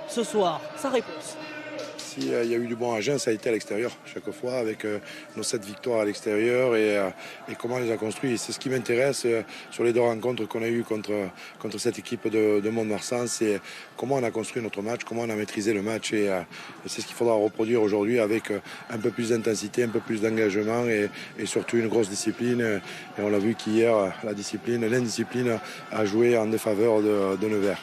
ce soir? Sa réponse. S'il y a eu du bon à Agen, ça a été à l'extérieur, chaque fois, avec nos 7 victoires à l'extérieur et comment on les a construits. C'est ce qui m'intéresse sur les 2 rencontres qu'on a eues contre cette équipe de Mont-de-Marsan, c'est comment on a construit notre match, comment on a maîtrisé le match et c'est ce qu'il faudra reproduire aujourd'hui avec un peu plus d'intensité, un peu plus d'engagement et surtout une grosse discipline. Et on l'a vu qu'hier, l'indiscipline a joué en défaveur de Nevers.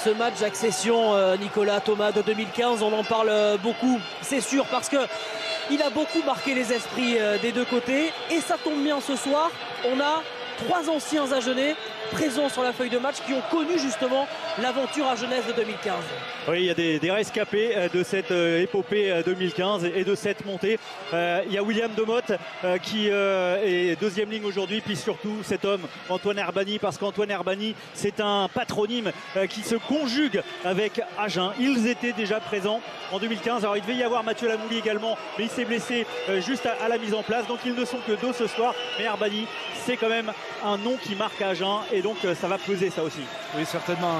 Ce match d'accession, Nicolas Thomas, de 2015, on en parle beaucoup, c'est sûr, parce qu'il a beaucoup marqué les esprits des 2 côtés. Et ça tombe bien ce soir, on a 3 anciens Agenais présents sur la feuille de match qui ont connu justement l'aventure agenaise de 2015. Oui, il y a des rescapés de cette épopée 2015 et de cette montée. Il y a William Demotte qui est 2e ligne aujourd'hui, puis surtout cet homme, Antoine Herbani, parce qu'Antoine Herbani, c'est un patronyme qui se conjugue avec Agen. Ils étaient déjà présents en 2015. Alors il devait y avoir Mathieu Lamouli également, mais il s'est blessé juste à la mise en place. Donc ils ne sont que 2 ce soir. Mais Herbani, c'est quand même un nom qui marque Agen et donc ça va peser ça aussi. Oui, certainement.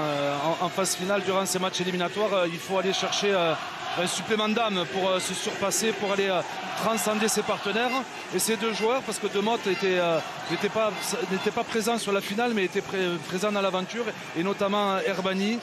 En phase finale, durant ces matchs éliminatoires, il faut aller chercher un supplément d'âme pour se surpasser, pour aller transcender ses partenaires. Et ces 2 joueurs, parce que Demotte n'était pas présent sur la finale, mais était présent dans l'aventure, et notamment Herbani.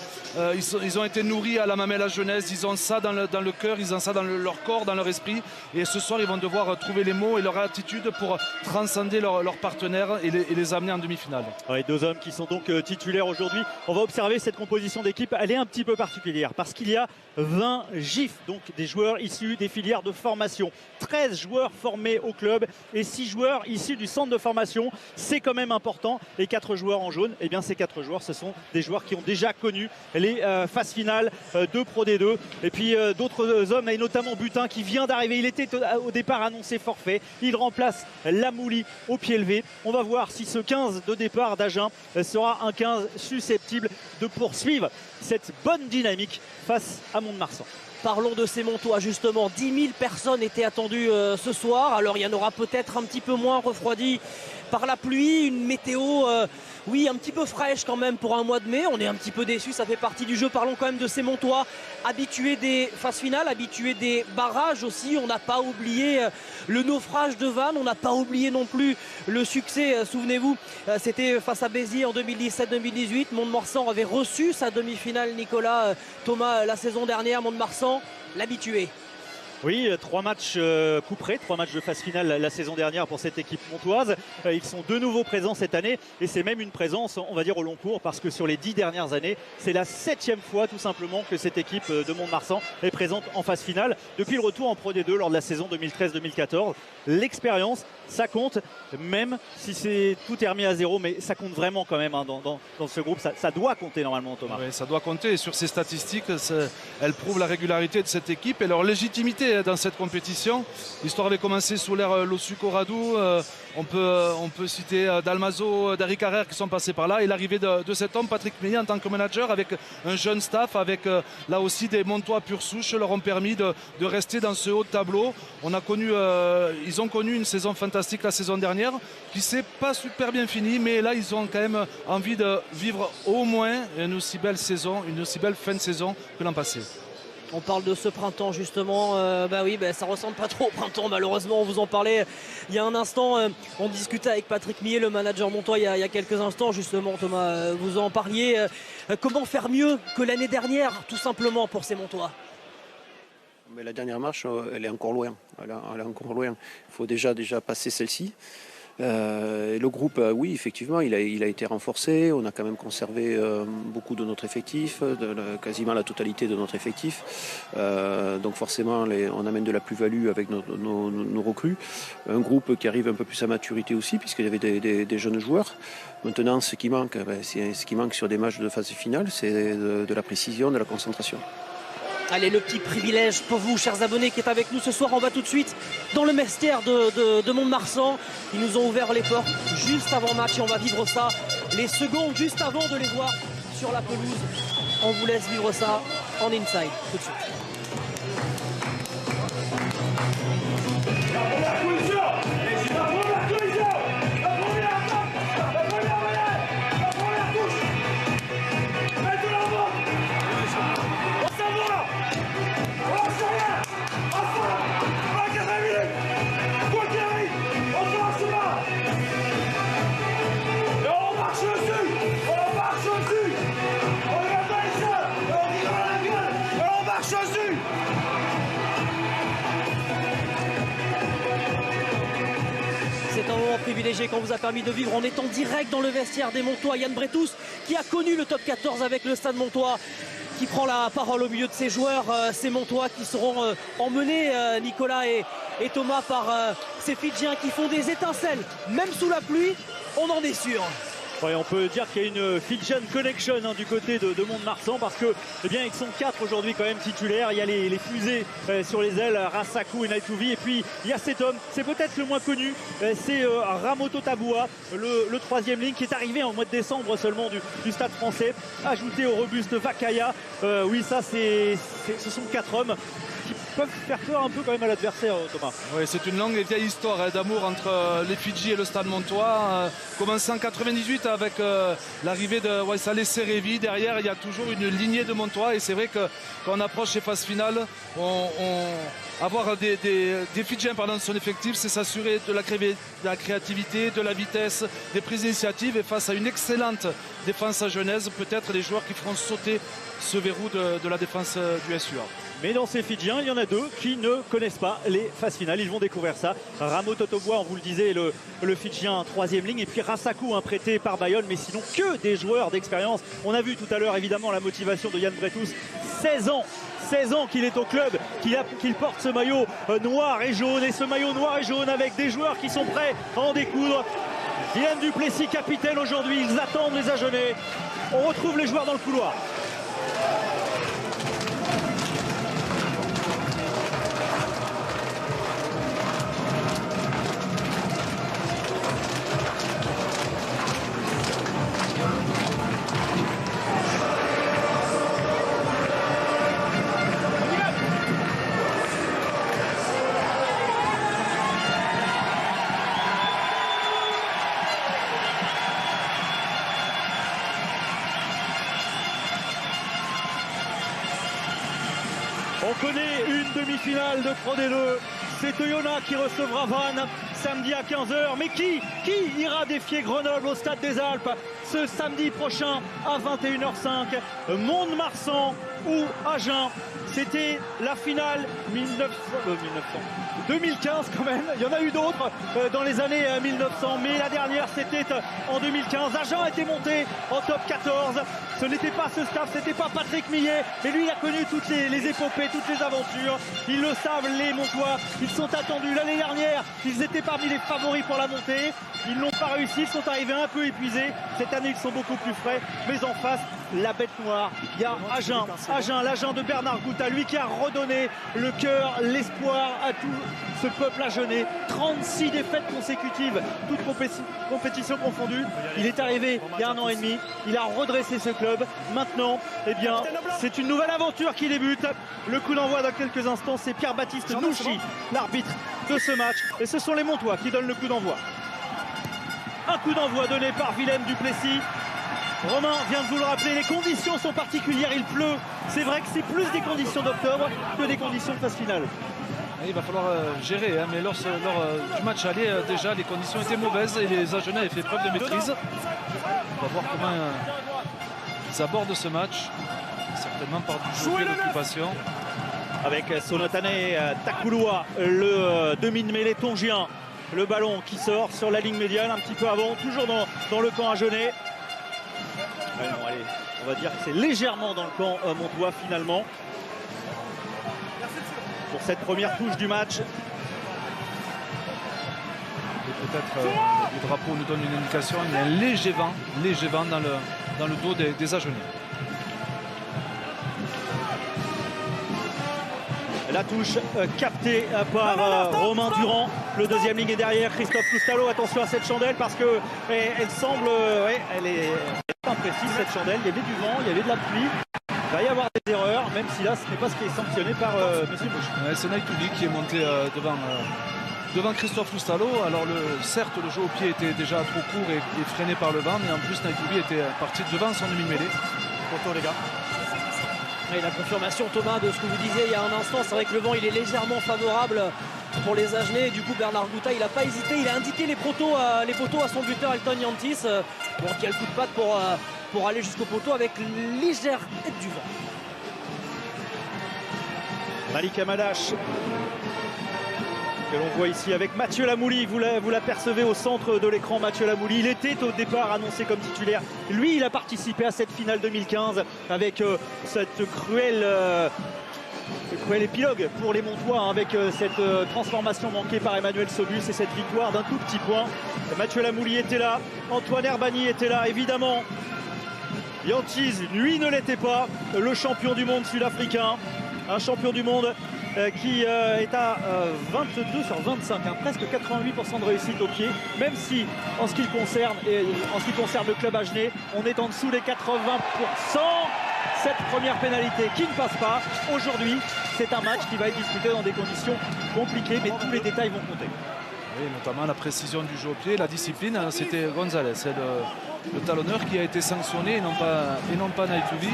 Ils ont été nourris à la mamelle à Genèse, ils ont ça dans le cœur, ils ont ça dans leur corps, dans leur esprit. Et ce soir, ils vont devoir trouver les mots et leur attitude pour transcender leurs partenaires et les amener en demi-finale. Ouais, 2 hommes qui sont donc titulaires aujourd'hui. On va observer cette composition d'équipe, elle est un petit peu particulière parce qu'il y a 20 GIF, donc des joueurs issus des filières de formation. 13 joueurs formés au club et 6 joueurs issus du centre de formation. C'est quand même important. Et 4 joueurs en jaune, eh bien ces 4 joueurs, ce sont des joueurs qui ont déjà connu les phases finales de Pro D2. Et puis d'autres hommes, et notamment Butin qui vient d'arriver. Il était au départ annoncé forfait. Il remplace Lamouli au pied levé. On va voir si ce 15 de départ d'Agen sera un 15 susceptible de poursuivre cette bonne dynamique face à Mont-de-Marsan. Parlons de ces Montois justement, 10 000 personnes étaient attendues ce soir, alors il y en aura peut-être un petit peu moins refroidi par la pluie, une météo oui un petit peu fraîche quand même pour un mois de mai, on est un petit peu déçus, ça fait partie du jeu. Parlons quand même de ces Montois, habitués des phases finales, habitués des barrages aussi. On n'a pas oublié le naufrage de Vannes, on n'a pas oublié non plus le succès, souvenez-vous, c'était face à Béziers en 2017-2018, Mont-de-Marsan avait reçu sa demi-finale, Nicolas Thomas, la saison dernière. Mont-de-Marsan, l'habitué. Oui, 3 matchs couperés, 3 matchs de phase finale la saison dernière pour cette équipe montoise. Ils sont de nouveau présents cette année et c'est même une présence, on va dire, au long cours parce que sur les 10 dernières années, c'est la 7e fois tout simplement que cette équipe de Mont-de-Marsan est présente en phase finale depuis le retour en Pro D2 lors de la saison 2013-2014. L'expérience, ça compte, même si tout est remis à zéro, mais ça compte vraiment quand même hein, dans ce groupe. Ça doit compter normalement, Thomas. Oui, ça doit compter et sur ces statistiques, elles prouvent la régularité de cette équipe et leur légitimité dans cette compétition. L'histoire avait commencé sous l'ère Lossuco Radou. On peut citer Dalmazo, Derrick Carrère qui sont passés par là. Et l'arrivée de cet homme, Patrick Meillet, en tant que manager, avec un jeune staff, avec là aussi des Montois pure souche, leur ont permis de rester dans ce haut de tableau. Ils ont connu une saison fantastique la saison dernière, qui s'est pas super bien finie, mais là ils ont quand même envie de vivre au moins une aussi belle saison, une aussi belle fin de saison que l'an passé. On parle de ce printemps justement, ça ressemble pas trop au printemps malheureusement, on vous en parlait il y a un instant, on discutait avec Patrick Millet, le manager montois il y a quelques instants justement, Thomas, vous en parliez, comment faire mieux que l'année dernière tout simplement pour ces Montois? Mais la dernière marche, elle est encore loin, elle est encore loin, il faut déjà passer celle-ci. Le groupe, oui, effectivement, il a été renforcé. On a quand même conservé beaucoup de notre effectif, quasiment la totalité de notre effectif. Donc forcément, on amène de la plus-value avec nos recrues. Un groupe qui arrive un peu plus à maturité aussi, puisqu'il y avait des jeunes joueurs. Maintenant, ce qui manque sur des matchs de phase finale, c'est de la précision, de la concentration. Allez, le petit privilège pour vous, chers abonnés, qui est avec nous ce soir. On va tout de suite dans le vestiaire de Mont-de-Marsan. Ils nous ont ouvert les portes juste avant match et on va vivre ça les secondes juste avant de les voir sur la pelouse. On vous laisse vivre ça en inside tout de suite. privilégié qu'on vous a permis de vivre en étant direct dans le vestiaire des Montois. Yann Bretous, qui a connu le top 14 avec le Stade Montois, qui prend la parole au milieu de ses joueurs, ces Montois qui seront emmenés, Nicolas et Thomas, par ces Fidjiens qui font des étincelles, même sous la pluie, on en est sûr. Ouais, on peut dire qu'il y a une Fijian Connection du côté de Mont-de-Marsan, parce que eh bien, ils sont 4 aujourd'hui quand même titulaires. Il y a les fusées sur les ailes, Rasaku et Naituvi, et puis il y a cet homme, c'est peut-être le moins connu, c'est Ramoto Tabua, le troisième ligne, qui est arrivé en mois de décembre seulement du Stade français, ajouté au robuste Vakaya. Oui, ça ce sont 4 hommes qui peuvent faire peur un peu quand même à l'adversaire, Thomas. Oui, c'est une longue et vieille histoire d'amour entre les Fidji et le Stade Montois. Commencé en 98 avec l'arrivée de Waisale Serevi. Derrière, il y a toujours une lignée de Montois, et c'est vrai que quand on approche les phases finales, avoir des Fidjiens dans son effectif, c'est s'assurer de la créativité, de la vitesse, des prises d'initiative, et face à une excellente défense à Genèse, peut-être les joueurs qui feront sauter ce verrou de la défense du SUA. Mais dans ces Fidjiens, il y en a 2 qui ne connaissent pas les phases finales. Ils vont découvrir ça. Ramoto Tabua, on vous le disait, le Fidjien troisième ligne. Et puis Rasaku, prêté par Bayonne. Mais sinon, que des joueurs d'expérience. On a vu tout à l'heure, évidemment, la motivation de Yann Bretous. 16 ans qu'il est au club, qu'il porte ce maillot noir et jaune. Et ce maillot noir et jaune avec des joueurs qui sont prêts à en découdre. Yann Duplessis, capitaine aujourd'hui. Ils attendent les Agenais. On retrouve les joueurs dans le couloir. On connaît une demi-finale de Pro D2. C'est Oyonnax qui recevra Vannes samedi à 15h. Mais qui ira défier Grenoble au Stade des Alpes ce samedi prochain à 21h05? Mont-de-Marsan ou Agen? C'était la finale 2015 quand même. Il y en a eu d'autres dans les années 1900, mais la dernière c'était en 2015. Agen a été monté en top 14. Ce n'était pas ce staff, c'était pas Patrick Millet, mais lui il a connu toutes les épopées, toutes les aventures. Ils le savent, les Montois. Ils sont attendus l'année dernière. Ils étaient parmi les favoris pour la montée. Ils n'ont pas réussi, ils sont arrivés un peu épuisés. Cette année ils sont beaucoup plus frais, mais en face la bête noire, il y a Agen, l'Agen de Bernard Gouta, lui qui a redonné le cœur, l'espoir à tout ce peuple agenais. 36 défaites consécutives, toutes compétitions confondues. Il est arrivé il y a 1 an et demi, il a redressé ce club. Maintenant, eh bien, c'est une nouvelle aventure qui débute. Le coup d'envoi dans quelques instants, c'est Pierre-Baptiste Nouchi, l'arbitre de ce match. Et ce sont les Montois qui donnent le coup d'envoi. Un coup d'envoi donné par Willem Duplessis. Romain vient de vous le rappeler, les conditions sont particulières, il pleut. C'est vrai que c'est plus des conditions d'octobre que des conditions de phase finale. Il va falloir gérer, mais lors du match aller, déjà les conditions étaient mauvaises et les Agenais avaient fait preuve de maîtrise. On va voir comment ils abordent ce match, certainement par du jeu et d'occupation. Avec Sonotane Takulua, le demi de mêlée tongien. Le ballon qui sort sur la ligne médiane un petit peu avant, toujours dans le camp agenais. Ouais, non, allez, on va dire que c'est légèrement dans le camp montois finalement. Pour cette première touche du match. Et peut-être le drapeau nous donne une indication, il y a un léger vent dans le dos des Agenais. La touche captée par Romain Durand. Le deuxième ligne est derrière, Christophe Coustalo. Attention à cette chandelle parce que elle semble, elle est imprécise cette chandelle. Il y avait du vent, il y avait de la pluie. Il va y avoir des erreurs, même si là ce n'est pas ce qui est sanctionné par Monsieur Bush. Ouais, c'est Naituvi qui est monté devant Christophe Coustalo. Alors certes le jeu au pied était déjà trop court et freiné par le vent, mais en plus Naituvi était parti devant son demi-mêlée. Content les gars. Et la confirmation, Thomas, de ce que vous disiez il y a un instant, c'est vrai que le vent il est légèrement favorable pour les Agenais. Du coup, Bernard Gouta, il n'a pas hésité, il a indiqué les poteaux à son buteur Elton Yantis. Donc il y a le coup de patte pour aller jusqu'au poteau avec légère aide du vent. Malik Amadash, que l'on voit ici avec Mathieu Lamouli. Vous l'apercevez au centre de l'écran, Mathieu Lamouli. Il était au départ annoncé comme titulaire. Lui, il a participé à cette finale 2015 avec cette cruel épilogue pour les Montois, hein, avec cette transformation manquée par Emmanuel Sobus et cette victoire d'un tout petit point. Mathieu Lamouli était là, Antoine Herbagny était là, évidemment. Yantiz, lui, ne l'était pas, le champion du monde sud-africain, un champion du monde qui est à 22 sur 25, hein, presque 88% de réussite au pied, même si en ce qui concerne le club agenais, on est en dessous des 80%. Cette première pénalité qui ne passe pas aujourd'hui, c'est un match qui va être disputé dans des conditions compliquées, mais tous les détails vont compter. Oui, notamment la précision du jeu au pied, la discipline, c'était Gonzalez, c'est le talonneur qui a été sanctionné et non pas Naïtouvi.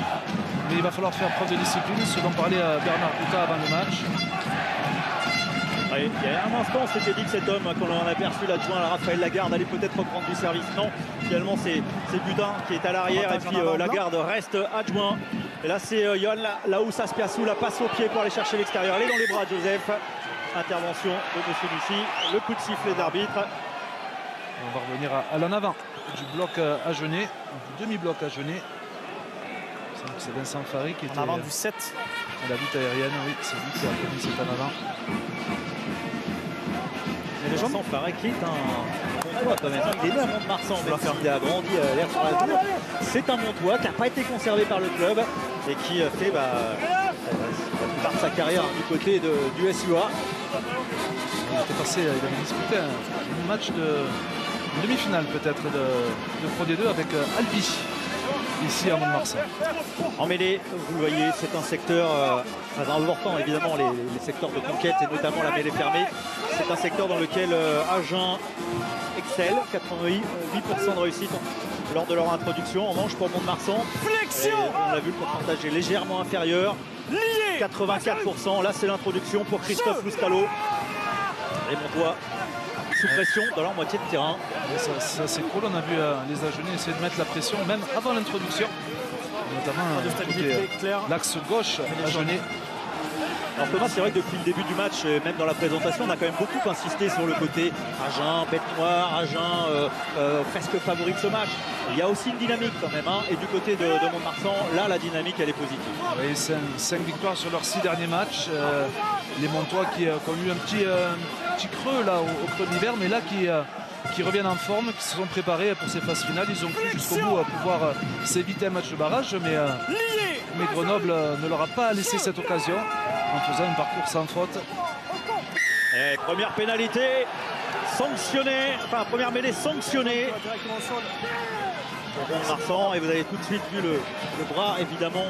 Mais il va falloir faire preuve de discipline, ce dont parlait Bernard Bouta avant le match. Oui, il y a un instant, on s'était dit que cet homme, quand on a aperçu l'adjoint Raphaël Lagarde, allait peut-être reprendre du service. Non, finalement, c'est Budin qui est à l'arrière et puis Lagarde reste adjoint. Et là, c'est Yohan Laoussas Piassou, la passe au pied pour aller chercher l'extérieur. Elle est dans les bras de Joseph. Intervention de M. Lucie, le coup de sifflet d'arbitre. On va revenir à l'en avant du bloc agenais, du demi-bloc agenais. C'est Vincent Faré qui était en avant du 7. La lutte aérienne, oui, c'est lui qui a commis cet en avant. Vincent Faré qui est un Montois quand même. Il est né à Mont-de-Marsan, même s'il a grandi à l'air sur la tour. C'est un Montois qui n'a pas été conservé par le club et qui fait la plupart de sa carrière du côté du SUA. Il était passé, il avait disputé un match de demi-finale peut-être de Pro D2 avec Albi ici à Mont-de-Marsan. En mêlée, vous le voyez, c'est un secteur très important, évidemment, les secteurs de conquête et notamment la mêlée fermée. C'est un secteur dans lequel Agen excelle, 88% de réussite lors de leur introduction. En revanche, pour Mont-de-Marsan, on l'a vu, le pourcentage est légèrement inférieur, 84%. Là, c'est l'introduction pour Christophe Louscalo. Les Montois sous pression dans leur moitié de terrain. Ça c'est cool, on a vu les Agenais essayer de mettre la pression même avant l'introduction, notamment l'axe gauche Agenais. Alors Thomas, c'est vrai que depuis le début du match, même dans la présentation, on a quand même beaucoup insisté sur le côté Agen, bête noire, Agen presque favori de ce match. Il y a aussi une dynamique quand même, hein, et du côté de Mont-de-Marsan, là la dynamique elle est positive. Oui, 5 victoires sur leurs 6 derniers matchs. Les Montois qui ont eu un petit creux là au creux de l'hiver, mais là qui reviennent en forme, qui se sont préparés pour ces phases finales. Ils ont cru jusqu'au bout pouvoir s'éviter un match de barrage, mais Grenoble ne leur a pas laissé cette occasion en faisant un parcours sans faute. Et première pénalité sanctionnée, enfin première mêlée sanctionnée pour Mont-de-Marsan, et vous avez tout de suite vu le bras évidemment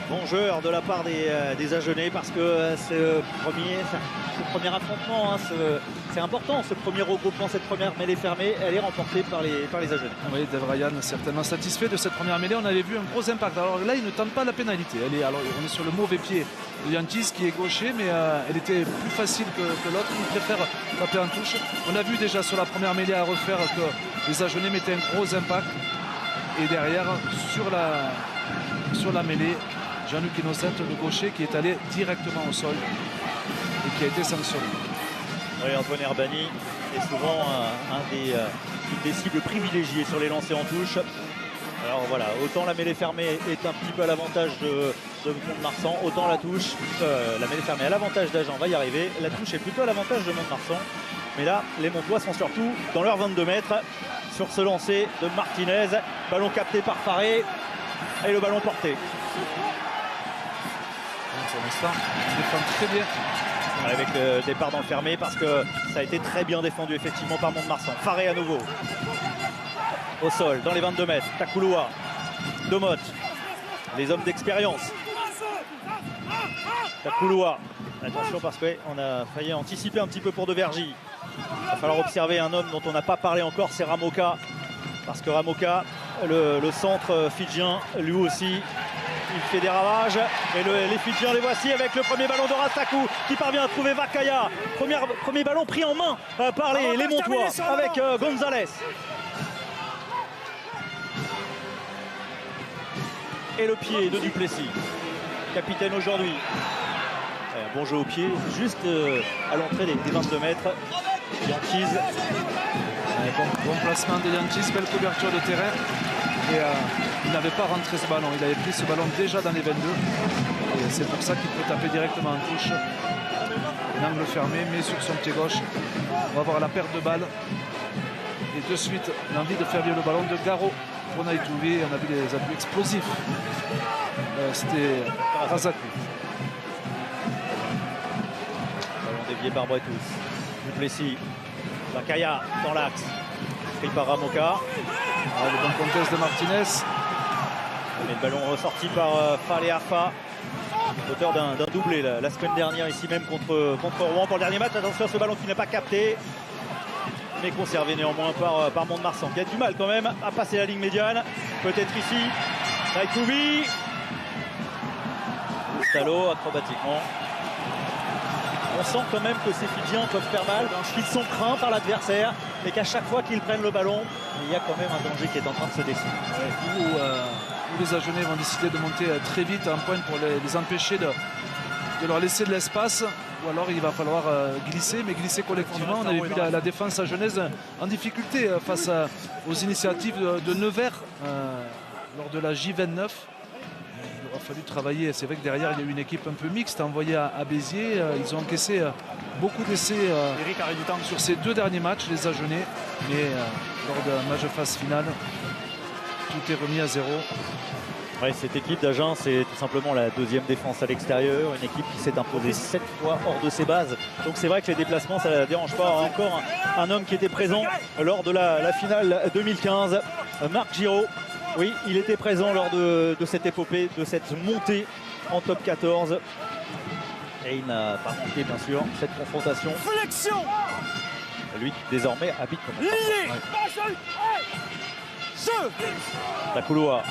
vengeur de la part des Agenais, parce que ce premier affrontement, hein, c'est important, ce premier regroupement, cette première mêlée fermée, elle est remportée par les Agenais. Oui, Dave Ryan certainement satisfait de cette première mêlée. On avait vu un gros impact. Alors là, il ne tente pas la pénalité. On est sur le mauvais pied de Yantis qui est gaucher, mais elle était plus facile que l'autre. Il préfère taper en touche. On a vu déjà sur la première mêlée à refaire que les Agenais mettaient un gros impact. Et derrière, sur la mêlée, Jean-Luc Innocent, le gaucher, qui est allé directement au sol et qui a été sanctionné. Oui, Antoine Herbagny est souvent une des cibles privilégiées sur les lancers en touche. Alors voilà, autant la mêlée fermée est un petit peu à l'avantage de Mont-de-Marsan, autant la touche, la mêlée fermée à l'avantage d'Agen, on va y arriver. La touche est plutôt à l'avantage de Mont-de-Marsan. Mais là, les Montois sont surtout dans leurs 22 mètres sur ce lancer de Martinez. Ballon capté par Faré et le ballon porté. Pour l'instant, il défend très bien. Avec le départ dans le fermé, parce que ça a été très bien défendu effectivement par Mont-de-Marsan. Faré à nouveau. Au sol, dans les 22 mètres. Takouloua, Domot, les hommes d'expérience. Takouloua. Attention parce qu'on a failli anticiper un petit peu pour De Vergy. Il va falloir observer un homme dont on n'a pas parlé encore, c'est Ramoka. Parce que Ramoka, le centre fidjien, lui aussi, il fait des ravages. Et les Fidjiens, les voici avec le premier ballon de Rastakou qui parvient à trouver Vakaya. Premier ballon pris en main par les Montois avec Gonzalez. Et le pied de Duplessis, capitaine aujourd'hui. Un bon jeu au pied, juste à l'entrée des 22 mètres. Yankees. Bon placement de Yankees, belle couverture de terrain. Et il n'avait pas rentré ce ballon. Il avait pris ce ballon déjà dans les 22. Et c'est pour ça qu'il peut taper directement en touche. Un angle fermé, mais sur son pied gauche. On va voir la perte de balle. Et de suite, l'envie de faire bien le ballon de Garo pour Naïtouvé. On a vu les appuis explosifs. C'était Razakou. Ballon dévié par Bretous. Duplessis. Bakaya dans l'axe. Pris par Ramoka. Le bon contest de Martinez. Mais le ballon ressorti par Faleafa. Auteur d'un doublé la semaine dernière ici même contre Rouen pour le dernier match. Attention à ce ballon qui n'est pas capté. Mais conservé néanmoint par Mont-de-Marsan qui a du mal quand même à passer la ligne médiane. Peut-être ici. Naïtoubi. Stalo acrobatiquement. On sent quand même que ces Fidjiens peuvent faire mal, qu'ils sont craints par l'adversaire et qu'à chaque fois qu'ils prennent le ballon, il y a quand même un danger qui est en train de se dessiner. Où les Agenais vont décider de monter très vite en pointe pour les empêcher de leur laisser de l'espace, ou alors il va falloir glisser, mais glisser collectivement. On avait vu la défense agenaise en difficulté face aux initiatives de Nevers lors de la J29. Il aura fallu travailler. C'est vrai que derrière, il y a eu une équipe un peu mixte envoyée à Béziers. Ils ont encaissé beaucoup d'essais sur ces 2 derniers matchs, les Agenais. Mais lors de la match de phase finale, tout est remis à 0. Ouais, cette équipe d'Agen, c'est tout simplement la 2e défense à l'extérieur. Une équipe qui s'est imposée 7 fois hors de ses bases. Donc c'est vrai que les déplacements, ça ne dérange pas. Encore un homme qui était présent lors de la finale 2015, Marc Giraud. Oui, il était présent lors de cette épopée, de cette montée en top 14. Et il n'a pas manqué, bien sûr, cette confrontation. Flexion. Lui, désormais, habite comme Lié. la couloir.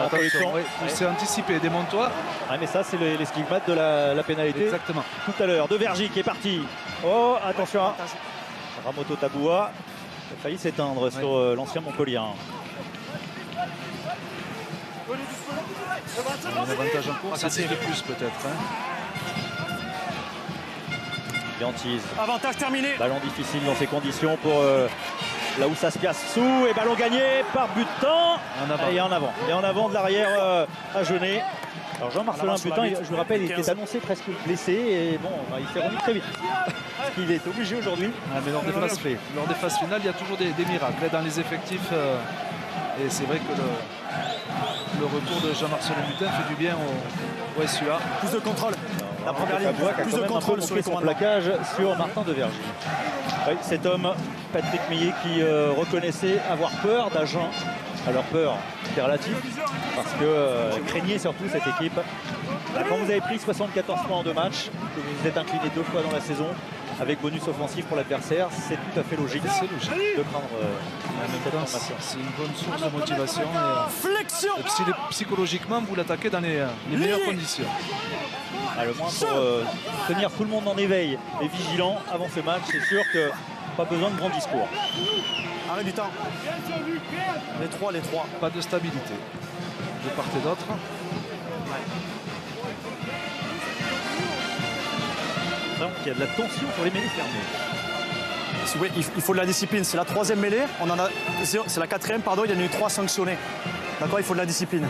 Attention, c'est anticipé, démonte-toi. Ah, mais ça, c'est les stigmates de la pénalité. Exactement. Tout à l'heure, De Vergy qui est parti. Oh, attention. Ramoto Taboua a failli s'éteindre sur l'ancien Montpellier. Un avantage en cours, c'est de plus peut-être. Yankees. Avantage terminé. Ballon difficile dans ces conditions pour là où ça se piace sous. Et ballon gagné par Butin. Et en avant. Et en avant de l'arrière Agenais. Alors Jean-Marcelin Butin, je vous rappelle, il était annoncé presque blessé. Et bon, il s'est remis très vite. Il est obligé aujourd'hui. Mais lors des phases finales, il y a toujours des miracles dans les effectifs. Et c'est vrai que le retour de Jean-Marcelin Butin fait du bien au SUA. Plus de contrôle. La première ligne, plus de contrôle sur les son plaquage sur Martin De Vergy. Oui, cet homme, Patrick Millet, qui reconnaissait avoir peur d'Agen. Alors peur, c'est relatif, parce que craignait surtout cette équipe. Là, quand vous avez pris 74 points en 2 matchs, que vous vous êtes incliné 2 fois dans la saison, avec bonus offensif pour l'adversaire, c'est tout à fait logique, de prendre cette formation. C'est une bonne source de motivation. Flexion. Psychologiquement, vous l'attaquez dans les meilleures conditions. Le moins pour tenir tout le monde en éveil et vigilant avant ce match, c'est sûr que pas besoin de grands discours. Arrêt du temps. Les trois. Pas de stabilité de part et d'autre. Donc il y a de la tension sur les mêlées fermées. Oui, il faut de la discipline. C'est la 3e mêlée. C'est la 4e, pardon. Il y en a eu 3 sanctionnés. D'accord, il faut de la discipline.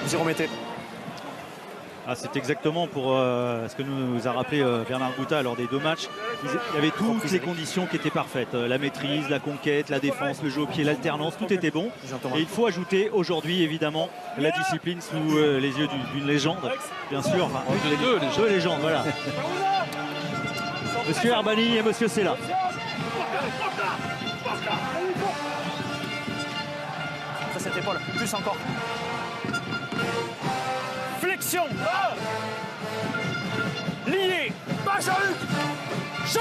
Vous y remettez. C'est exactement pour ce que nous a rappelé Bernard Gouta lors des 2 matchs. Il y avait toutes les conditions qui étaient parfaites. La maîtrise, la conquête, la défense, le jeu au pied, l'alternance, tout était bon. Et il faut ajouter aujourd'hui, évidemment, la discipline sous les yeux d'une légende, bien sûr. Enfin, deux légendes, voilà. Monsieur Herbani et Monsieur Sella. Ça, cette épaule, plus encore. Flexion. Lié. Jeu.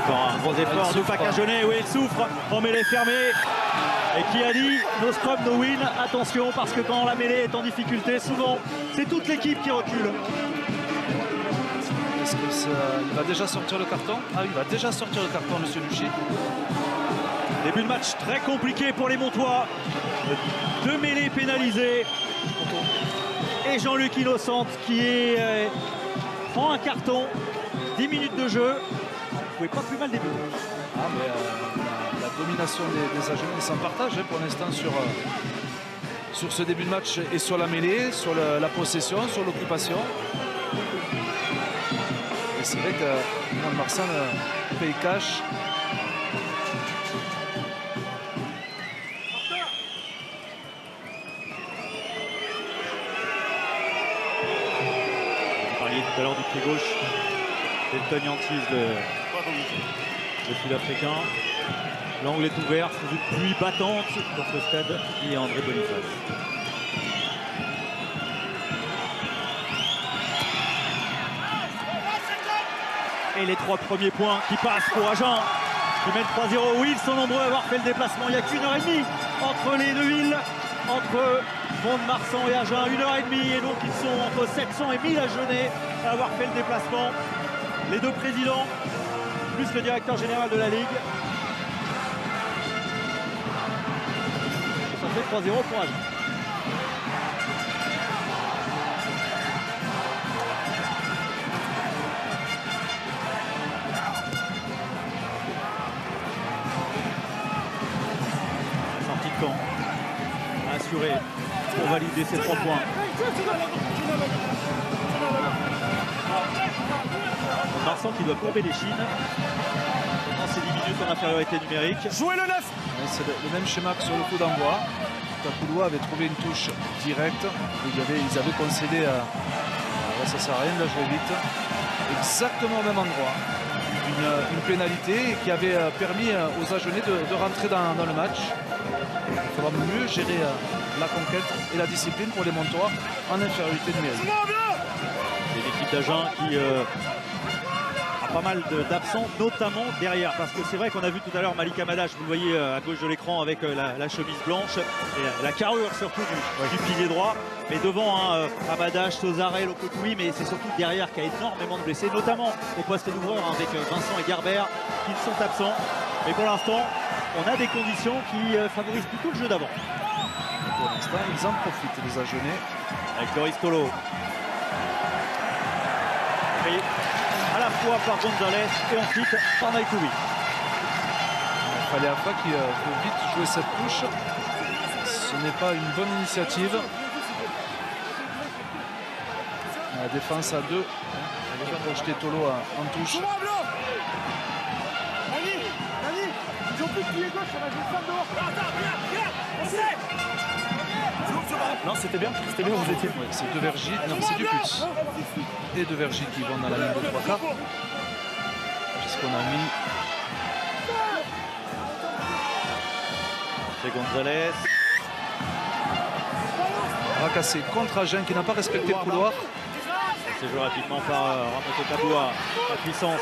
Encore un gros effort de Pacagenet, oui, il souffre en mêlée fermée. Et qui a dit no scrum, no win. Attention, parce que quand la mêlée est en difficulté, souvent, c'est toute l'équipe qui recule. Est-ce qu'il va déjà sortir le carton? Il va déjà sortir le carton, monsieur Luché. Début de match très compliqué pour les Montois. 2 mêlées pénalisées. Et Jean-Luc Innocente qui prend un carton. 10 minutes de jeu. Vous pouvez pas plus mal débuter. Ah, mais la domination des Agenais s'en partage pour l'instant sur ce début de match et sur la mêlée, sur la possession, sur l'occupation. Et c'est vrai que Mont-de-Marsan paye cash. Vous parliez tout à l'heure du pied gauche d'Elton Yantis, le Sud-Africain. L'angle est ouvert sous une pluie battante pour ce stade qui est André Boniface. Et les 3 premiers points qui passent pour Agen, qui mènent 3-0. Oui, ils sont nombreux à avoir fait le déplacement. Il n'y a qu'1 heure et demie entre les deux villes, entre Mont-de-Marsan et Agen. 1 heure et demie. Et donc, ils sont entre 700 et 1000 Agenais à avoir fait le déplacement. Les deux présidents, plus le directeur général de la Ligue. Ça fait 3-0 pour Agen. Sortie de camp. Assuré pour valider ces 3 points. Marsan qui doit courber les chines dans ces 10 minutes en infériorité numérique. Jouez le 9. C'est le même schéma que sur le coup d'envoi. Takouloua avait trouvé une touche directe. Ils avaient concédé à... ça sert à rien de la jouer vite. Exactement au même endroit. Une pénalité qui avait permis aux Agenais de rentrer dans le match. Il faudra mieux gérer la conquête et la discipline pour les Montois en infériorité numérique. C'est l'équipe d'Agen qui a pas mal d'absents, notamment derrière. Parce que c'est vrai qu'on a vu tout à l'heure Malik Amadash, vous le voyez à gauche de l'écran avec la chemise blanche et la carrure surtout du pilier droit. Mais devant Amadash, Sozaré, Lokotoui, mais c'est surtout derrière qu'il y a énormément de blessés, notamment au poste d'ouvreur avec Vincent et Garber qui sont absents. Mais pour l'instant, on a des conditions qui favorisent plutôt le jeu d'avant. Pour l'instant, ils en profitent, les Agenais. Avec Loris Tolo. Pris à la fois par Gonzalez et ensuite par Naïkoui. Il fallait à fois qu'il faut vite jouer cette touche. Ce n'est pas une bonne initiative. La défense à 2. Elle va projeter Tolo en touche. Non, c'était bien où vous étiez. Ouais, c'est De Vergy, non c'est Dupuis. Et De Vergy qui vont dans la ligne de 3 quarts. Puisqu'on a mis... C'est Gonzalez. Racassé contre Agen qui n'a pas respecté le couloir. C'est joué rapidement par Ramoto Taboua. La puissance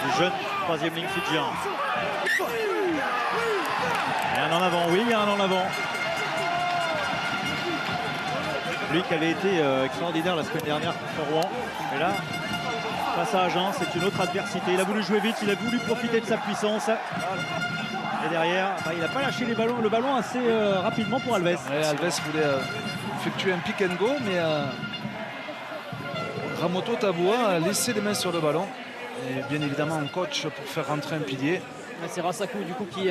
du jeune 3e ligne fidjien. Il y a un en avant, oui, il y a un en avant. Lui qui avait été extraordinaire la semaine dernière contre Rouen. Mais là, face à Agen, c'est une autre adversité. Il a voulu jouer vite, il a voulu profiter de sa puissance. Et derrière, il n'a pas lâché le ballon assez rapidement pour Alves. Ouais, Alves voulait effectuer un pick and go, mais Ramoto Taboua a laissé les mains sur le ballon. Et bien évidemment, un coach pour faire rentrer un pilier. C'est Rassakou du coup qui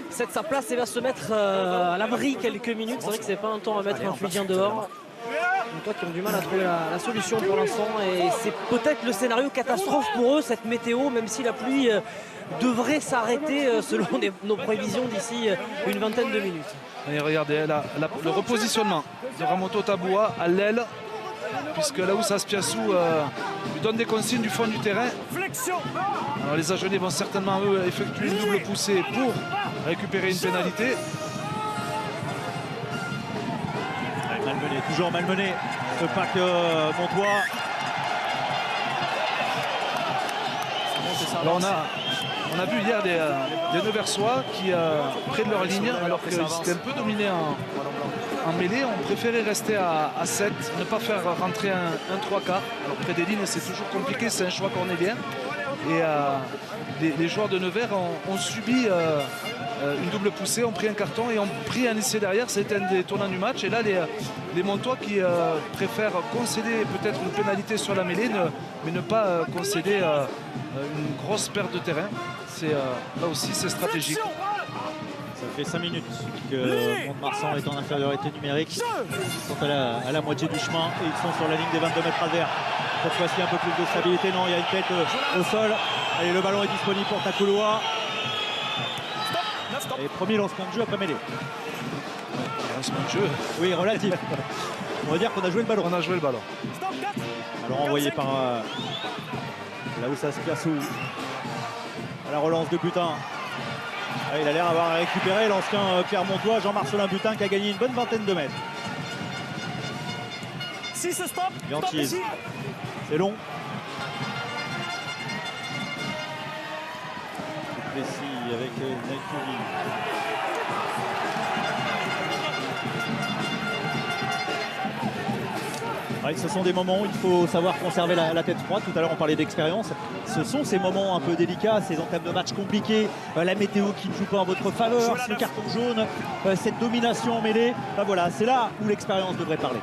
cède sa place et va se mettre à l'abri quelques minutes. C'est vrai que c'est pas un temps à mettre un Fidjien dehors. Donc toi qui ont du mal à trouver la solution pour l'instant. Et c'est peut-être le scénario catastrophe pour eux, cette météo, même si la pluie devrait s'arrêter selon nos prévisions d'ici une vingtaine de minutes. Et regardez le repositionnement de Ramoto Taboua à l'aile, puisque là où Saspiassou lui donne des consignes du fond du terrain. Alors les Agenais vont certainement eux effectuer une double poussée pour récupérer une pénalité. Malmené, toujours malmené ce pack montois. Alors on a vu hier des Neversois qui près de leur ligne, alors qu'ils étaient un peu dominés en mêlée, on préférait rester à 7, ne pas faire rentrer un 3 quarts. Alors près des lignes c'est toujours compliqué, c'est un choix cornélien. Et les joueurs de Nevers ont subi une double poussée, ont pris un carton et ont pris un essai derrière. C'était un des tournants du match. Et là, les Montois qui préfèrent concéder peut-être une pénalité sur la mêlée, mais ne pas concéder une grosse perte de terrain. Là aussi, c'est stratégique. Ça fait 5 minutes que Mont-de-Marsan est en infériorité numérique. Ils sont à la moitié du chemin et ils sont sur la ligne des 22 mètres adverses. Cette fois-ci, un peu plus de stabilité. Non, il y a une tête au sol. Allez, le ballon est disponible pour Takoloa. Et premier lancement de jeu après mêlée. Lancement de jeu. Oui, relatif. On va dire qu'on a joué le ballon. On a joué le ballon. Alors envoyé par Laoussas Piassou. À la relance de Butin. Ah, il a l'air d'avoir récupéré l'ancien Pierre Montois, Jean-Marcelin Butin, qui a gagné une bonne vingtaine de mètres. Si ce stop, Bianchise. C'est long. Précis avec Naikuri. Ouais, ce sont des moments où il faut savoir conserver la tête froide. Tout à l'heure, on parlait d'expérience. Ce sont ces moments un peu délicats, ces entames de match compliqués, la météo qui ne joue pas en votre faveur, ce carton jaune, cette domination en mêlée. Ben voilà, c'est là où l'expérience devrait parler.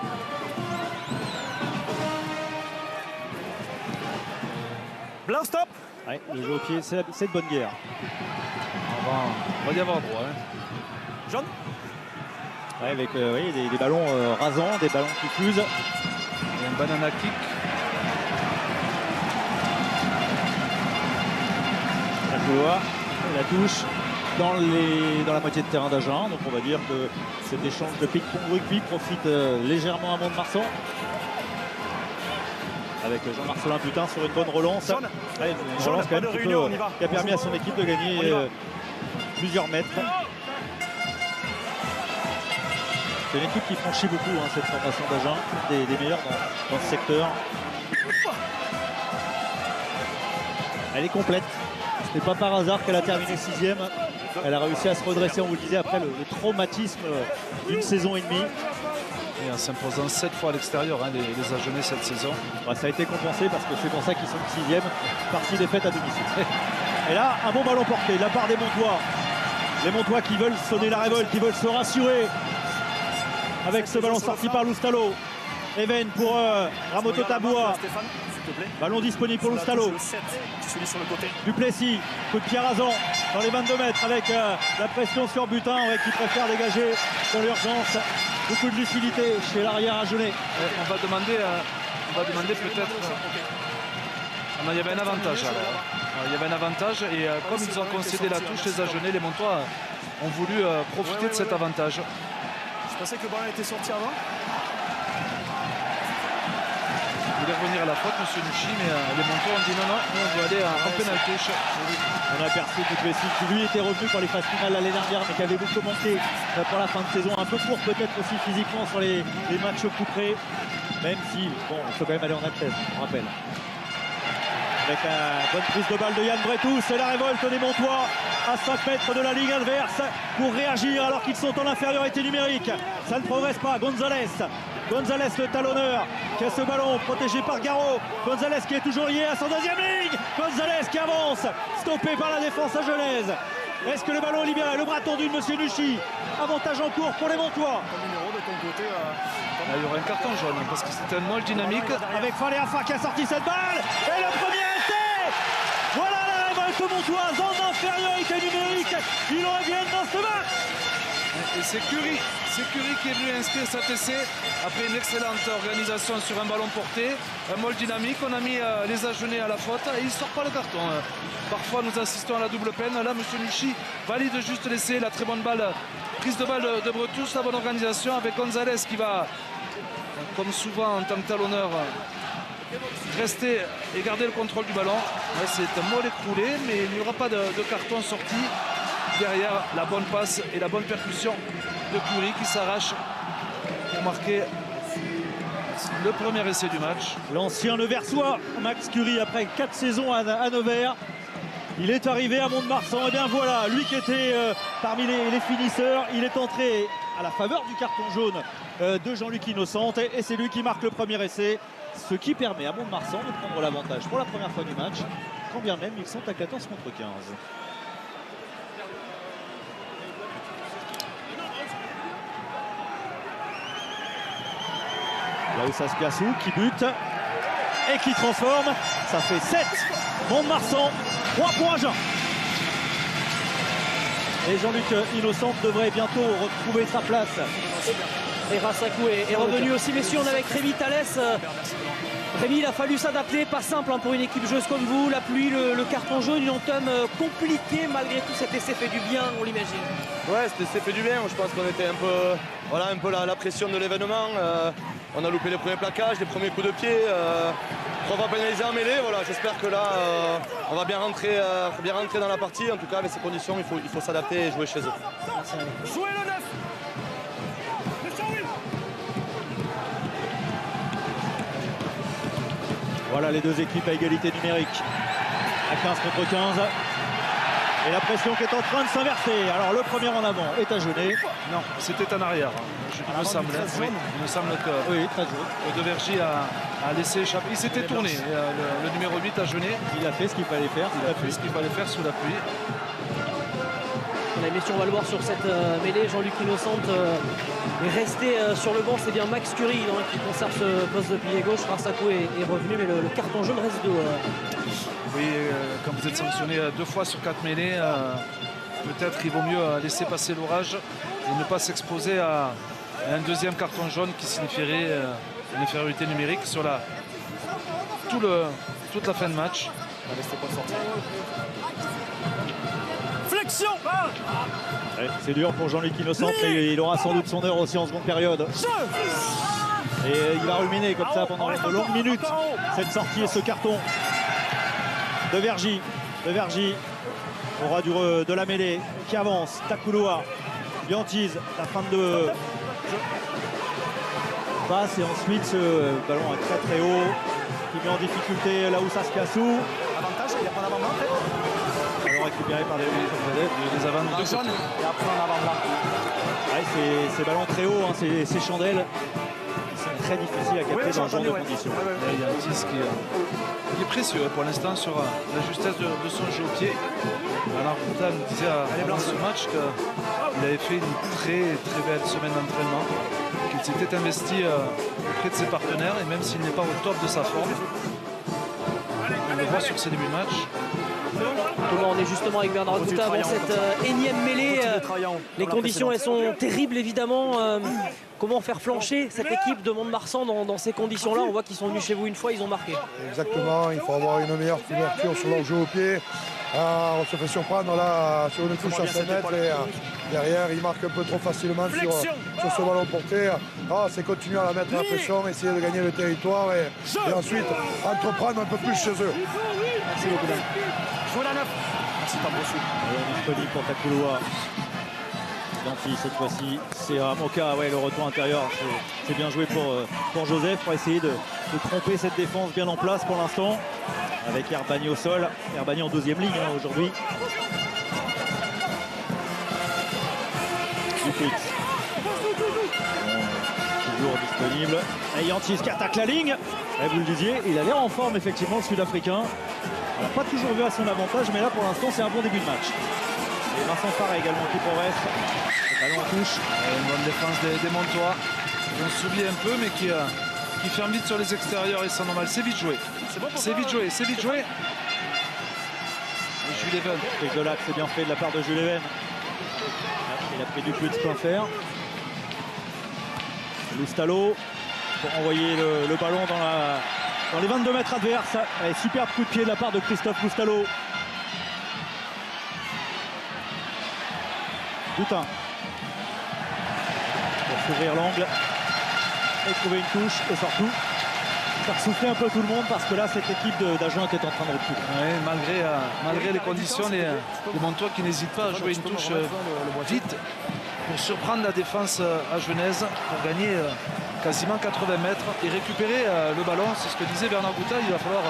Blanc stop. Ouais, le jeu au pied, c'est de bonne guerre. On va y avoir droit. Jaune. Ouais, avec des ballons rasants, des ballons qui fusent. Et un banana kick. La couloir, la touche dans la moitié de terrain d'Agen. Donc on va dire que cet échange de ping-pong rugby profite légèrement à Mont-de-Marsan. Avec Jean-Marcelin Butin sur une bonne relance. Ouais, une relance quand même qui a permis à son équipe de gagner plusieurs mètres. C'est une équipe qui franchit beaucoup cette formation d'Agen, des meilleurs dans ce secteur. Elle est complète. Ce n'est pas par hasard qu'elle a terminé 6e. Elle a réussi à se redresser, on vous le disait, après le traumatisme d'une saison et demie. Et en s'imposant 7 fois à l'extérieur, les Agenais cette saison. Ouais, ça a été compensé parce que c'est pour ça qu'ils sont 6e. Partie défaite à domicile. Et là, un bon ballon porté de la part des Montois. Les Montois qui veulent sonner la révolte, qui veulent se rassurer. Avec ce ballon sorti par Loustalo. Even pour Ramoto Taboua. Ballon disponible pour Loustalo. Duplessis, coup de pied rasant dans les 22 mètres avec la pression sur Butin qui préfère dégager dans l'urgence. Beaucoup de lucidité chez l'arrière agenais. On va demander peut-être... Il y avait un avantage alors. Il y avait un avantage et comme ils ont concédé la touche, les Agenais, les Montois ont voulu profiter de cet avantage. Je pensais que le ballon était sorti avant. Il voulait revenir à la faute, M. Nucci, mais les Montois ont dit non, nous on veut aller en pénalité. On a aperçu Duplessis qui lui était revenu pour les phases finales l'année dernière, mais qui avait beaucoup manqué pour la fin de saison. Un peu court peut-être aussi physiquement sur les matchs couperés. Même si, bon, il faut quand même aller en accès, on rappelle. Avec la bonne prise de balle de Yann Bretou, c'est la révolte des Montois à 5 mètres de la ligne adverse pour réagir alors qu'ils sont en infériorité numérique. Ça ne progresse pas. Gonzalez, le talonneur, qui a ce ballon protégé par Garot. Gonzalez qui est toujours lié à son deuxième ligne. Gonzalez qui avance, stoppé par la défense agenaise. Est-ce que le ballon est libéré? Le bras tendu de M. Nucci. Avantage en cours pour les Montois. Il y aura un carton jaune parce que c'est un molle dynamique. Avec Faléafa qui a sorti cette balle. Et le premier essai. Voilà la révolte montoise en infériorité numérique. Ils reviennent dans ce match. Et c'est Curie qui est venu inscrire cet essai après une excellente organisation sur un ballon porté, un molle dynamique. On a mis les Agenais à la faute et il ne sort pas le carton. Parfois nous assistons à la double peine. Là M. Nucci valide juste l'essai, la très bonne balle, prise de balle de Bretus, la bonne organisation avec Gonzalez qui va, comme souvent en tant que talonneur, rester et garder le contrôle du ballon. C'est un molle écroulé, mais il n'y aura pas de carton sorti. Derrière, la bonne passe et la bonne percussion de Curie qui s'arrache pour marquer le premier essai du match. L'ancien Neversois, Max Curie, après 4 saisons à Nevers. Il est arrivé à Mont-de-Marsan. Et bien voilà, lui qui était parmi les finisseurs, il est entré à la faveur du carton jaune de Jean-Luc Innocente. Et c'est lui qui marque le premier essai. Ce qui permet à Mont-de-Marsan de prendre l'avantage pour la première fois du match. Quand bien même ils sont à 14 contre 15. Laoussas Piassou qui bute et qui transforme. Ça fait 7. Mont-de-Marsan, 3 pour Agen. Et Jean-Luc Innocente devrait bientôt retrouver sa place. Et Rassakou est revenu aussi. Messieurs, on est avec Rémi Thalès. Rémi, il a fallu s'adapter, pas simple pour une équipe joueuse comme vous. La pluie, le carton jaune, une entame compliquée. Malgré tout, cet essai fait du bien, on l'imagine. Ouais, cet essai fait du bien. Je pense qu'on était un peu la pression de l'événement. On a loupé les premiers plaquages, les premiers coups de pied. 3 fois pénalisés en mêlée. Voilà, j'espère que là, on va bien rentrer dans la partie. En tout cas, avec ces conditions, il faut s'adapter et jouer chez eux. Jouez le 9. Voilà les deux équipes à égalité numérique. À 15 contre 15. Et la pression qui est en train de s'inverser. Alors le premier en avant est agenais. Non, c'était en arrière. Il me semble. Oui, il me semble que Oui, très jaune. De Vergy a laissé échapper. Il s'était tourné. Le numéro 8 agenais. Il a fait ce qu'il fallait faire. Il a fait ce qu'il fallait faire sous la pluie. Messieurs, on va le voir sur cette mêlée. Jean-Luc Innocente est resté sur le banc. C'est bien Max Curie qui conserve ce poste de pilier gauche. Rassakou est revenu, mais le carton jaune reste de... Oui, quand vous êtes sanctionné 2 fois sur 4 mêlées, peut-être il vaut mieux laisser passer l'orage et ne pas s'exposer à un deuxième carton jaune qui signifierait une infériorité numérique sur toute la fin de match. Flexion. Ouais, c'est dur pour Jean-Luc Innocente, mais il aura sans doute son heure aussi en seconde période. Et il va ruminer comme ça pendant de longues minutes cette sortie et ce carton de Vergy. Au ras de la mêlée qui avance. Takouloa, Biantise, la fin de passe et ensuite ce ballon est très très haut qui met en difficulté Laoussas Piassou. Avantage, il n'y a pas d'avant-blanc en fait. Alors récupéré par Les avant de jaune et après en avant-blanc. Ouais, ces ballons très hauts, ces chandelles, c'est très difficile à capter dans ce genre de conditions. Il y a un tis qui est précieux pour l'instant sur la justesse de son jeu au pied. Alors Gouta nous disait avant ce match qu'il avait fait une très très belle semaine d'entraînement, qu'il s'était investi auprès de ses partenaires et même s'il n'est pas au top de sa forme, on le voit sur ses débuts de match. Thomas, on est justement avec Bernard Gouta avant cette énième mêlée. Les conditions, elles sont terribles évidemment. Comment faire flancher cette équipe de Mont-de-Marsan dans ces conditions-là? On voit qu'ils sont venus chez vous une fois, ils ont marqué. Exactement, il faut avoir une meilleure couverture sur leur jeu au pied. On se fait surprendre là sur une touche à 5 mètres et derrière il marque un peu trop facilement sur ce ballon porté. C'est continuer à la mettre la pression, essayer de gagner le territoire et ensuite entreprendre un peu plus chez eux. Merci beaucoup. Jouez la 9. Merci Pabrossou. Disponible pour Takouloa. Cette fois-ci, c'est Moka, ouais, le retour intérieur, c'est bien joué pour Joseph pour essayer de tromper cette défense bien en place pour l'instant. Avec Herbagny au sol, Herbagny en deuxième ligne aujourd'hui. Dupuis. Toujours disponible. Et Yantis qui attaque la ligne. Et vous le disiez, il a l'air en forme effectivement le Sud-Africain. On l'a pas toujours vu à son avantage, mais là pour l'instant c'est un bon début de match. Et Vincent Farah également qui progresse. Le ballon en touche. Une bonne défense des Montois. On s'oublie un peu, mais qui ferme vite sur les extérieurs et c'est normal. C'est vite joué. C'est vite joué. Et Jules Even. Et de là, c'est bien fait de la part de Jules Even. Il a pris du plus de plein fer. Loustalo pour envoyer le ballon dans les 22 mètres adverses. Allez, superbe coup de pied de la part de Christophe Loustalo. Boutin pour s'ouvrir l'angle et trouver une touche et surtout faire souffler un peu tout le monde parce que là cette équipe d'Agen est en train de reculer. Ouais, malgré les conditions, les Montois qui n'hésitent pas à jouer une touche vite pour surprendre la défense agenaise pour gagner quasiment 80 mètres et récupérer le ballon. C'est ce que disait Bernard Gouta, il va falloir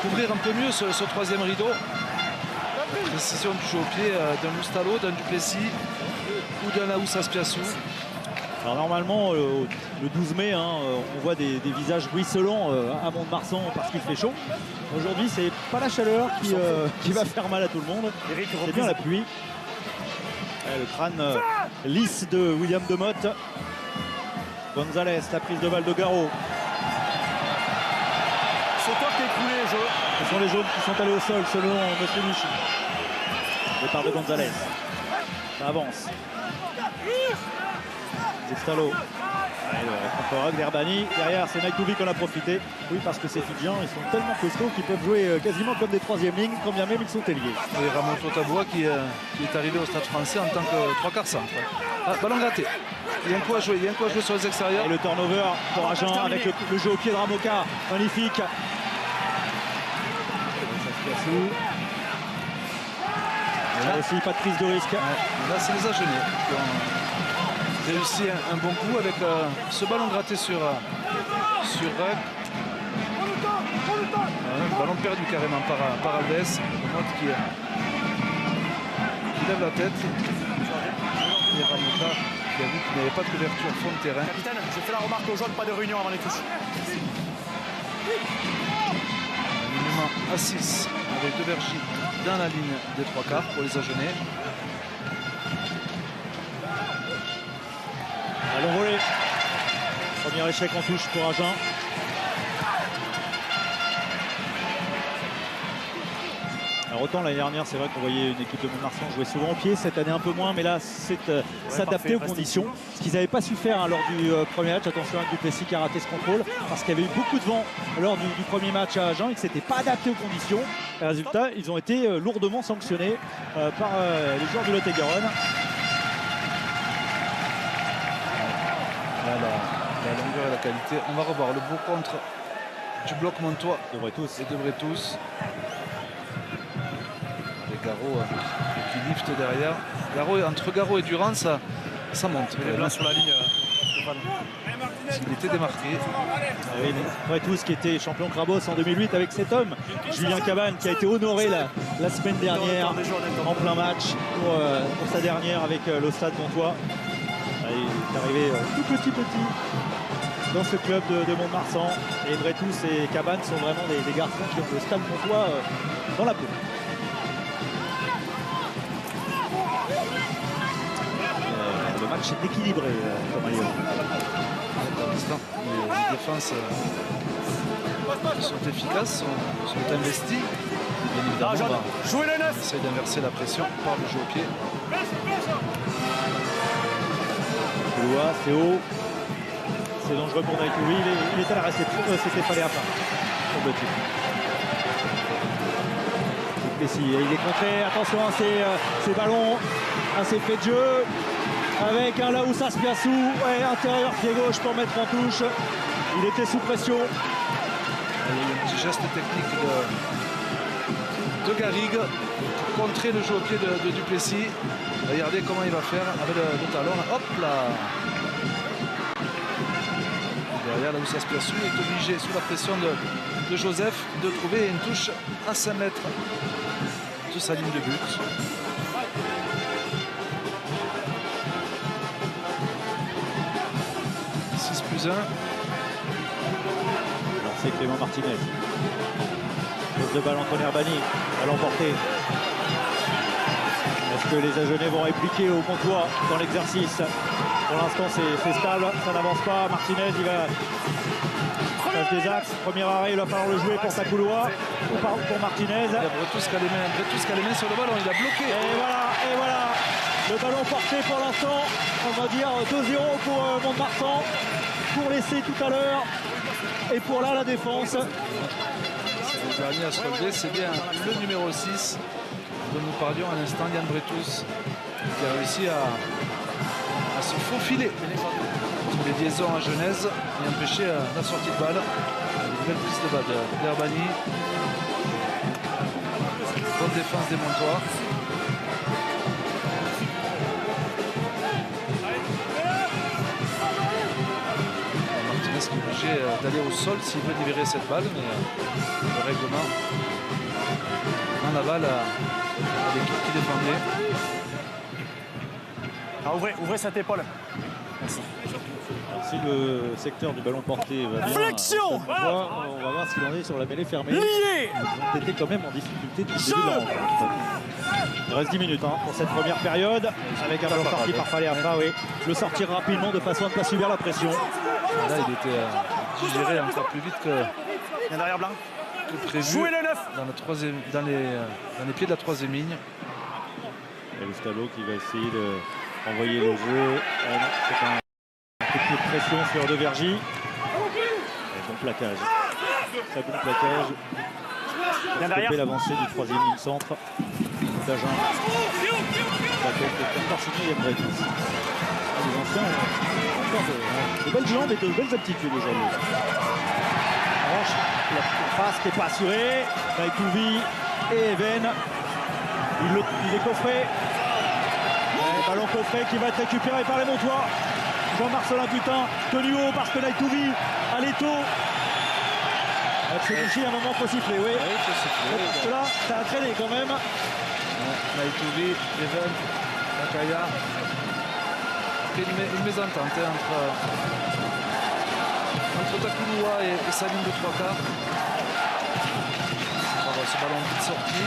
couvrir un peu mieux ce troisième rideau. Précision du jeu au pied d'un Loustalo, d'un Duplessis ou d'un Laoussas Piassou. Alors normalement le 12 mai on voit des visages ruisselants à Mont-de-Marsan parce qu'il fait chaud. Aujourd'hui c'est pas la chaleur qui va faire mal à tout le monde, c'est bien la pluie. Le crâne lisse de William Demotte. Gonzalez, la prise de balle de Garot. C'est toi qui es écoulé, Ce sont les jaunes qui sont allés au sol selon M. Michi. Départ de Gonzalez. Ça avance. Zestalo. Contre Derbani. Derrière, c'est Naïkovic qu'on a profité. Oui, parce que ces Fidjiens, ils sont tellement costauds qu'ils peuvent jouer quasiment comme des troisième lignes, quand bien même ils sont ailiers. Et Ramon Totaboua qui est arrivé au Stade Français en tant que trois quarts centre. Ah, ballon gratté. Il y a un coup à jouer, sur les extérieurs. Et le turnover pour Agen avec le jeu au pied de Ramoka. Magnifique. Là, aussi, pas de prise de risque. Là, c'est les Agenais qui ont réussi un bon coup avec ce ballon gratté sur Rep. Ballon perdu carrément par Alves. Motte qui lève la tête. Et Ramoka qui a vu qu'il n'y avait pas de couverture fond de terrain. Capitaine, j'ai fait la remarque aux jaunes, pas de réunion avant les touches. Alignement à 6 avec Devergy dans la ligne des trois quarts pour les Agenais. Allons voler. Premier échec en touche pour Agen. Alors autant l'année dernière, c'est vrai qu'on voyait une équipe de Mont-de-Marsan jouer souvent au pied, cette année un peu moins, mais là c'est s'adapter aux conditions. Ce qu'ils n'avaient pas su faire lors du premier match. Attention à Duplessis qui a raté ce contrôle parce qu'il y avait eu beaucoup de vent lors du premier match à Agen et que c'était pas adapté aux conditions. Et résultat, ils ont été lourdement sanctionnés par les joueurs du Lot-et-Garonne. La longueur et la qualité. On va revoir le beau contre du bloc montois De Bretos. et de Bretos. Et Garot qui lift derrière. Entre Garot et Durand, ça monte. Les blancs sur la ligne. Il était démarqué. Oui, Bretos qui était champion Crabos en 2008 avec cet homme, Julien Cabane, qui a été honoré la semaine dernière en plein match pour sa dernière avec le Stade Montois. Il est arrivé tout petit dans ce club de Mont-de-Marsan. Et Bretos et Cabane sont vraiment des garçons qui ont le Stade Montois dans la peau. Le match est équilibré comme ailleurs. Pour l'instant, les défenses sont efficaces, sont investies. Bien évidemment, Jouez les on 9. essaie d'inverser la pression par le jeu au pied. C'est haut. C'est dangereux pour Naïkoui. Il est à la réception. C'était pas les affaires. Duplessis. Et il est contré. Attention à ces ballons, à ces faits de jeu. Avec un Laoussa Spiassou. Ouais, intérieur pied gauche pour mettre en touche. Il était sous pression. Il y a eu un petit geste technique de Garrigue pour contrer le jeu au pied de Duplessis. Regardez comment il va faire avec le talon. Hop là. Derrière, Laoussa Spiassou est obligé, sous la pression de Joseph, de trouver une touche à 5 mètres de sa ligne de but. C'est Clément Martinez. Pose de balle entre Herbani. À l'emporter. Est-ce que les Agenais vont répliquer au Montois dans l'exercice? Pour l'instant, c'est stable. Ça n'avance pas. Martinez, il va passe des axes. Premier arrêt, il va falloir le jouer pour Sakouloa. Pour Martinez. Il y a Bretos qui a les mains sur le ballon. Il a bloqué. Et voilà. Le ballon porté pour l'instant. On va dire 2-0 pour Mont-de-Marsan. Pour l'essai tout à l'heure et pour là la défense. Le dernier à se relever, c'est bien le numéro 6 dont nous parlions à l'instant, Yann Bretos, qui a réussi à se faufiler sur les liaisons à Genèse et empêcher la sortie de balle. Une belle prise de balle d'Herbani. Bonne défense des Montois. Qui est obligé d'aller au sol s'il veut libérer cette balle, mais le règlement en aval à l'équipe qui défendait. Ouvrez cette épaule. Merci. Alors, si le secteur du ballon porté va bien, Flexion. on va voir ce qu'il en est sur la mêlée fermée. Lié. Ils ont été quand même en difficulté depuis le début de la rencontre. Il reste 10 minutes pour cette première période. Avec un ballon sorti par Faleafa, oui. Le sortir rapidement de façon à ne pas subir la pression. Là, il était digéré encore plus vite que derrière blanc. prévu. Jouez le 9 dans les pieds de la troisième ligne. Et le Stallo qui va essayer d'envoyer le jeu. C'est un coup de pression sur De Vergy. Et bon plaquage. Très bon plaquage. Bien derrière. L'avancée du troisième ligne centre. D'Agen. La tête de encore signé Yembrek. Les anciens ont encore de belles jambes et de belles aptitudes aujourd'hui. En revanche, la passe qui n'est pas assurée. Naïtouvi et Even. Il est coffré. Ballon coffré qui va être récupéré par les Montois. Jean-Marcelin Putain, tenu haut parce que Naïtouvi à l'étau. C'est ici un moment faut siffler, oui. Oui, faut siffler. Parce que là, ça a traîné quand même. Naïtouvi, Even, Nakaya. Une mésentente entre Takulua et sa ligne de 3 quarts. On va voir ce ballon vite sorti.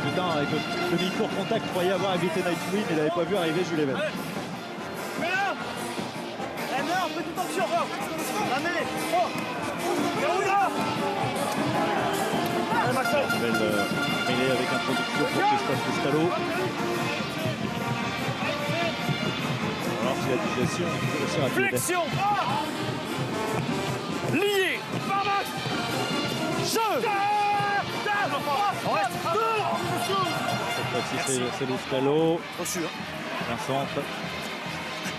Putain, avec le micro contact, il croyait avoir évité Naïtouvi, mais il n'avait pas vu arriver Jules Even. Petite option. Belle mêlée avec introduction pour Christophe Stallo. On va voir si la digestion est toujours aussi rapide. Flexion. Lié. Jeu. Cette fois-ci, c'est le Stallo. Reçu. Un centre.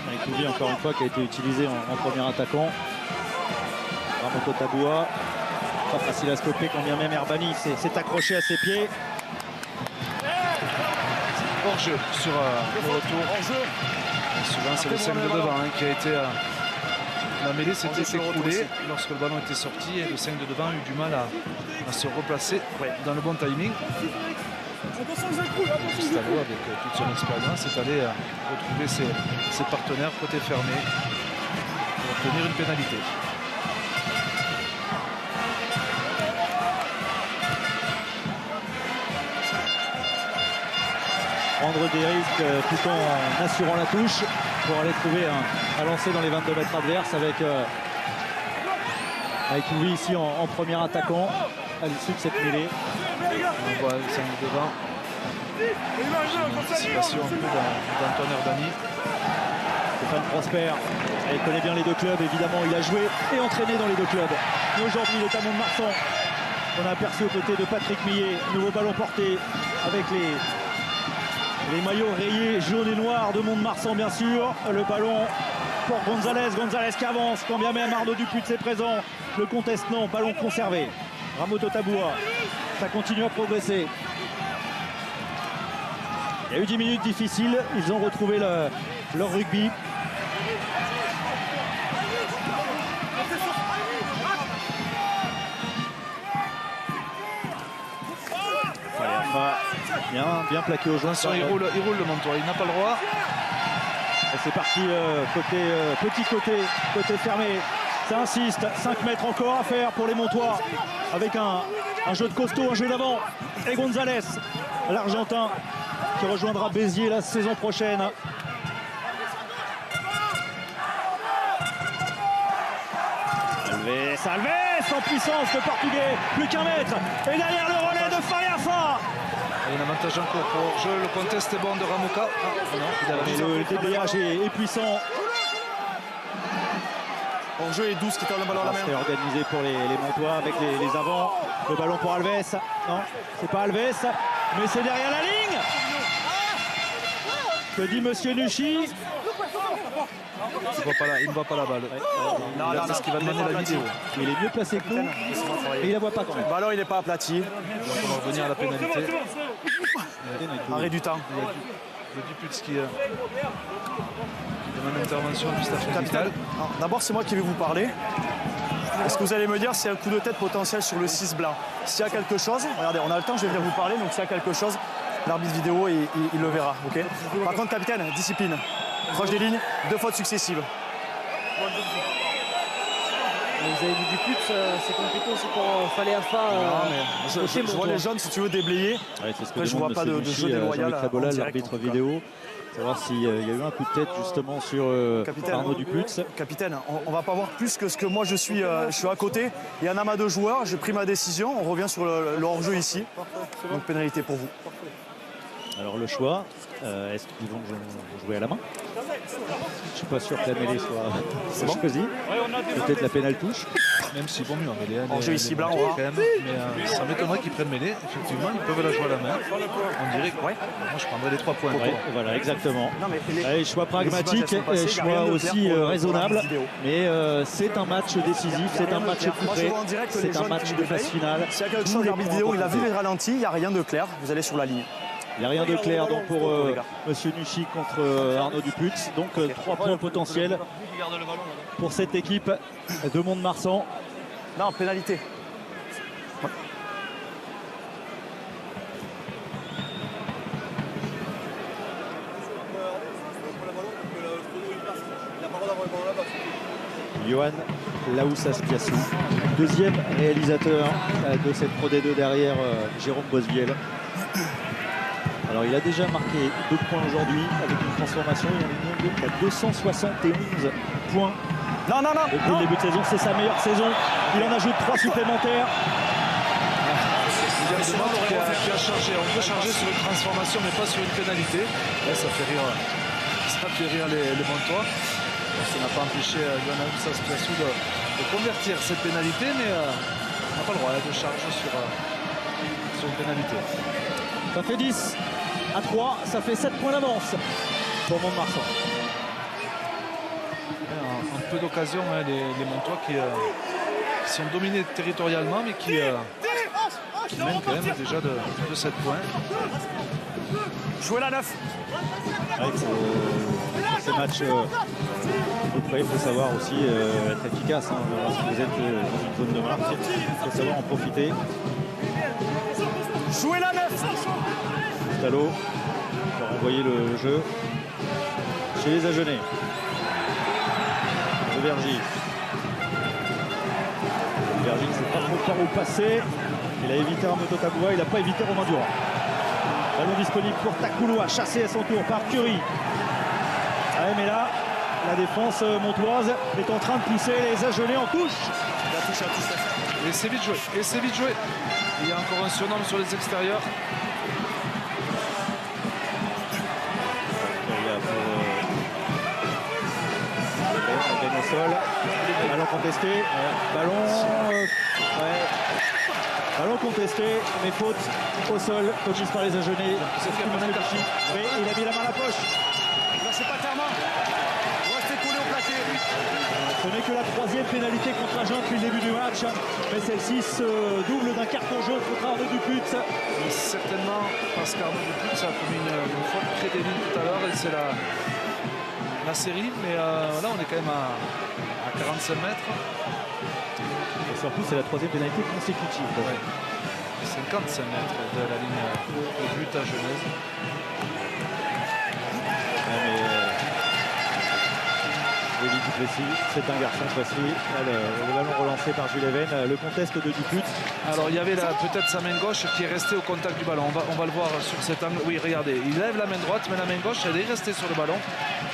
Naïtouvi, encore une fois, qui a été utilisé en premier attaquant. Ramoto Taboua. Pas facile à stopper quand bien même Herbani s'est accroché à ses pieds. Hors-jeu sur le retour. Souvent, c'est le 5 de devant qui a été. La mêlée s'était écroulée lorsque le ballon était sorti et le 5 de devant a eu du mal à se replacer dans le bon timing. Stallo, avec toute son expérience, est allé retrouver ses partenaires côté fermé pour obtenir une pénalité. Prendre des risques tout en assurant la touche pour aller trouver un lancer dans les 22 mètres adverses avec Naïtouvi ici en premier attaquant à l'issue de cette mêlée. On voit le 5 devant. Une anticipation un peu d'Antoine Herbani. Stéphane Prosper, il connaît bien les deux clubs, évidemment, il a joué et entraîné dans les deux clubs. Et aujourd'hui, il est à Mont-de-Marsan. On a aperçu aux côtés de Patrick Millet, nouveau ballon porté avec les maillots rayés jaune et noir de Mont-de-Marsan, bien sûr. Le ballon pour Gonzalez qui avance, quand bien même Arnaud Dupuis est présent. Le conteste non, ballon conservé. Ramoto Taboua, ça continue à progresser. Il y a eu 10 minutes difficiles, ils ont retrouvé leur rugby. Bien plaqué au joint. Il roule le Montois, il n'a pas le droit. Et c'est parti petit côté fermé. Ça insiste, 5 mètres encore à faire pour les Montois. Avec un jeu de costaud, un jeu d'avant. Et Gonzalez, l'Argentin, qui rejoindra Béziers la saison prochaine. Alves en puissance, le Portugais, plus qu'un mètre. Et derrière le relais de Faleafa. Il y a un avantage encore pour hors-jeu. Le contest est bon de Ramoka. Le déblayage est puissant. Hors-jeu et 12 qui tire le ballon à la main. C'est organisé pour les Montois avec les avants. Le ballon pour Alves. Non, c'est pas Alves, mais c'est derrière la ligne. Que dit Monsieur Nuchy? Il ne voit pas la balle. C'est ce qui va demander la vidéo. Il est mieux placé que nous, mais il la voit pas quand même. Le ballon il n'est pas aplati. Donc on va revenir à la pénalité. Arrêt du temps. Le Dupuis qui demande l'intervention du staff médical. D'abord c'est moi qui vais vous parler. Est-ce que vous allez me dire s'il y a un coup de tête potentiel sur le 6 blanc? S'il y a quelque chose, regardez, on a le temps, je vais venir vous parler, donc s'il y a quelque chose, l'arbitre vidéo il le verra. Okay. Par contre capitaine, discipline. Proche des lignes, 2 fautes successives. Vous avez vu du pute, c'est compliqué aussi pour Falé Afa. Je vois les jeunes, si tu veux, déblayer. Ouais, c'est ce que Après, je vois pas de jeu déloyal. Jean-Luc Labola, l'arbitre vidéo. Savoir s'il y a eu un coup de tête justement sur Arnaud Duputz. Capitaine, on va pas voir plus que ce que moi je suis à côté. Il y a un amas de joueurs, j'ai pris ma décision. On revient sur le hors-jeu ici. Donc pénalité pour vous. Alors le choix, est-ce qu'ils vont jouer à la main? Je suis pas sûr que la mêlée soit choisie. Peut-être la pénale touche. Même s'ils vont mieux en mêlée. Hors-jeu ici, blanc, quand même. Mais ça m'étonnerait qu'ils prennent mêlée. Effectivement, ils peuvent la jouer à la main. On dirait que moi je prendrais les 3 points. Ouais, voilà, exactement. Non, mais Allez, choix pragmatique, choix aussi raisonnable. Mais c'est un match décisif, c'est un match couperé, c'est un match de phase finale. S'il y a quelque chose, l'arbitre vidéo, il a vu les ralentis, il n'y a rien de clair. Vous allez sur la ligne. Il n'y a rien de clair donc pour Monsieur Nuchy contre Arnaud Duputz. Donc 3 points potentiels pour cette équipe de Mont-de-Marsan. Non, pénalité. Johan Laoussas-Piassou, deuxième réalisateur de cette Pro D2 derrière Jérôme Bosviel. Alors il a déjà marqué 2 points aujourd'hui avec une transformation. Il a 271 points depuis le début de saison. C'est sa meilleure saison. Il en ajoute 3 supplémentaires. Il y a une demande qui a chargé. On peut charger sur une transformation mais pas sur une pénalité. Là, ça fait rire les Montois. Ça n'a pas empêché Johan Laoussas-Piassou de convertir cette pénalité, mais on n'a pas le droit de charge sur une pénalité. Ça fait 10 à 3, ça fait 7 points d'avance pour Mont-de-Marsan. Un peu d'occasion, hein, les Montois qui sont dominés territorialement, mais qui mènent quand même déjà de 7 points. Jouez la 9. Pour ces matchs il faut savoir aussi être efficace. Hein, lorsque vous êtes dans une zone de marque, il faut savoir en profiter. Jouez la 9. Talot pour envoyer le jeu chez les Agenais. De Vergy. Vergy ne sait pas trop par où passer. Il a évité Arnaud Taboua, il n'a pas évité Romain Durand. Ballon disponible pour Takouloua, chassé à son tour par Curie. Ouais, mais là, la défense montoise est en train de pousser les Agenais en touche. Et c'est vite joué. Il y a encore un surnom sur les extérieurs. Au sol. Ballon contesté. Ballon contesté, mais faute au sol, commise par les Agenais. Mais il a mis la main à la poche. Lâchez pas clairement. Restez collé au plaqué. Ce n'est que la 3e pénalité contre Agen depuis le début du match. Mais celle-ci se double d'un carton jaune contre Arnaud Duputz. Certainement parce qu'Arnaud Duputz a commis une faute près des lignes tout à l'heure et c'est la série. Mais là, on est quand même à 45 mètres. Et surtout, c'est la 3e pénalité consécutive. Ouais. 55 mètres de la ligne de but à Genèse. Eli Duplessis, c'est un garçon facile. Le ballon relancé par Jules Even, le conteste de Duputz. Alors il y avait peut-être sa main gauche qui est restée au contact du ballon. On va le voir sur cet angle. Oui, regardez, il lève la main droite, mais la main gauche elle est restée sur le ballon.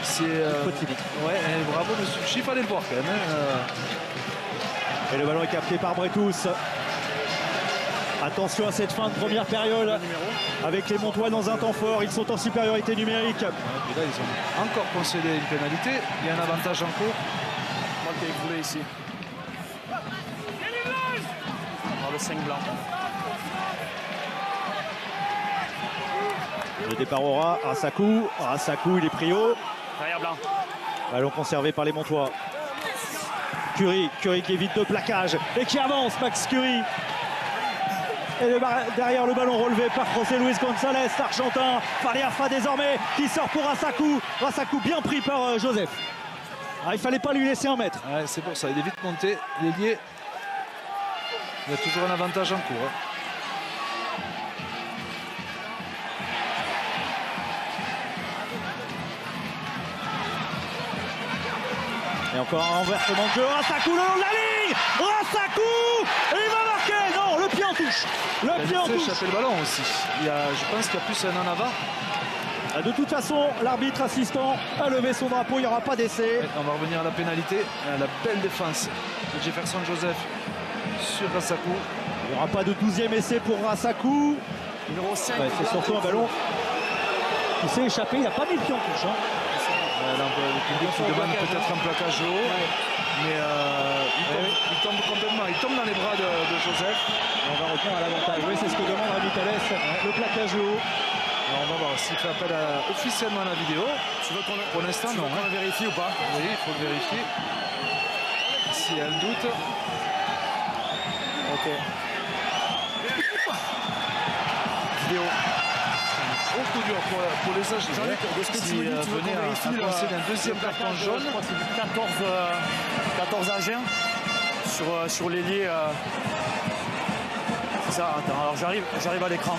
C'est ouais, bravo monsieur Nuchy, il fallait le voir quand même. Et le ballon est capté par Bretous. Attention à cette fin de première période avec les Montois dans un temps fort. Ils sont en supériorité numérique. Et là, ils ont encore concédé une pénalité. Il y a un avantage en cours. Moi qui ai écoulé ici. Par le 5 blanc. Le départ aura Rassakou. Rassakou, il est pris haut. Derrière blanc. Ballon conservé par les Montois. Curie qui évite 2 plaquages et qui avance, Max Curie. Et derrière le ballon relevé par José Luis González, l'Argentin. Falé Afa désormais qui sort pour Rassakou. Rassakou bien pris par Joseph. Il ne fallait pas lui laisser un mètre. Ouais, c'est pour ça, il est vite monté. L'ailier, il y a toujours un avantage en cours. Et encore un renversement de jeu. Rassakou le long de la ligne. ligne. Rassakou, et il va marquer. Non, le pied en touche. Le pied en touche. Échapper le ballon aussi. Je pense qu'il y a plus un en avant. De toute façon, l'arbitre assistant a levé son drapeau, il n'y aura pas d'essai. On va revenir à la pénalité. La belle défense de Jefferson Joseph sur Rassakou. Il n'y aura pas de 12e essai pour Rassakou. Numéro 5. C'est surtout un ballon qui s'est échappé. Il n'a pas mis le pied en touche. Le public se demande peut-être un plaquage haut. Mais il tombe complètement. Il tombe dans les bras de Joseph. Et on va reprendre à l'avantage. Oui, c'est ce que demande Rami Thalès. Le plaquage haut. Alors on va voir s'il fait appel officiellement à la vidéo. Pour l'instant, non. On le vérifie ou pas? Oui, il faut le vérifier. Si elle doute. Ok. Vidéo. Beaucoup dur pour les âges. Jean-Luc, de ce que tu me dis, tu veux qu'on vérifie à penser d'un deuxième carton jaune. Je crois que c'est 14 Agen sur l'ailier. C'est ça, attends, alors j'arrive à l'écran.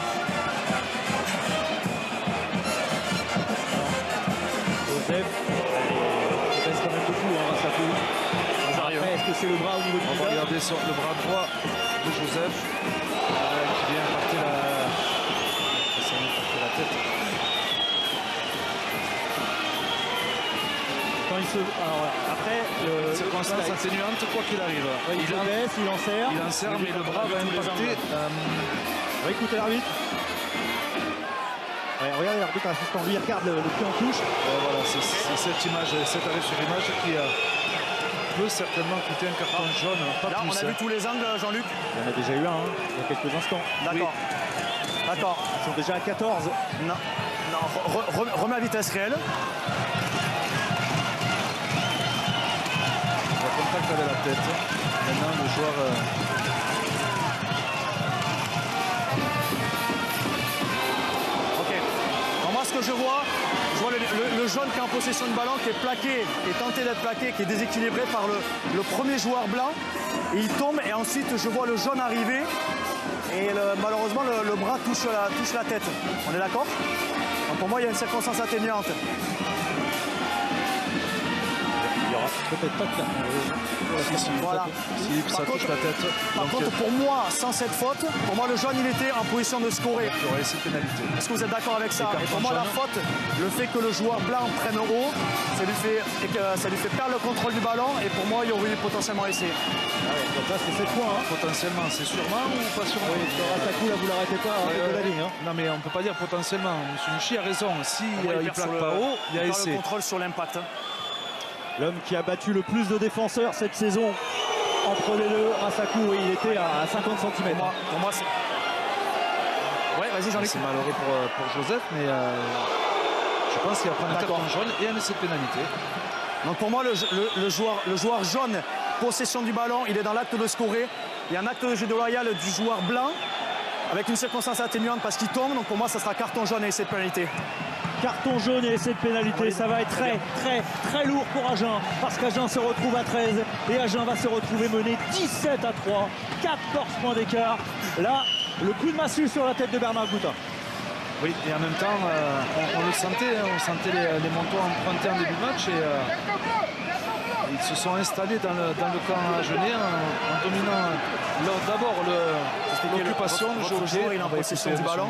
Joseph, il baisse quand même beaucoup, Rassakou. Après, est-ce que c'est le bras au niveau du On va regarder le bras droit de Joseph qui vient impacter la tête. Quand il se... Alors, après, circonstance atténuante, quoi qu'il arrive. Il baisse, il en serre. Il en serre, mais le bras va impacter. On va écouter l'arbitre. Ouais, regardez l'arbitre assistant, lui il regarde le pied en touche. Voilà, c'est cette image, cet arrêt sur image qui peut certainement coûter un carton jaune. Pas là, plus, on a vu tous les angles, Jean-Luc. Il y en a déjà eu un, il y a quelques instants. D'accord. Oui. D'accord. Ils sont déjà à 14. Non, remets à vitesse réelle. Le contact avec la tête. Maintenant, le joueur. Ce que je vois le jaune qui est en possession de ballon, qui est plaqué, qui est tenté d'être plaqué, qui est déséquilibré par le premier joueur blanc. Et il tombe et ensuite je vois le jaune arriver et malheureusement le bras touche la tête. On est d'accord? Pour moi il y a une circonstance atténuante. Il n'y aura peut-être pas de carton. Voilà. Ça touche la tête. Par contre, pour moi, sans cette faute, pour moi, le jaune, il était en position de scorer. Il y aurait essai de pénalité. Est-ce que vous êtes d'accord avec ça? Et pour moi, la faute, le fait que le joueur blanc prenne haut, ça lui fait perdre le contrôle du ballon. Et pour moi, il y aurait eu potentiellement essai. Ah ouais, donc là, c'est 7 points. Hein. Potentiellement, c'est sûrement ou pas sûrement? Oui, Rassakou, là, vous l'arrêtez pas de la ligne. Hein. Non, mais on ne peut pas dire potentiellement. M. Mouchi a raison. Si il plaque pas haut, il y a essai. Le contrôle sur l'impact. L'homme qui a battu le plus de défenseurs cette saison entre les deux, Rassakou, il était à 50 cm. Pour moi, c'est... Ouais, vas-y Jean-Luc. C'est malheureux pour Joseph, mais je pense qu'il va prendre un carton jaune et un essai de pénalité. Donc pour moi, le joueur jaune, possession du ballon, il est dans l'acte de scorer. Il y a un acte de jeu déloyal du joueur blanc avec une circonstance atténuante parce qu'il tombe. Donc pour moi, ça sera carton jaune et essai de pénalité. Carton jaune et essai de pénalité, ça va être très lourd pour Agen parce qu'Agen se retrouve à 13 et Agen va se retrouver mené 17 à 3, 14 points d'écart. Là, le coup de massue sur la tête de Bernard Goutin. Oui, et en même temps, on le sentait, on sentait les manteaux empruntés en début de match et ils se sont installés dans le camp agenais en dominant d'abord l'occupation, le jeu. Il est en possession du ballon,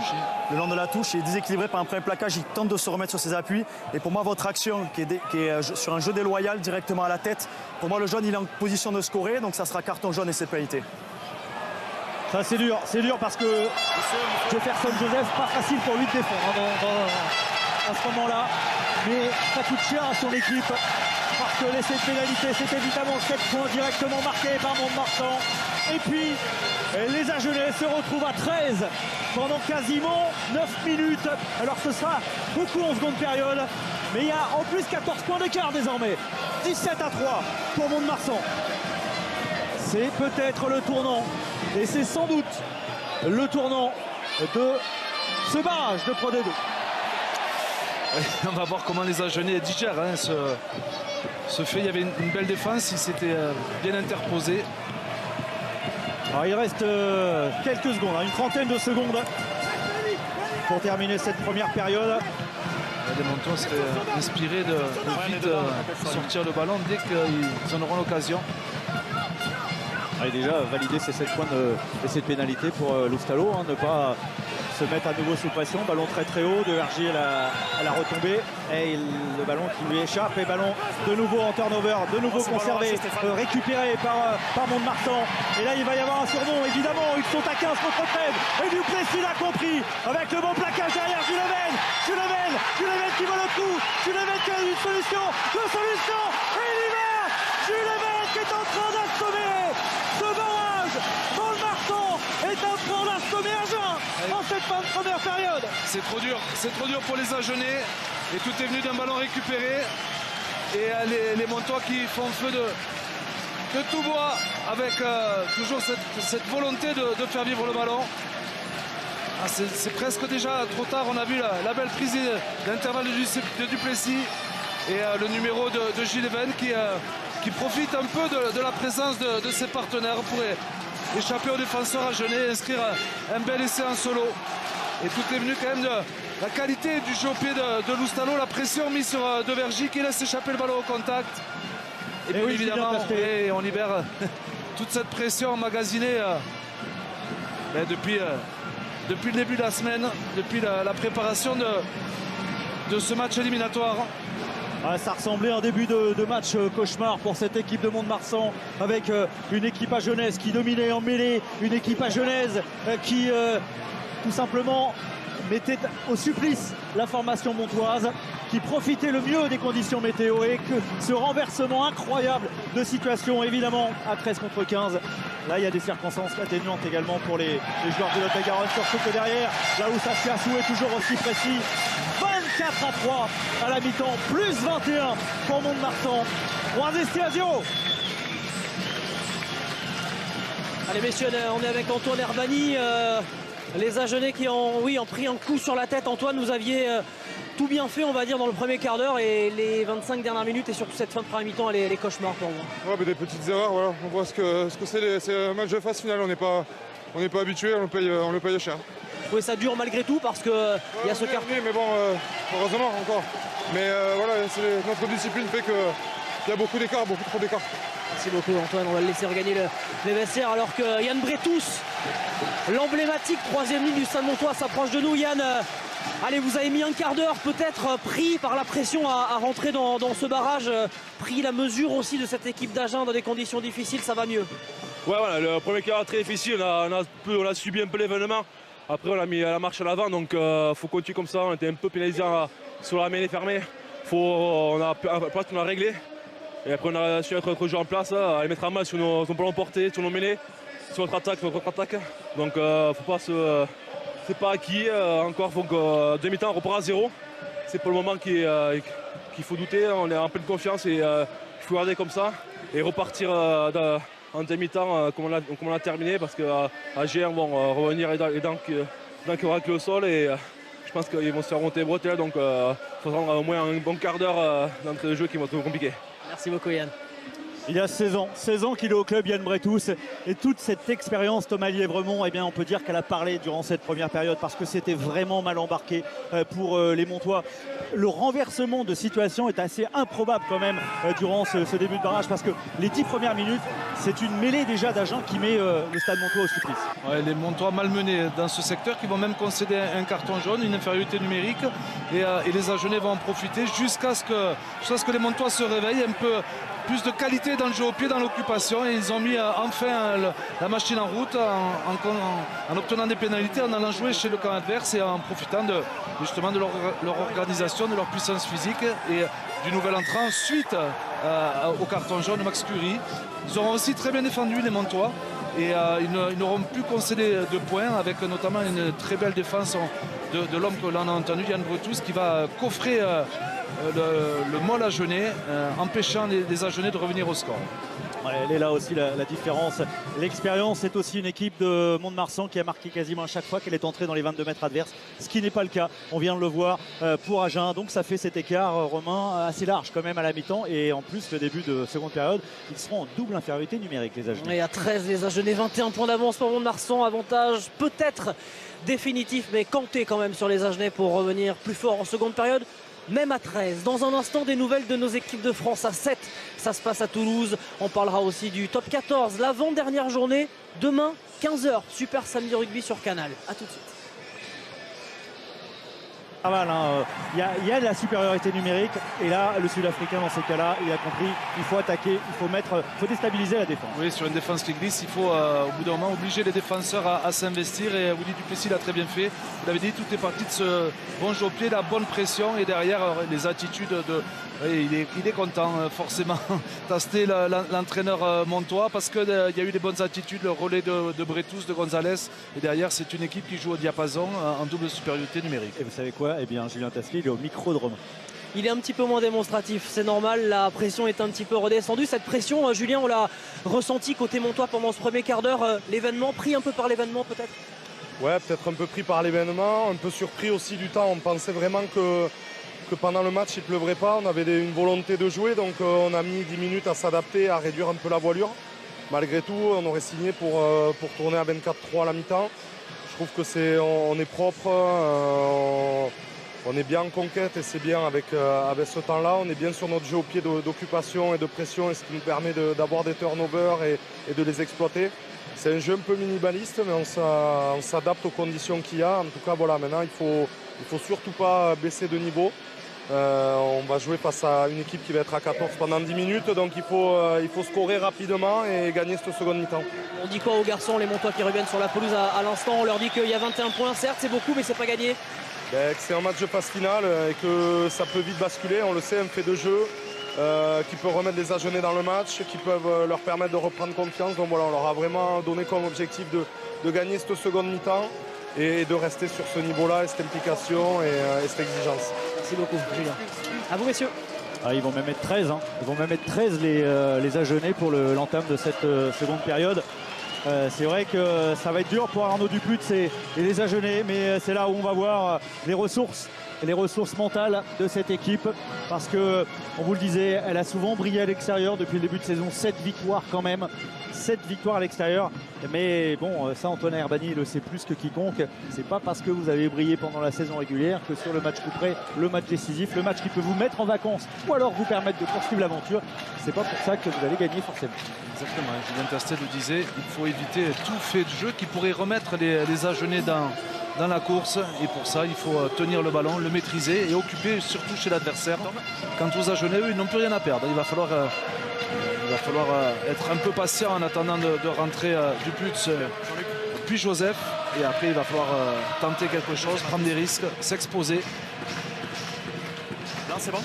le long de la touche, il est déséquilibré par un premier plaquage, il tente de se remettre sur ses appuis. Et pour moi, votre action qui est sur un jeu déloyal directement à la tête, pour moi, le jaune, il est en position de scorer, donc ça sera carton jaune et c'est pénalité. Ça c'est dur parce que Jefferson Joseph, pas facile pour lui de défendre à ce moment-là. Mais ça coûte cher à son équipe parce que l'essai de pénalité, c'est évidemment 7 points directement marqués par Mont-de-Marsan. Et puis les Agenais se retrouvent à 13 pendant quasiment 9 minutes. Alors ce sera beaucoup en seconde période. Mais il y a en plus 14 points d'écart désormais. 17 à 3 pour Mont-de-Marsan. C'est peut-être le tournant. Et c'est sans doute le tournant de ce barrage de Pro D2. On va voir comment les Agenais digèrent ce fait. Il y avait une belle défense, il s'était bien interposé. Alors il reste quelques secondes, une trentaine de secondes pour terminer cette première période. Les Montons seraient inspirés de vite sortir le ballon dès qu'ils en auront l'occasion. Et déjà valider ces 7 points et cette pénalité pour Loustalo, ne pas se mettre à nouveau sous pression. Ballon très très haut de Vergy à la retombée et le ballon qui lui échappe et ballon de nouveau en turnover, de nouveau conservé, récupéré par Mont-de-Marsan. Et là il va y avoir un surnom évidemment, ils sont à 15 contre 13 et Duplessis l'a compris avec le bon plaquage derrière Juleven qui vaut le coup, Juleven qui a une solution, et il y va, Juleven qui est en train d'assommer ce barrage. Mont-de-Marsan est en train d'assommer Agen en cette fin de première période. C'est trop dur pour les Agenais et tout est venu d'un ballon récupéré et les Montois qui font feu de tout bois avec toujours cette volonté de faire vivre le ballon. C'est presque déjà trop tard, on a vu la belle prise d'intervalle de Duplessis et le numéro de Gilles-Even qui profite un peu de la présence de ses partenaires pour échapper aux défenseurs agenais et inscrire un bel essai en solo. Et tout est venu quand même de la qualité du jeu au pied de Loustalo, la pression mise sur De Vergy qui laisse échapper le ballon au contact. Et puis évidemment, on libère toute cette pression emmagasinée depuis le début de la semaine, depuis la préparation de ce match éliminatoire. Ça ressemblait à un début de match cauchemar pour cette équipe de Mont-de-Marsan avec une équipe agenaise qui dominait en mêlée, une équipe agenaise qui tout simplement mettait au supplice la formation montoise, qui profitait le mieux des conditions météo et que ce renversement incroyable de situation évidemment à 13 contre 15. Là il y a des circonstances atténuantes également pour les joueurs de Lot-et-Garonne, surtout que derrière, là où Sassiassou est toujours aussi précis. 24-3 à la mi-temps, plus 21 pour Mont-de-Marsan. 3-0. Allez messieurs, on est avec Antoine Herbani. Les Agenais qui ont pris un coup sur la tête. Antoine, vous aviez tout bien fait on va dire dans le premier quart d'heure et les 25 dernières minutes et surtout cette fin de première mi-temps, les cauchemars pour vous. Ouais, des petites erreurs, voilà. On voit ce que c'est un match de phase finale, on n'est pas habitué, on le paye cher. Vous trouvez ça dur malgré tout parce que il y a ce quart. Mais bon, heureusement encore. Mais voilà, notre discipline fait qu'il y a beaucoup d'écart, beaucoup trop d'écart. Merci beaucoup Antoine, on va le laisser regagner les vestiaires alors que Yann Bretous, l'emblématique troisième ligne du Stade Montois s'approche de nous. Yann, allez, vous avez mis un quart d'heure peut-être pris par la pression à rentrer dans ce barrage, pris la mesure aussi de cette équipe d'Agen dans des conditions difficiles, ça va mieux. Ouais, voilà, le premier quart très difficile, on a subi un peu l'événement. Après on a mis la marche à l'avant, donc faut continuer comme ça, on était un peu pénalisé sur la mêlée fermée. On a réglé. Et après on a su mettre notre jeu en place, aller mettre en mal sur nos ballons portés, sur nos mêlées, sur notre attaque, sur notre contre-attaque. Donc faut pas c'est pas acquis encore, donc demi-temps on repart à 0. C'est pour le moment qu'il faut douter, on est en pleine confiance et il faut garder comme ça et repartir en demi-temps comme on a terminé parce qu'Agen vont revenir les dents qui raclent le sol et je pense qu'ils vont se faire monter les bretelles, donc il faut attendre au moins un bon quart d'heure d'entrée de jeu qui va être compliqué. Merci beaucoup Yann. Il y a 16 ans qu'il est au club, Yann Bretous, et toute cette expérience Thomas Lièvremont, eh bien, on peut dire qu'elle a parlé durant cette première période parce que c'était vraiment mal embarqué pour les Montois. Le renversement de situation est assez improbable quand même durant ce début de barrage parce que les 10 premières minutes, c'est une mêlée déjà d'Agen qui met le Stade Montois au supplice. Ouais, les Montois malmenés dans ce secteur qui vont même concéder un carton jaune, une infériorité numérique et les Agenais vont en profiter jusqu'à ce que les Montois se réveillent un peu. Plus de qualité dans le jeu au pied, dans l'occupation et ils ont mis enfin la machine en route en obtenant des pénalités, en allant jouer chez le camp adverse et en profitant justement de leur organisation, de leur puissance physique et du nouvel entrant suite au carton jaune Max Curie. Ils auront aussi très bien défendu les Montois et ils n'auront plus concédé de points avec notamment une très belle défense de l'homme que l'on a entendu, Yann Bretous, qui va coffrer le Mol Agenais, empêchant les Agenais de revenir au score. Ouais, elle est là aussi la différence. L'expérience, c'est aussi une équipe de Mont-de-Marsan qui a marqué quasiment à chaque fois qu'elle est entrée dans les 22 mètres adverses, ce qui n'est pas le cas. On vient de le voir pour Agen, donc ça fait cet écart, Romain, assez large quand même à la mi-temps. Et en plus, le début de seconde période, ils seront en double infériorité numérique, les Agenais. Et à 13, les Agenais, 21 points d'avance pour Mont-de-Marsan, avantage peut-être définitif, mais compté quand même sur les Agenais pour revenir plus fort en seconde période. même à 13. Dans un instant, des nouvelles de nos équipes de France à 7. Ça se passe à Toulouse. On parlera aussi du top 14, l'avant-dernière journée. Demain, 15h, Super Samedi Rugby sur Canal. A tout de suite. Pas mal, hein. Il y a de la supériorité numérique et là le Sud-Africain dans ces cas-là il a compris, il faut attaquer, il faut déstabiliser la défense. Oui, sur une défense qui glisse, il faut au bout d'un moment obliger les défenseurs à s'investir et Willy Duplessis l'a très bien fait. Vous l'avez dit, tout est parti de ce bon jeu au pied, la bonne pression et derrière les attitudes de... Oui, il est content forcément d'assister l'entraîneur montois parce qu'il y a eu des bonnes attitudes, le relais de Bretous, de Gonzalez et derrière c'est une équipe qui joue au diapason en double supériorité numérique. Et vous savez quoi? Eh bien Julien Tasquet il est au micro de Romain. Il est un petit peu moins démonstratif, c'est normal, la pression est un petit peu redescendue. Cette pression, Julien, on l'a ressenti côté montois pendant ce premier quart d'heure. L'événement, pris un peu par l'événement peut-être? Ouais, peut-être un peu pris par l'événement, un peu surpris aussi du temps. On pensait vraiment que pendant le match il ne pleuvrait pas, on avait une volonté de jouer, donc on a mis 10 minutes à s'adapter, à réduire un peu la voilure. Malgré tout, on aurait signé pour tourner à 24-3 à la mi-temps. Je trouve que on est propre, on est bien en conquête et c'est bien avec ce temps-là. On est bien sur notre jeu au pied d'occupation et de pression, et ce qui nous permet d'avoir des turnovers et de les exploiter. C'est un jeu un peu minimaliste, mais on s'adapte aux conditions qu'il y a. En tout cas, voilà, maintenant il faut surtout pas baisser de niveau. On va jouer face à une équipe qui va être à 14 pendant 10 minutes, donc il faut scorer rapidement et gagner cette seconde mi-temps. On dit quoi aux garçons, les Montois qui reviennent sur la pelouse à l'instant? On leur dit qu'il y a 21 points, certes c'est beaucoup mais c'est pas gagné. Que c'est un match de phase finale et que ça peut vite basculer, on le sait, un fait de jeu qui peut remettre les Agenais dans le match, qui peuvent leur permettre de reprendre confiance. Donc voilà, on leur a vraiment donné comme objectif de gagner cette seconde mi-temps et de rester sur ce niveau-là, et cette implication et cette exigence. Merci beaucoup, Julien. À vous, messieurs. Ah, ils vont même être 13. Hein. Ils vont même être 13 les Agenais pour l'entame de cette seconde période. C'est vrai que ça va être dur pour Arnaud Duputz et les Agenais, mais c'est là où on va voir les ressources mentales de cette équipe, parce que, on vous le disait, elle a souvent brillé à l'extérieur depuis le début de saison. 7 victoires quand même, 7 victoires à l'extérieur. Mais bon, ça Antoine Herbani le sait plus que quiconque. C'est pas parce que vous avez brillé pendant la saison régulière que sur le match coup près, le match décisif, le match qui peut vous mettre en vacances ou alors vous permettre de poursuivre l'aventure, c'est pas pour ça que vous allez gagner forcément. Exactement, Julien Tastet le disait, il faut éviter tout fait de jeu qui pourrait remettre les Agenais dans la course, et pour ça il faut tenir le ballon, le maîtriser et occuper surtout chez l'adversaire. Quant aux Agenais, eux, ils n'ont plus rien à perdre. Il va falloir être un peu patient en attendant de rentrer Duputz puis Joseph, et après il va falloir tenter quelque chose, prendre des risques, s'exposer. Là c'est bon.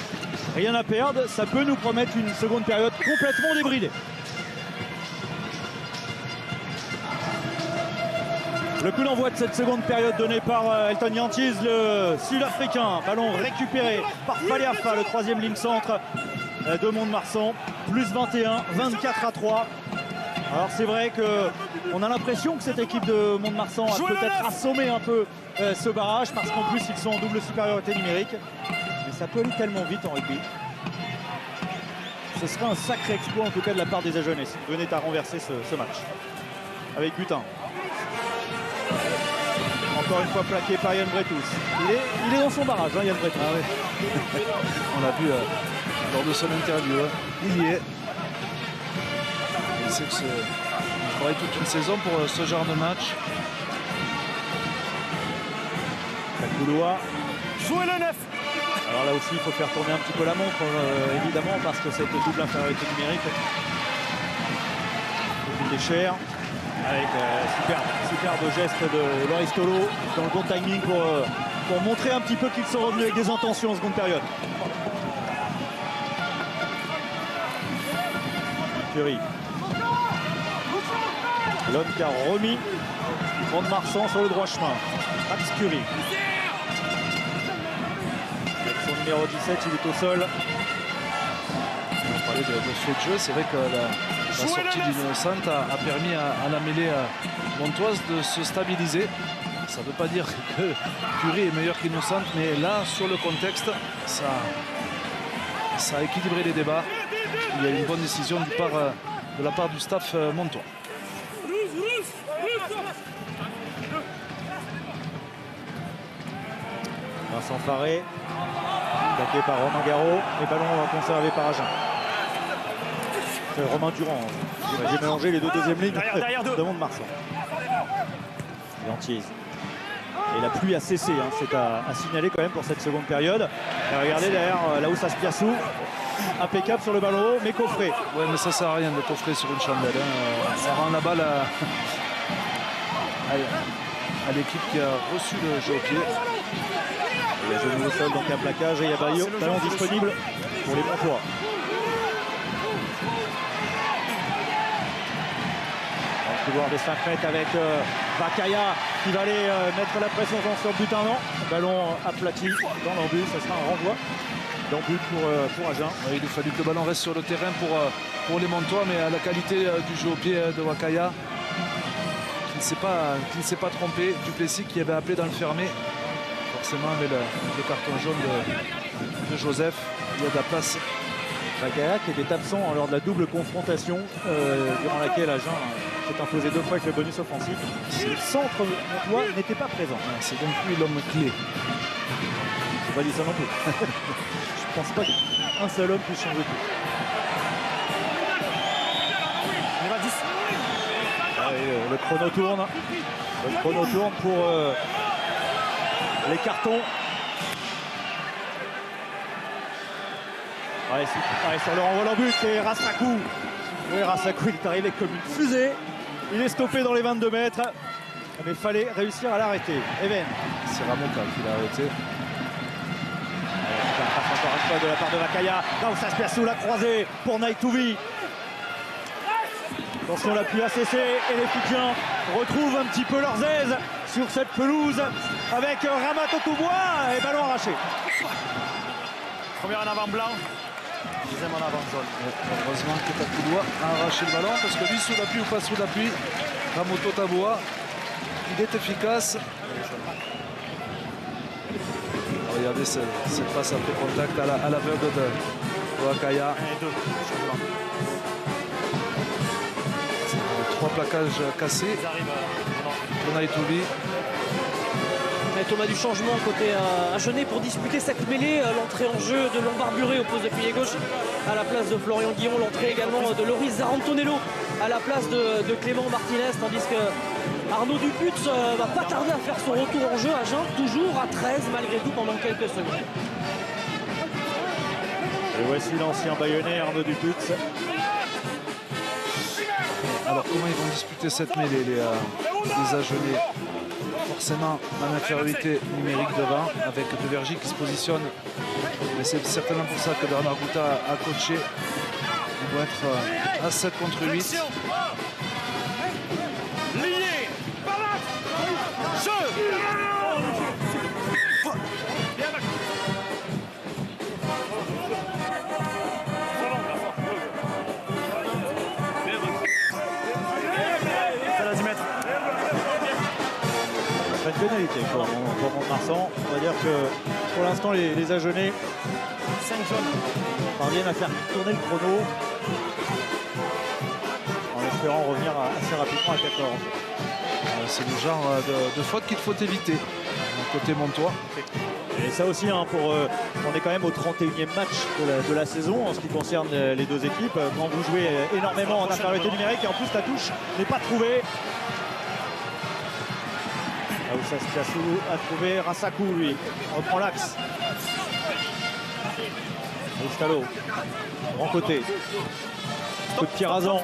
Rien à perdre, ça peut nous promettre une seconde période complètement débridée. Le coup d'envoi de cette seconde période donné par Elton Jantjies, le Sud-Africain. Ballon récupéré par Faliafa, le troisième ligne centre de Mont-de-Marsan. Plus 21, 24-3. Alors c'est vrai qu'on a l'impression que cette équipe de Mont-de-Marsan a peut-être assommé un peu ce barrage, parce qu'en plus ils sont en double supériorité numérique. Mais ça peut aller tellement vite en rugby. Ce sera un sacré exploit en tout cas de la part des Agenais si vous venez à renverser ce match. Avec butin. Encore une fois plaqué par Yann Bretous. Il est dans son barrage, hein, Yann Bretous. Ah oui. On l'a vu lors de son interview. Hein. Il y est. Il sait que il travaille toute une saison pour ce genre de match. Couloir. Jouez le 9. Alors là aussi, il faut faire tourner un petit peu la montre, évidemment, parce que cette double infériorité numérique coûte cher. Avec superbe geste de Loris Tolo dans le bon timing pour montrer un petit peu qu'ils sont revenus avec des intentions en seconde période. Curie. L'homme qui a remis Mont-de-Marsan sur le droit chemin. Max Curie. Avec son numéro 17, il est au sol. On parlait de fait de jeu, c'est vrai que la sortie d'Innocente a permis à la mêlée montoise de se stabiliser. Ça ne veut pas dire que Curie est meilleur qu'Innocente, mais là, sur le contexte, ça a équilibré les débats. Il y a une bonne décision de la part du staff montois. Vincent Faré. Attaqué par Romain Garot et ballon conservé par Agen. C'est Romain Durand. J'ai mélangé les deux deuxièmes lignes de Mont-de-Marsan. Yanthiz. Et la pluie a cessé, hein. C'est à signaler quand même pour cette seconde période. Et regardez derrière Laoussa Spiassou, impeccable sur le ballon, mais coffré. Ouais, mais ça sert à rien de coffrer sur une chandelle. Hein. Ça rend la balle à l'équipe qui a reçu le jeu au pied. Il y a genou au sol, donc un plaquage et il y a ballon disponible pour les Montois. Couloir des 5 mètres avec Vakaya qui va aller mettre la pression sur le butin. Non, ballon aplati dans l'embut, ça sera un renvoi d'embut pour Agen. Ouais, il a fallu que le ballon reste sur le terrain pour les Montois, mais à la qualité du jeu au pied de Vakaya qui ne s'est pas trompé. Duplessis qui avait appelé dans le fermé, forcément avec le carton jaune de Joseph, il y a de la place. Vakaya qui était absent lors de la double confrontation durant laquelle Agen s'est imposé 2 fois avec le bonus offensif. Le centre montois n'était pas présent. C'est donc lui l'homme clé. Je pas dit ça non plus. Je pense pas qu'un seul homme puisse changer tout. Il va 10. Le chrono tourne. Le chrono tourne pour les cartons. Sur le renvoi en but, et Rassakou. Oui, Rassakou, il est arrivé comme une fusée. Il est stoppé dans les 22 mètres. Mais il fallait réussir à l'arrêter. Even. C'est Ramoka qui l'a arrêté. Encore une fois de la part de Vakaya. Laoussa Spiassou l'a croisé pour Naïtouvi. Attention, la pluie a cessé et les Fidjiens retrouvent un petit peu leurs aises sur cette pelouse avec Ramato Toubois et ballon arraché. Premier en avant blanc. Deuxième en avant jaune. Heureusement que Takouloua a arraché le ballon parce que lui, sous la pluie ou pas sous la pluie, Ramoto Taboua, il est efficace. Regardez cette passe après contact à l'aveugle de Vakaya. 3 plaquages cassés. Naïtouvi. Thomas du changement côté Agenais pour disputer cette mêlée. L'entrée en jeu de Lombard Buré au poste de pilier gauche à la place de Florian Guillon. L'entrée également de Loris Zarantonello à la place de Clément Martinez. Tandis que Arnaud Duputz va pas tarder à faire son retour en jeu. Agen toujours à 13 malgré tout pendant quelques secondes. Et voici l'ancien Bayonnais Arnaud Duputz. Alors comment ils vont disputer cette mêlée les Agenais? Forcément en infériorité numérique devant avec De Vergy qui se positionne, mais c'est certainement pour ça que Bernard Gouta a coaché. Ils vont être à 7 contre 8. Une pénalité pour Mont-de-Marsan. On va dire que pour l'instant les Agenais parviennent à faire tourner le chrono en espérant revenir assez rapidement à 14. C'est le genre de faute qu'il faut éviter côté Montois. Et ça aussi, hein, on est quand même au 31e match de la saison en ce qui concerne les deux équipes. Quand vous jouez énormément en infériorité numérique et en plus la touche n'est pas trouvée. Laoussa Spiassou a trouvé Rassakou, lui. On reprend l'axe. Ostalo. Grand côté. Coup de pied rasant.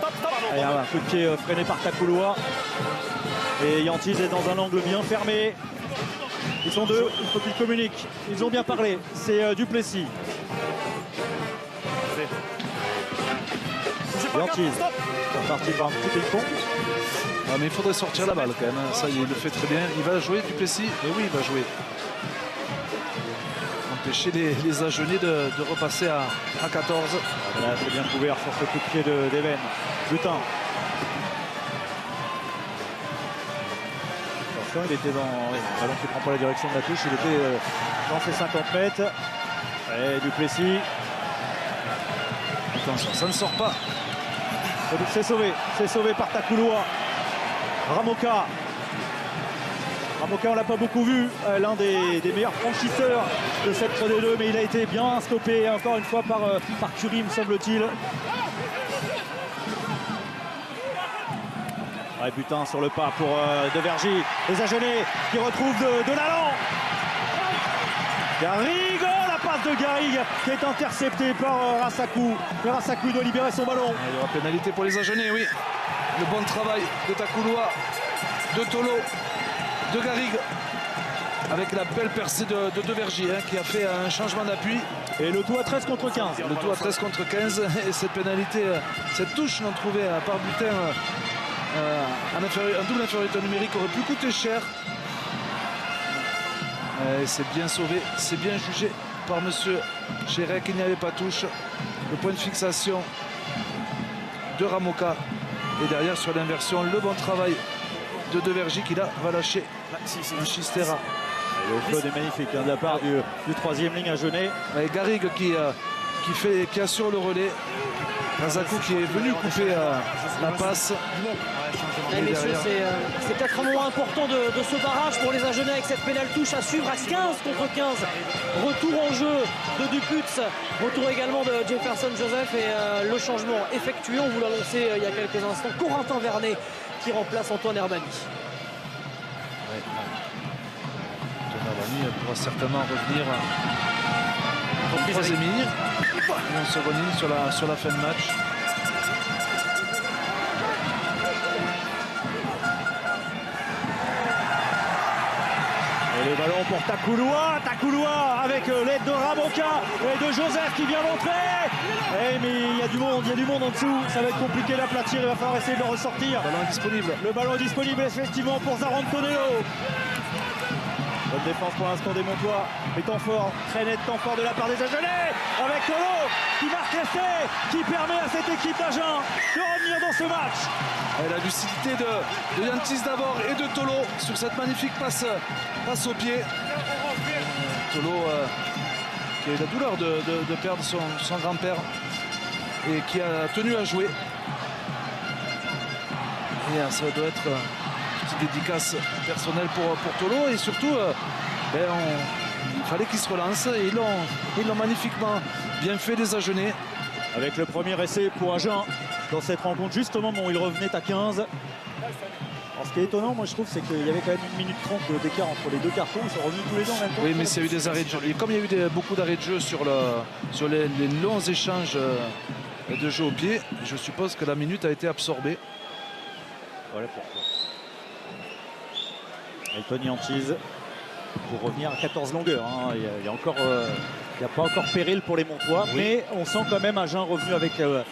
Et un coup de pied freiné par Takouloua. Et Yanthiz est dans un angle bien fermé. Ils sont deux, il faut qu'ils communiquent. Ils ont bien parlé. C'est Duplessis. Yanthiz. C'est parti par un petit ping-pong. Ah, mais il faudrait sortir la balle quand même. Ça, il le fait très bien. Il va jouer Duplessis. Et oui, il va jouer. Empêcher les Agenais de repasser à 14. Là, c'est bien couvert sur ce coup de pied d'Even. Butin. Attention, il était dans. Oui, le ballon qui prend pas la direction de la touche. Il était dans ses 50 mètres. Et Duplessis. Attention, ça ne sort pas. C'est sauvé par Takouloua. Ramoka. Ramoka, on l'a pas beaucoup vu, l'un des meilleurs franchisseurs de cette Pro D2, mais il a été bien stoppé encore une fois par Curie, me semble-t-il. Ouais, putain, sur le pas pour De Vergy. Les Agenais qui retrouvent de l'allant. Garrigue, la passe de Garrigue qui est interceptée par Rassakou. Et Rassakou doit libérer son ballon. Il y aura pénalité pour les Agenais, oui. Le bon travail de Takouloua, de Tolo, de Garrigue. Avec la belle percée de Vergy qui a fait un changement d'appui. Et le tout à 13 contre 15. Le tout à 13 contre 15. Et cette pénalité, cette touche non trouvée par Butin. Un double infériorité numérique aurait pu coûter cher. C'est bien sauvé, c'est bien jugé par monsieur Chérec. Il n'y avait pas touche. Le point de fixation de Ramoka. Et derrière sur l'inversion, le bon travail de De Vergy qui là va lâcher un Chistera. Le offload est magnifique de la part du troisième ligne à Genet. Et Garrigue qui assure le relais. Rassakou qui est venu couper la passe. Messieurs, c'est peut-être un moment important de ce barrage pour les Agenais avec cette pénale touche à suivre à 15 contre 15. Retour en jeu de Duputz, retour également de Jefferson Joseph et le changement effectué, on vous l'a annoncé il y a quelques instants, Corentin Vernet qui remplace Antoine Herbani. Antoine Herbani pourra certainement revenir en troisième ligne. Et en seconde ligne sur la fin de match. Et le ballon pour Takouloua avec l'aide de Ramoka et de Joseph qui vient montrer. Mais il y a du monde en dessous. Ça va être compliqué d'aplatir, il va falloir essayer de le ressortir. Le ballon est disponible. Le ballon est disponible effectivement pour Zaran Tonello. Bonne défense pour l'instant des Montois. Mais temps fort, très net temps fort de la part des Agenais. Avec Tolo qui marque l'essai, qui permet à cette équipe d'Agen de revenir dans ce match. Et la lucidité de Yantis d'abord et de Tolo sur cette magnifique passe au pied. Tolo qui a eu la douleur de perdre son grand-père et qui a tenu à jouer. Et ça doit être une petite dédicace personnelle pour Tolo et surtout il fallait qu'il se relance et ils l'ont magnifiquement bien fait les Agenais. Avec le premier essai pour Agen dans cette rencontre, juste au moment où il revenait à 15. Alors, ce qui est étonnant, moi je trouve, c'est qu'il y avait quand même 1 minute 30 d'écart entre les deux cartons. Ils sont revenus tous les deux en même temps. Oui, mais il y a eu des arrêts de jeu. Et comme il y a eu beaucoup d'arrêts de jeu sur les longs échanges de jeu au pied, je suppose que la minute a été absorbée. Voilà pourquoi. Elton Yantis pour revenir à 14 longueurs. Hein. Il n'y a pas encore péril pour les Montois, oui. Mais on sent quand même Agen revenu avec une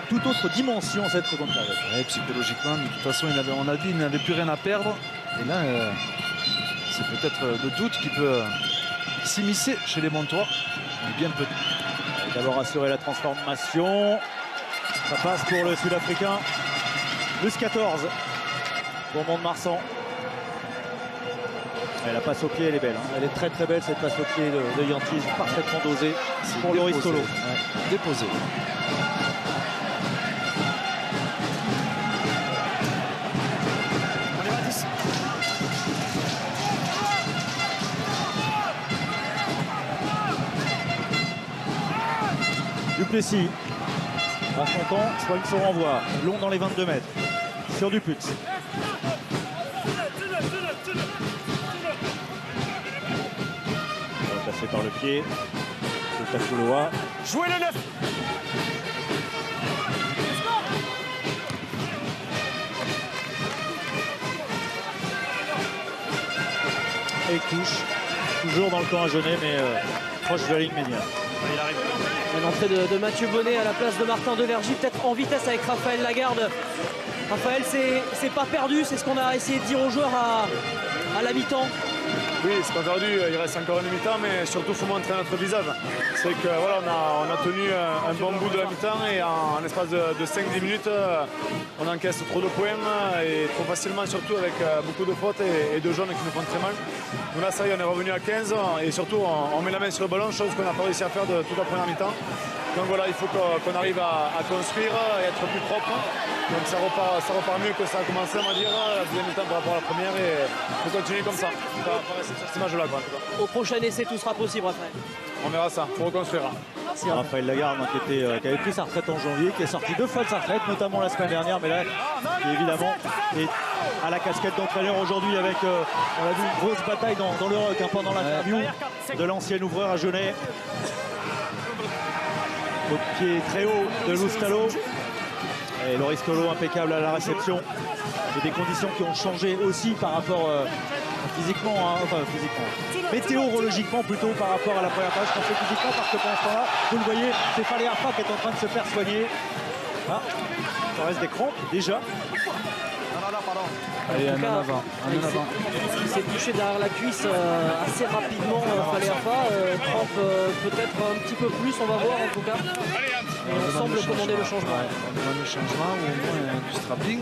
toute autre dimension cette seconde période. Ouais, psychologiquement, de toute façon, on a dit qu'il n'avait plus rien à perdre. Et là, c'est peut-être le doute qui peut s'immiscer chez les Montois. Bien peu. D'abord assurer la transformation. Ça passe pour le Sud-Africain. Plus 14 pour Mont-de-Marsan. Et la passe au pied, elle est belle. Hein. Elle est très très belle cette passe au pied de Yantis, parfaitement dosée pour Loris Tolo. Ouais. Déposé. On est à 10. Duplessis en son temps soigne son renvoi. Long dans les 22 mètres. Sur Duputz. Passé par le pied de Takouloua. Jouez le 9. Et touche. Toujours dans le camp agenais, mais proche de la ligne médiane. Il arrive. Une entrée de Mathieu Bonnet à la place de Martin De Vergy, peut-être en vitesse avec Raphaël Lagarde. Raphaël, c'est pas perdu, c'est ce qu'on a essayé de dire aux joueurs à la mi-temps. Oui, c'est pas perdu, il reste encore une mi-temps, mais surtout il faut montrer notre visage. C'est que voilà, on a tenu un bon bout de la mi-temps et en espace de 5-10 minutes, on encaisse trop de points et trop facilement, surtout avec beaucoup de fautes et de jaunes qui nous font très mal. Donc là, ça y est, on est revenu à 15 et surtout on met la main sur le ballon, chose qu'on n'a pas réussi à faire de toute la première mi-temps. Donc voilà, il faut qu'on arrive à construire et être plus propre. Donc ça repart mieux que ça a commencé, on va dire, la deuxième mi-temps par rapport à la première, et il faut continuer comme ça. On va rester sur cette image-là, quoi, en tout cas. Au prochain essai, tout sera possible après. On verra ça, il faut reconstruire. Raphaël Lagarde, qui avait pris sa retraite en janvier, qui est sorti 2 fois de sa retraite, notamment la semaine dernière, mais là, qui évidemment est à la casquette d'entraîneur aujourd'hui avec, on a vu une grosse bataille dans le rock pendant l'interview de l'ancien ouvreur à Genève. Au pied très haut de Loustalo. Et Loris Colo impeccable à la réception. Et des conditions qui ont changé aussi par rapport physiquement, météorologiquement plutôt par rapport à la première page. Je pensais physiquement parce que pendant ce temps-là, vous le voyez, c'est Falé Arfa qui est en train de se faire soigner. Ah, ça reste des crampes déjà. Allez, un en avant. Il s'est touché derrière la cuisse assez rapidement, Falé Arfa. Crampe peut-être un petit peu plus, on va voir en tout cas. Et on semble commander le changement. On demande le changement ou au moins du strapping.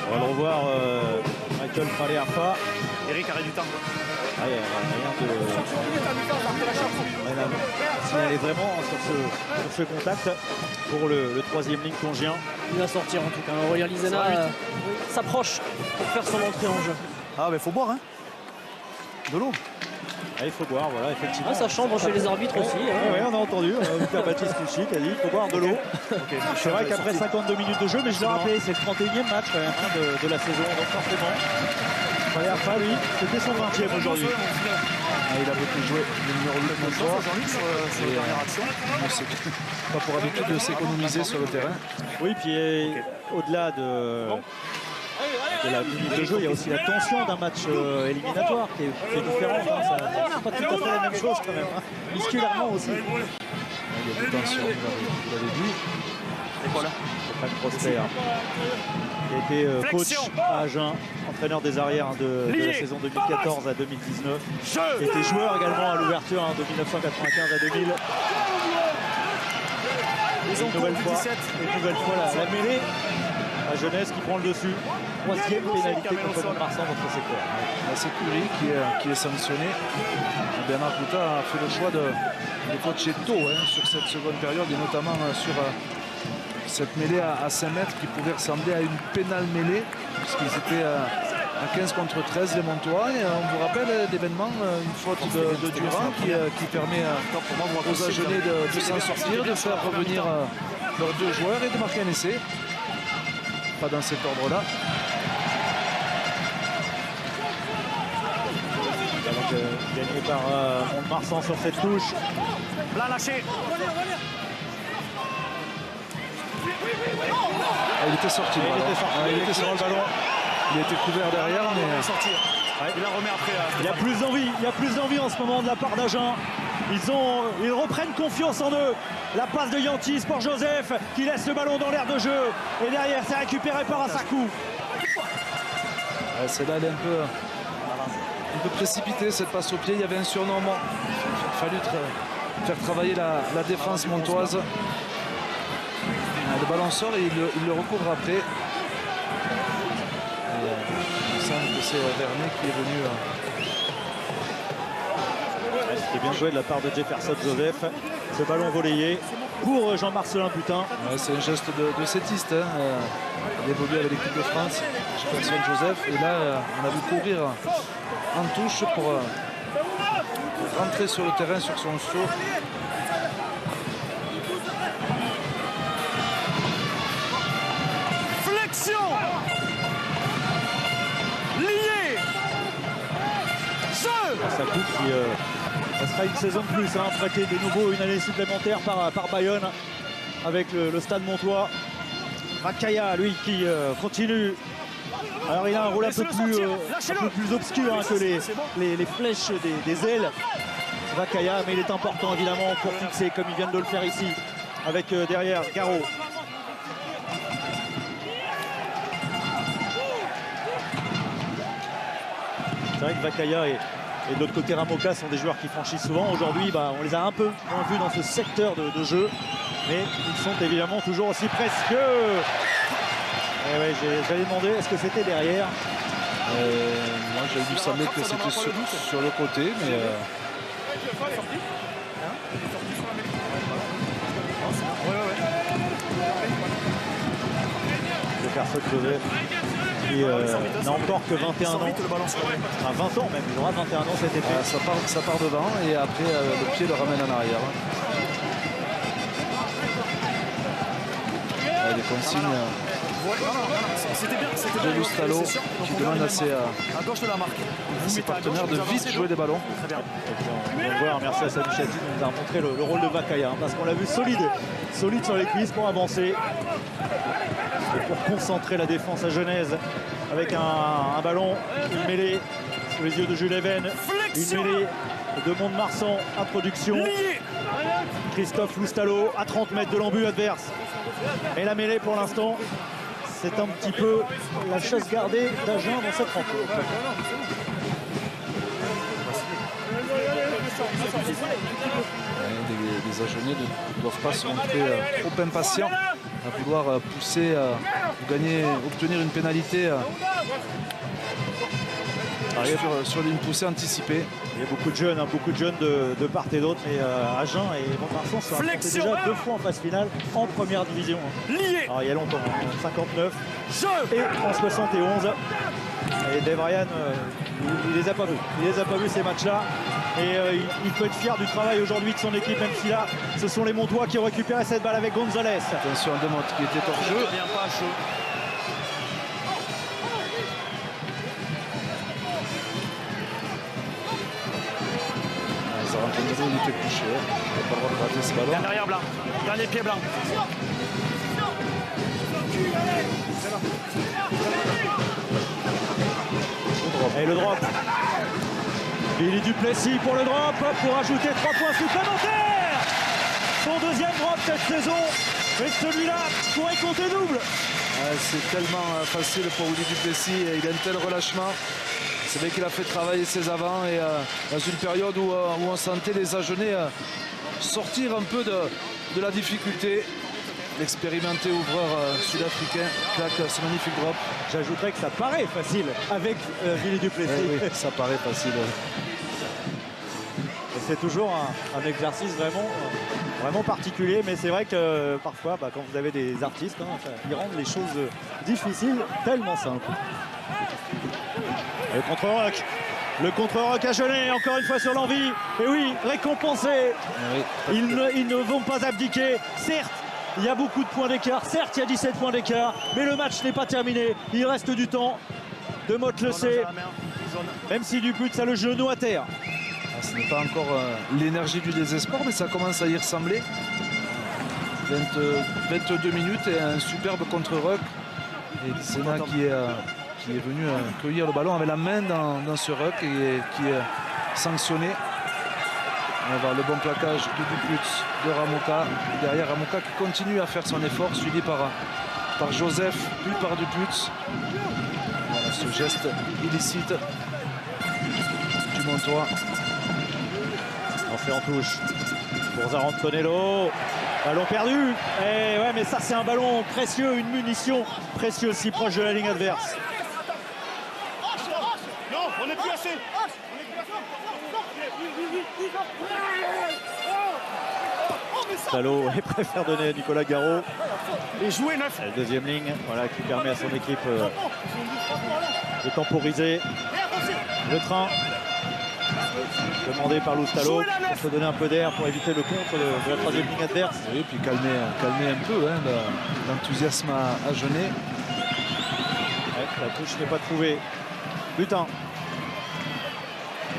On va le revoir, Michael Falé Arfa. Eric arrête du temps. Ah, rien de signaler vraiment sur ce contact pour le troisième ligne congien. Il va sortir en tout cas. Aurélien Lisena s'approche pour faire son entrée en jeu. Ah, mais il faut boire, hein. De l'eau. Ah, il faut boire, voilà, effectivement. Ah, ça chambre chez les arbitres aussi. Oui, on a entendu. Baptiste Couchy qui a dit qu'il faut boire de l'eau. C'est vrai qu'après 52 minutes de jeu, mais je l'ai rappelé, c'est le 31e match quand même, de la saison. Donc forcément, Falé Arfa, lui, c'était son 20e aujourd'hui. Il a beaucoup joué le numéro 8 de Montois. Sur la dernière action. Pas pour habitude de s'économiser sur le terrain. Oui, puis au-delà de la minute de jeu, il y a aussi la tension d'un match éliminatoire qui est différente. C'est pas tout à fait la même chose quand même. Musculairement aussi. Il y a des tensions, vous l'avez vu. Et voilà. Franck Prosper, qui a été coach à Agen, entraîneur des arrières de la saison 2014 à 2019. Qui a été joueur également à l'ouverture de 1995 à 2000. Une nouvelle fois la mêlée à Jeunesse qui prend le dessus. Troisième pénalité contre Mont-de-Marsan dans ce secteur. C'est Curie qui est sanctionné. Bernard Couta a fait le choix de coacher tôt sur cette seconde période et notamment sur cette mêlée à 5 mètres qui pouvait ressembler à une pénale mêlée puisqu'ils étaient à 15 contre 13 les Montois. Et on vous rappelle l'événement, une faute de Durand qui permet aux Agenais de s'en sortir, de faire revenir leurs 2 joueurs et de marquer un essai. Pas dans cet ordre-là. Gagné par Mont-de-Marsan sur cette touche. Là, lâché. Il était sorti. Il était sur le ballon. Il était couvert derrière, mais Il est sorti. Il la remet après. Il y a plus d'envie en ce moment de la part d'Agen. Ils reprennent confiance en eux. La passe de Yantis pour Joseph qui laisse le ballon dans l'air de jeu. Et derrière, c'est récupéré par Assakou. Celle-là, elle est un peu précipitée, cette passe au pied. Il y avait un surnombre. Il a fallu faire travailler la défense montoise. Le ballon sort et il le recouvre après. Il semble que c'est Vernet qui est venu. C'était bien joué de la part de Jefferson Joseph. Ce ballon relayé pour Jean-Marcelin Butin. C'est un geste de sétiste. Il évolue avec l'équipe de France. Jefferson Joseph. Et là, on a vu courir en touche pour rentrer sur le terrain sur son saut. Lié. Assakou qui ça sera une saison de plus, traqué de nouveau une année supplémentaire par Bayonne avec le Stade Montois. Vakaya, lui, qui continue. Alors il a un rôle un peu plus obscur que les flèches des ailes. Vakaya, mais il est important évidemment pour fixer comme il vient de le faire ici avec derrière Garot. C'est vrai que Vakaya et de l'autre côté Ramoka sont des joueurs qui franchissent souvent. Aujourd'hui, on les a un peu moins vus dans ce secteur de jeu. Mais ils sont évidemment toujours aussi précieux. J'allais demander, est-ce que c'était derrière? Moi, j'ai dû sembler que c'était sur le côté. Mais Jefferson Joseph qui n'a encore que 21 ans. Enfin 20 ans même, il aura 21 ans cet été. Ça part devant et après le pied le ramène en arrière. Les consignes de Loustalo qui demande à ses partenaires de vite jouer des ballons. On va voir, merci à Saluchati qui nous a montré le rôle de Vakaya, parce qu'on l'a vu solide sur les cuisses pour avancer et pour concentrer la défense à Genèse avec un ballon, une mêlée sous les yeux de Jules Even, une mêlée de Mont-de-Marsan, introduction. Christophe Loustalo à 30 mètres de l'embut adverse. Et la mêlée pour l'instant, c'est un petit peu la chasse gardée d'Agen dans cette rencontre. Les Agenais ne doivent pas se montrer trop impatients à vouloir pousser, gagner, obtenir une pénalité sur une poussée anticipée. Il y a beaucoup de jeunes de part et d'autre, mais Agen et Mont-de-Marsan sont affrontés déjà 2 fois en phase finale en première division. Alors il y a longtemps, en 59 et en 71. Et Dave Ryan, il les a pas vus. Il les a pas vus ces matchs-là. Et il peut être fier du travail aujourd'hui de son équipe, même si là, ce sont les Montois qui ont récupéré cette balle avec Gonzalez. Attention à Demotte qui était hors jeu. Ça rentre au niveau, il était couché. Il n'a pas le droit de rater ce ballon. Dernier arrière blanc. Dernier pied blanc. Et le drop. Billy Duplessis pour le drop, pour ajouter 3 points supplémentaires. Son deuxième drop cette saison. Et celui-là pourrait compter double. C'est tellement facile pour Willy Duplessis. Et il a un tel relâchement. C'est vrai qu'il a fait travailler ses avants. Et dans une période où on sentait les Agenais sortir un peu de la difficulté. L'expérimenté ouvreur sud-africain claque ce magnifique drop. J'ajouterais que ça paraît facile avec Billy Duplessis. Oui, ça paraît facile. C'est toujours un exercice vraiment particulier, mais c'est vrai que parfois, quand vous avez des artistes, ils rendent les choses difficiles tellement simples. Et le contre-rock à Genet, encore une fois sur l'envie. Et oui, récompensé. Oui. Ils ne vont pas abdiquer, certes. Il y a beaucoup de points d'écart, certes il y a 17 points d'écart, mais le match n'est pas terminé, il reste du temps. Demotte le sait, même si du but ça le genou à terre. Ce n'est pas encore l'énergie du désespoir, mais ça commence à y ressembler. 22 minutes et un superbe contre-rock. Et Dissena qui est venu cueillir le ballon avec la main dans ce ruck et qui est sanctionné. On va voir le bon plaquage de Duputz, de Ramoka. Derrière Ramoka qui continue à faire son effort, suivi par Joseph, puis par Duputz. Voilà ce geste illicite du Montois. Lancé en touche pour Zarantonello. Ballon perdu. Et ouais, mais ça c'est un ballon précieux, une munition précieuse si proche de la ligne adverse. Non, on n'est plus assez. Salo préfère donner à Nicolas Garot. Et jouer 9. La deuxième ligne, voilà, qui permet à son équipe de temporiser le train. Demandé par Loustalo pour se donner un peu d'air pour éviter le contre de la troisième ligne adverse. Et puis calmer un peu l'enthousiasme à Genet. Ouais, la touche n'est pas trouvée. Butin.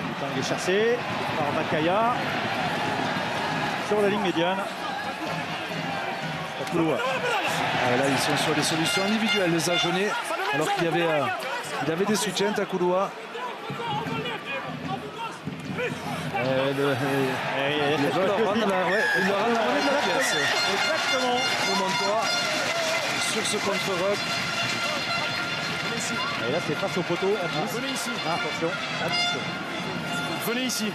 Butin il est chassé par Vakaya. Sur la ligne médiane. Là, ils sont sur des solutions individuelles, les Agenais, alors qu'il y avait des soutiens. Takouloua. Il leur rend la monnaie de la pièce. Exactement. Au Montois, sur ce contre-rock. Et là, c'est face au poteau. Venez ici. Attention. Venez ici.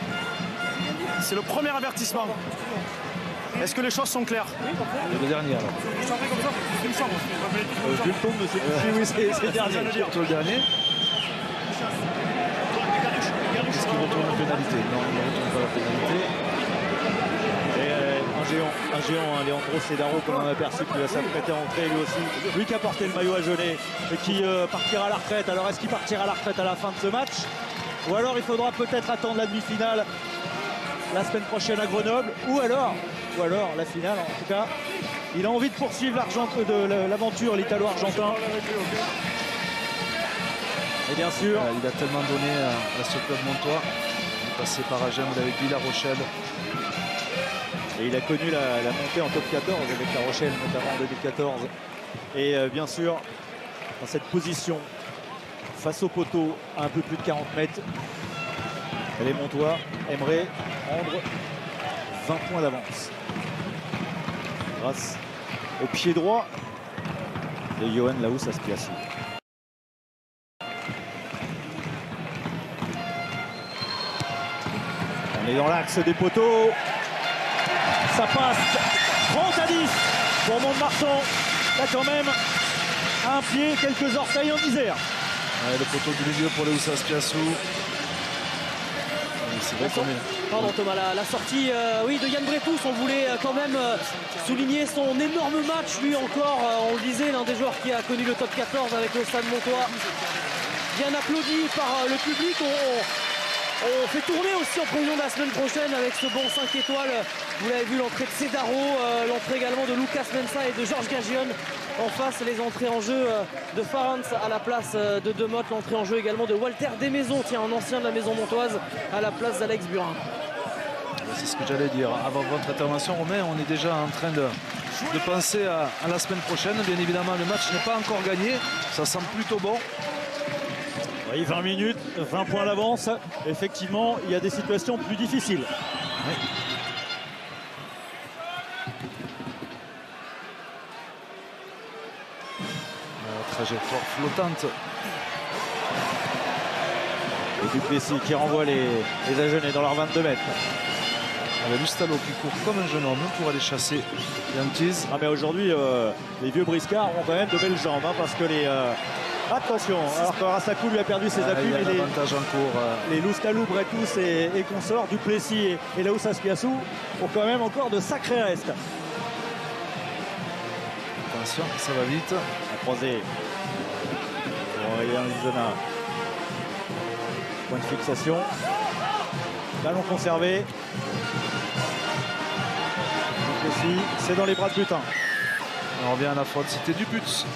C'est le premier avertissement. Est-ce que les choses sont claires? Le dernier alors. Jules tombe de oui, c'est le dernier. Plutôt le dernier. Est-ce qu'il retourne la pénalité? Non, il ne retourne pas la pénalité. un géant, hein, Leandro Cedaro, comme on a aperçu, qui va s'apprêter à entrer lui aussi. Lui qui a porté le maillot à Genet et qui partira à la retraite. Alors est-ce qu'il partira à la retraite à la fin de ce match? Ou alors il faudra peut-être attendre la demi-finale la semaine prochaine à Grenoble, ou alors la finale. En tout cas, il a envie de poursuivre l'aventure, l'Italo-Argentin. Et bien sûr, il a tellement donné à ce club montois. Il est passé par Agen avec lui, La Rochelle. Et il a connu la montée en top 14 avec La Rochelle, notamment en 2014. Et bien sûr, dans cette position, face au poteau, à un peu plus de 40 mètres, les Montois aimeraient prendre 20 points d'avance. Grâce au pied droit de Johan Laous Aspiassou. On est dans l'axe des poteaux. Ça passe 30 à 10 pour Mont-de-Marsan. Là quand même un pied, quelques orteils en misère. Ouais, le poteau du milieu pour Laous Aspiassou. C'est vrai qu'on est... Pardon Thomas, la sortie oui, de Yann Bretous, on voulait quand même souligner son énorme match, lui encore, on le disait, l'un des joueurs qui a connu le top 14 avec le Stade Montois. Bien applaudi par le public. On fait tourner aussi en prévision de la semaine prochaine avec ce bon 5 étoiles. Vous l'avez vu, l'entrée de Cedaro, l'entrée également de Lucas Mensa et de Georges Gagion. En face, les entrées en jeu de Farans à la place de Demotte. L'entrée en jeu également de Walter Desmaisons, tiens, un ancien de la Maison Montoise, à la place d'Alex Burin. C'est ce que j'allais dire. Avant votre intervention, Romain, on est déjà en train de penser à la semaine prochaine. Bien évidemment, le match n'est pas encore gagné. Ça semble plutôt bon. Oui, 20 minutes, 20 points d'avance. Effectivement, il y a des situations plus difficiles. Oui. Trajectoire flottante. Et Duplessis qui renvoie les Agenais dans leurs 22 mètres. Avec Lustalo qui court comme un jeune homme pour aller chasser Yantiz. Ah mais aujourd'hui, les vieux briscards ont quand même de belles jambes, hein, parce que les... Attention, alors que Rassakou lui a perdu ses appuis, mais les Loustalou, Bretous et consorts, Duplessis et Laous Aspiassou ont quand même encore de sacrés restes. Attention, ça va vite. La croisée pour Aurélien Lizona. Point de fixation. Ballon conservé. Duplessis, c'est dans les bras de Butin. On revient à la faute, c'était du but. 6.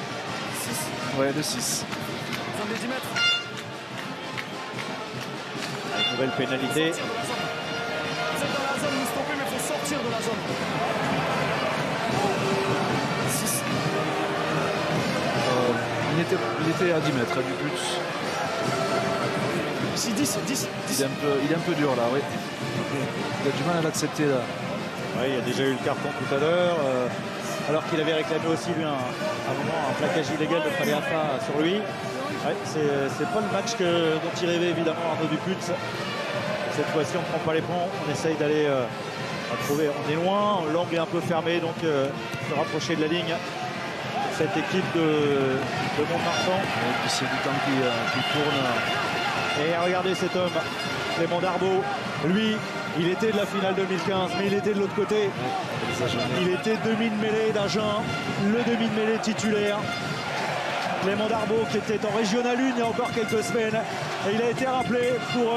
Ouais, de 6. Zone des 10 mètres. Une nouvelle pénalité. Vous êtes dans la zone, vous stoppez, mais il faut sortir de la zone. 6. Il était à 10 mètres du but. Ici, 10. Il est un peu dur là, oui. Il a du mal à l'accepter là. Oui, il y a déjà eu le carton tout à l'heure. Alors qu'il avait réclamé aussi lui un plaquage illégal de Faleafa sur lui. Ouais, c'est pas le match dont il rêvait évidemment Arnaud Dupuis. Cette fois-ci on ne prend pas les points, on essaye d'aller trouver. On est loin, l'angle est un peu fermé, donc se rapprocher de la ligne. Cette équipe de Mont-de-Marsan. Et puis c'est du temps qui tourne. Et regardez cet homme, Clément Darbo, lui. Il était de la finale 2015, mais il était de l'autre côté. Il était demi de mêlée d'Agen, le demi de mêlée titulaire. Clément Darbo qui était en Régional 1 il y a encore quelques semaines. Et il a été rappelé pour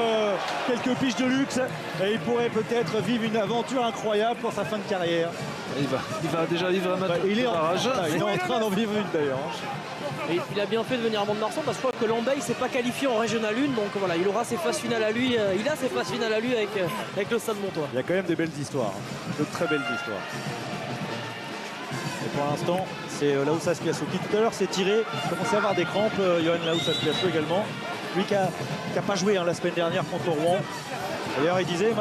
quelques piges de luxe. Et il pourrait peut-être vivre une aventure incroyable pour sa fin de carrière. Il va déjà vivre un match. Il est en train d'en vivre une d'ailleurs. Et il a bien fait de venir à Mont-de-Marsan parce que je crois que Lambeille s'est pas qualifié en Régional 1, donc voilà, il aura ses phases finales à lui. Il a ses phases finales à lui avec le Stade Montois. Il y a quand même des belles histoires, de très belles histoires. Et pour l'instant, c'est Laous Aspiassou qui tout à l'heure s'est tiré, commençait à avoir des crampes. Johan Laous Aspiassou également, lui qui a pas joué la semaine dernière contre Rouen. D'ailleurs, il disait,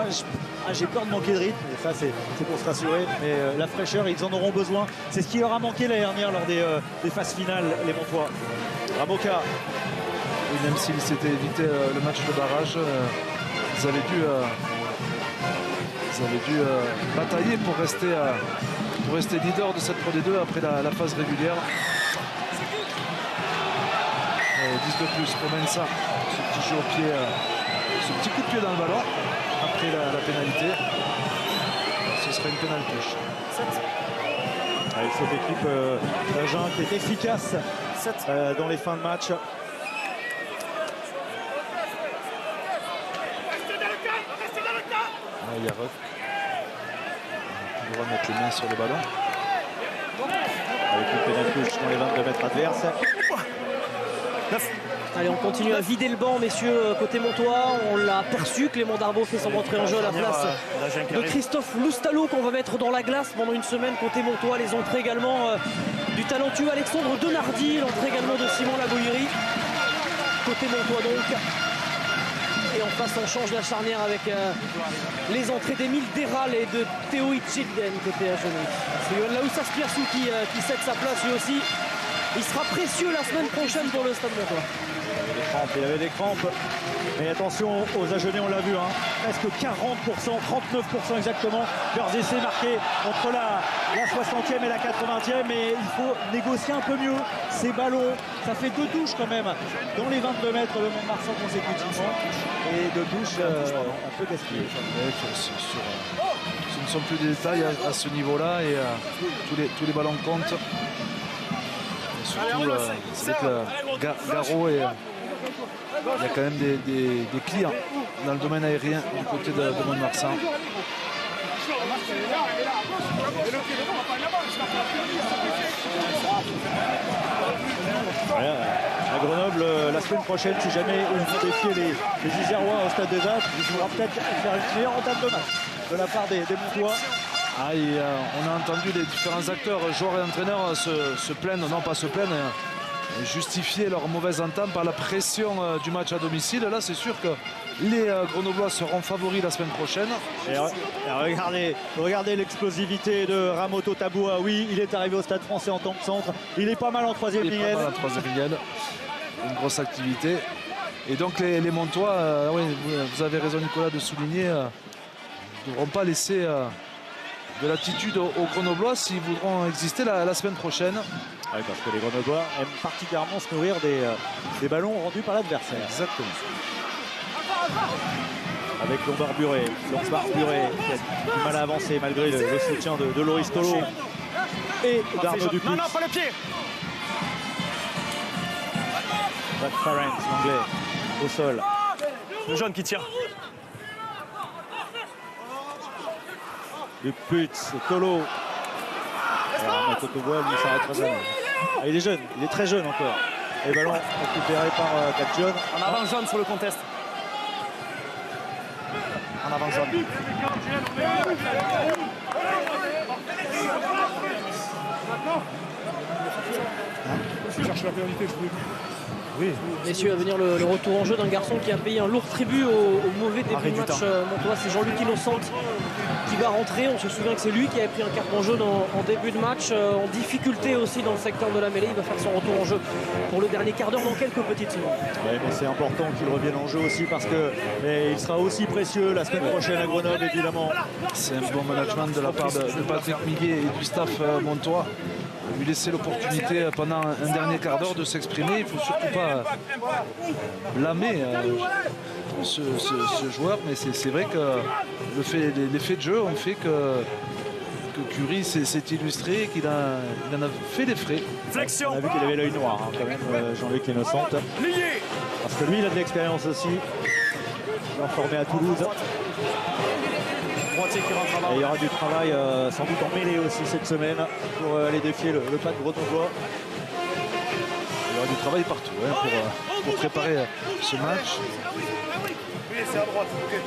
j'ai peur de manquer de rythme, et ça c'est pour se rassurer, mais la fraîcheur, ils en auront besoin. C'est ce qui leur a manqué l'année dernière lors des phases finales, les Montois. Ramoka. Et même s'ils s'étaient évité le match de barrage, ils avaient dû batailler pour rester leader de cette Pro D2 après la phase régulière. 10 de plus pour Mensa, ce petit jeu au pied, ce petit coup de pied dans le ballon après la pénalité. Ce sera sera une pénale touche. Avec cette équipe d'Agen qui est efficace dans les fins de match. Il y a Ruff. Il va mettre les mains sur le ballon. Avec une pénale touche dans les 22 mètres adverses. Allez, on continue à vider le banc, messieurs, côté Montois. On l'a perçu, Clément Darbo fait son entrée en jeu à la place de Christophe Loustalo qu'on va mettre dans la glace pendant une semaine côté Montois. Les entrées également du talentueux Alexandre Denardi, l'entrée également de Simon Lagoïri. Côté Montois donc. Et en face, on change la charnière avec les entrées d'Emile Déral et de Théo Hitchilden côté Agenais. C'est Yohan Laoussa Spiassou qui cède sa place lui aussi. Il sera précieux la semaine prochaine pour le Stade Montois. Il avait des crampes. Mais attention aux Agenais, on l'a vu, hein. Presque 40%, 39% exactement. Leurs essais marqués entre la 60e et la 80e. Mais il faut négocier un peu mieux ces ballons. Ça fait 2 touches quand même dans les 22 mètres de Mont-de-Marsan consécutivement. Et 2 touches un peu gaspillées. Ce ne sont plus des détails à ce niveau-là et tous les ballons comptent. Et surtout, c'est que Garot et il y a quand même des clients dans le domaine aérien du côté de Mont-de-Marsan. À Grenoble, la semaine prochaine, si jamais ils vont défier les Isérois au Stade des Alpes, il faudra peut-être faire une meilleure entame de match de la part des Montois. On a entendu les différents acteurs, joueurs et entraîneurs se plaindre, non pas se plaindre, justifier leur mauvaise entame par la pression du match à domicile. Là, c'est sûr que les Grenoblois seront favoris la semaine prochaine. Et regardez l'explosivité de Ramoto Taboua. Oui, il est arrivé au Stade Français en tant que centre. Il est pas mal en troisième ligne. Une grosse activité. Et donc les Montois, oui, vous avez raison Nicolas de souligner, ne devront pas laisser de l'attitude aux Grenoblois s'ils voudront exister la semaine prochaine. Oui, parce que les Grenoblois aiment particulièrement se nourrir des ballons rendus par l'adversaire. Exactement. Avec Lombard Buret qui a du mal à avancer malgré le soutien de Loris Tolo et d'Arnaud Dupuis. Non, pas le pied. Brad Farrens, l'anglais, au sol. Le jeune qui tire. Dupuis, Tolo. Alors, Totobois, lui, s'arrête très bien. Il est jeune, il est très jeune encore. Et ballon récupéré par Caption. En avant jaune sur le contest. En avant jaune. Je cherche la pénalité, Oui. Messieurs, à venir le retour en jeu d'un garçon qui a payé un lourd tribut au mauvais début de match Montois. C'est Jean-Luc Innocente qui va rentrer. On se souvient que c'est lui qui avait pris un carton jaune en début de match, en difficulté aussi dans le secteur de la mêlée. Il va faire son retour en jeu pour le dernier quart d'heure dans quelques petites secondes. Ouais, mais c'est important qu'il revienne en jeu aussi parce qu'il sera aussi précieux la semaine prochaine à Grenoble, évidemment. C'est un bon management de la part de Patrick Miguet et du staff Montois. Lui laisser l'opportunité pendant un dernier quart d'heure de s'exprimer. Il ne faut surtout pas blâmer ce joueur, mais c'est vrai que les faits de jeu ont fait que Curie s'est illustré, qu'il en a fait des frais. Flexion. On a vu qu'il avait l'œil noir hein, quand même, Jean-Luc Innocente. Parce que lui, il a de l'expérience aussi. Il est formé à Toulouse. Et il y aura du travail sans doute en mêlée aussi cette semaine pour aller défier le pas de Grenoblois. Il y aura du travail partout hein, pour préparer ce match. Oui, c'est à droite. Okay.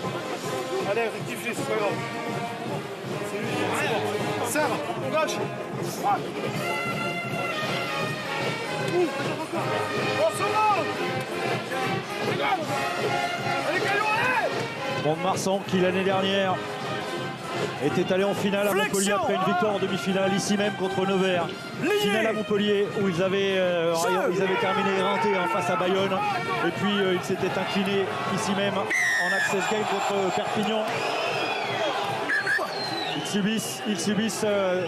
Allez, rectifiez, c'est pas grave. C'est bon. Serre, gauche. Droite. On se monte. Allez, Mont-de-Marsan qui l'année dernière était allé en finale à Montpellier après une victoire en demi-finale ici même contre Nevers. Finale à Montpellier où ils avaient terminé éreintés face à Bayonne. Et puis ils s'étaient inclinés ici même en access game contre Perpignan. Ils subissent